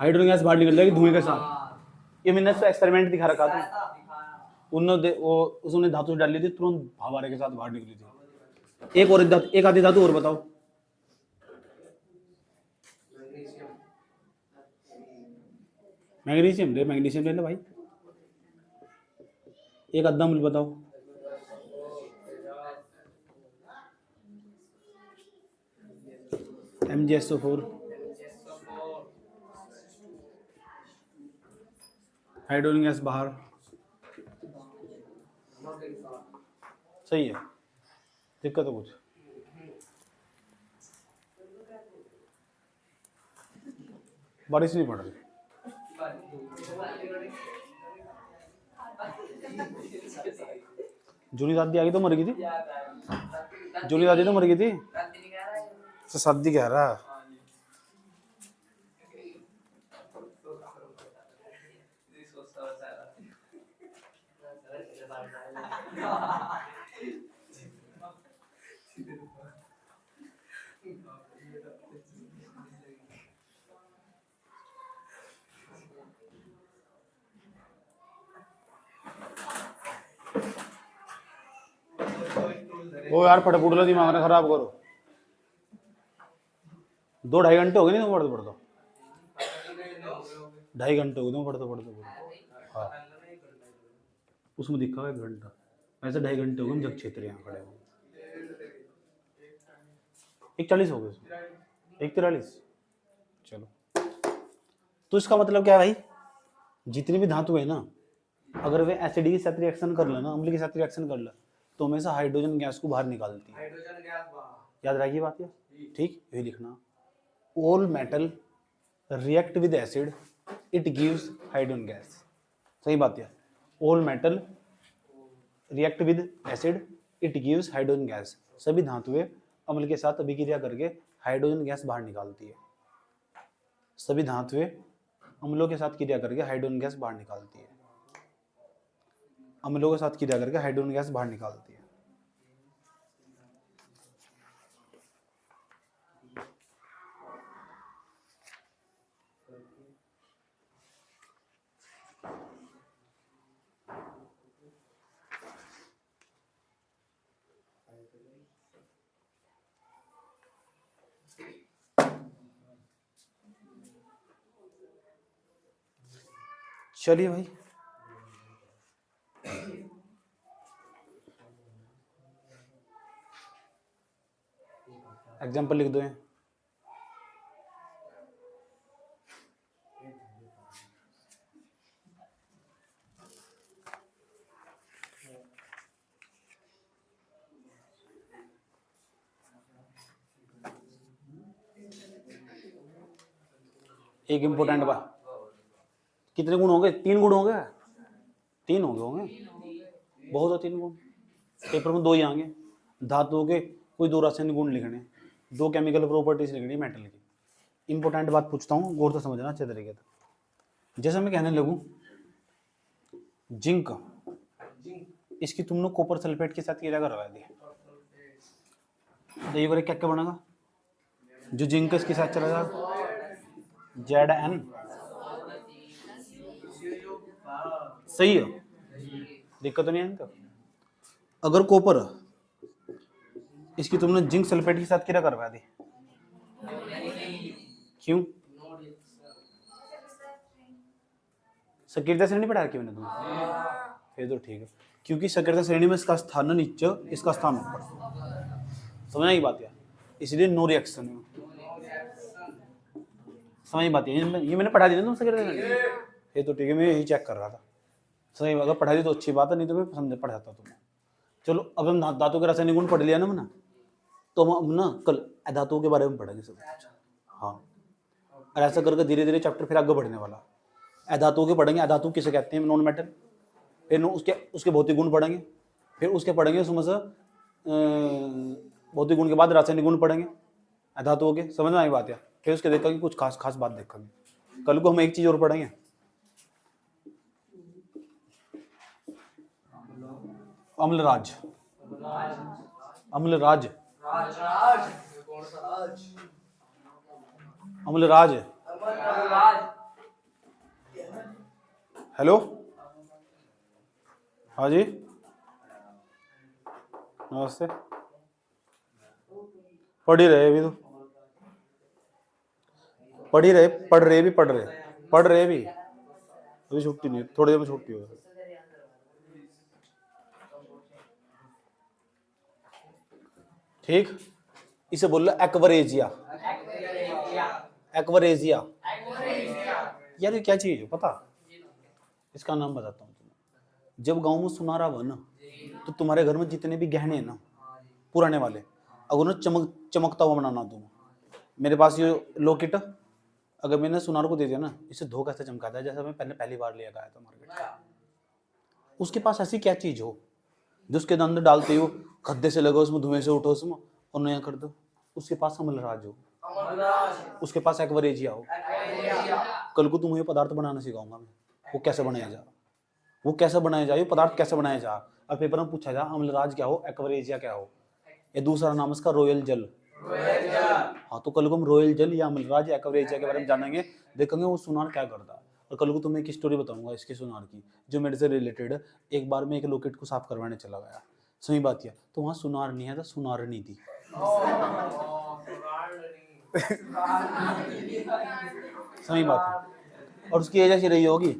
hydrogen gas बाहर निकल जाएगी धुएं के साथ। ये मैंने तो एक्सपेरिमेंट दिखा रखा था, उन्होंने वो उसने धातु डाली थी, तुरंत हवारे के साथ बाहर निकली थी। एक और धातु, एक आधी धातु और बताओ, मैग्नीशियम ले, मैग्नीशियम ले लो भाई, एक अद्दा अम्ल बताओ, MgSO4, हाइड्रोजन गैस बाहर, सही है, दिक्कत है कुछ, बारिश नहीं पड़ रही, जूनी दादी आ गई तो मर गई थी, जूनी दादी तो मर गई थी, तो शादी कह रहा है। ओ यार फटफुटला दिमाग ना खराब करो, 2-2.5 घंटे हो गए नहीं तुम पढ़ते पढ़ते, 2.5 घंटे हो गए तुम पढ़ते पढ़ते। हाँ उसमें दिखा हुआ 1 घंटा, वैसे 2.5 घंटे हो गए हम जग क्षेत्र यहाँ खड़े हो, 1:40 हो गए, 1:43, चलो। तो इसका मतलब क्या है भाई, जितनी भी धातु है ना, अगर वे एसिड के साथ रिएक्शन कर लेना, अम्ल के साथ रिएक्शन कर ले, तो हमेशा हाइड्रोजन गैस को बाहर निकालती है, याद रखिए बात ये, ठीक, यही लिखना, all metal react with acid it gives hydrogen gas, सही बात है, all metal react with acid it gives hydrogen gas, सभी धातुएं अम्ल के साथ अभिक्रिया करके हाइड्रोजन गैस बाहर निकालती है, सभी धातुएं अम्लों के साथ क्रिया करके हाइड्रोजन गैस बाहर निकालती है, अम्लों के साथ क्रिया करके हाइड्रोजन गैस बाहर निकालती है। चलिए भाई, एग्जाम्पल लिख दो हैं, एक इम्पोर्टेंट बात, कितने गुण होंगे? 3 गुण होंगे, 3 होंगे, बहुत हो 3 गुण। पेपर में 2 ही आएंगे। धातुओं के कोई 2 रासायनिक गुण लिखने, 2 केमिकल प्रॉपर्टीज लिखनी मेटल की। इंपॉर्टेंट बात पूछता हूँ, गौर से समझना अच्छे तरीके से। जैसे मैं कहने लगूँ जिंक, इसकी तुमने कॉपर सल्फेट के साथ क्या करवा दी, तो ये बार क्या क्या बनेगा? जो जिंक इसके साथ चला जाएगा Zn, सही है, दिक्कत तो नहीं है। तो अगर कॉपर इसकी तुमने जिंक सल्फेट के साथ क्या करवा दी, क्यों? सक्रियता श्रेणी पढ़ा रखी मैंने तुम्हें, फिर तो ठीक है, क्योंकि सक्रियता श्रेणी में इसका स्थान नीचे, इसका स्थान ऊपर, समझना की बात है, इसलिए नो रिएक्शन है। समझ बात है, ये मैंने पढ़ा दी ना तुम सक्रियता श्रेणी, ये तो ठीक है, मैं यही चेक कर रहा था। सही, अगर पढ़ा दी तो अच्छी बात है, नहीं तो मैं समझ पढ़ाता तुम्हें। चलो अब हम धातु के रासायनिक गुण पढ़ लिया ना मैंने, तो हम ना कल अधातुओं के बारे में पढ़ेंगे सब। हाँ, और ऐसा करके धीरे धीरे चैप्टर फिर आगे बढ़ने वाला। अधातुओं के पढ़ेंगे, अधातु किसे कहते हैं, नॉन मेटल। फिर उसके भौतिक गुण पढ़ेंगे, फिर उसके पढ़ेंगे उसमें से भौतिक गुण के बाद रासायनिक गुण पढ़ेंगे अधातुओं के, समझ में आई बात है। फिर उसके देखेंगे कुछ खास बात देखेंगे। कल को हम एक चीज और पढ़ेंगे, अम्लराज। अम्लराज, अम्लराज, हेलो, हाँ जी, नमस्ते। पढ़ ही रहे अभी तो, पढ़ रहे भी, अभी छुट्टी नहीं, थोड़ी देर में छुट्टी होगी। ठीक, इसे बोल रहा एक्वरेजिया। एक्वरेजिया यार ये क्या चीज है पता? इसका नाम बताता हूँ तुम्हें। जब गांव में सुनारा हुआ ना, तो तुम्हारे घर में जितने भी गहने हैं ना पुराने वाले, अगर ना चमकता हुआ बनाना तुम, मेरे पास ये लॉकेट अगर मैंने सुनार को दे दिया ना, इसे धो कैसे चमकाता है, जैसा मैं पहली बार लिया गया था मार्केट। उसके पास ऐसी क्या चीज हो जो उसके अंदर डालते हो, खद्दे से लगो उसमें, धुएं से उठो उसमें और नया कर दो। उसके पास अम्लराज हो, उसके पास एक्वरेजिया हो। कल को तुम्हें पदार्थ बनाना सिखाऊंगा मैं, वो कैसे बनाया जाए, ये पदार्थ कैसे बनाया जाए। अब पेपर में पूछा जाए अम्लराज क्या हो, एक्वरेजिया क्या हो, ये दूसरा नाम इसका रॉयल जल। हाँ, तो कल को हम रॉयल जल या अम्लराज या एक्वरेजिया के बारे में जानेंगे, देखेंगे वो सुनार क्या करता है। और कल को तुम्हें एक स्टोरी बताऊंगा इसके सुनार की, जो मेरे से रिलेटेड है। एक बार मैं एक लॉकेट को साफ करवाने चला गया, सही बात किया, तो वहाँ सुनार नहीं है, तो सुनारनी थी। सही बात है। और उसकी एज ऐसी रही होगी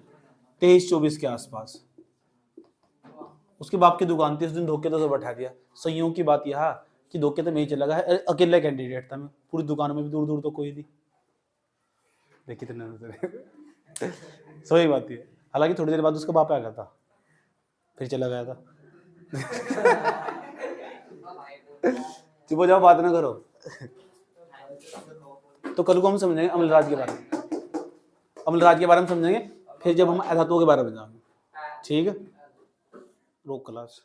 23-24 के आसपास। उसके बाप की दुकान थी, उस दिन धोखे तो बैठा दिया। संयोग की बात यह कि धोखे तो मैं ही चला गया, अकेला कैंडिडेट था मैं, पूरी दुकान में भी दूर दूर तो कोई नहीं। देखिए कितने नजर सही बात है। हालांकि थोड़ी देर बाद उसका बाप आ गया था, फिर चला गया था। चुप हो जाओ, बात ना करो। तो कल को हम समझेंगे अम्लराज के बारे में, समझेंगे। फिर जब हम अधातुओं के बारे में जाएंगे, ठीक है। रोक क्लास।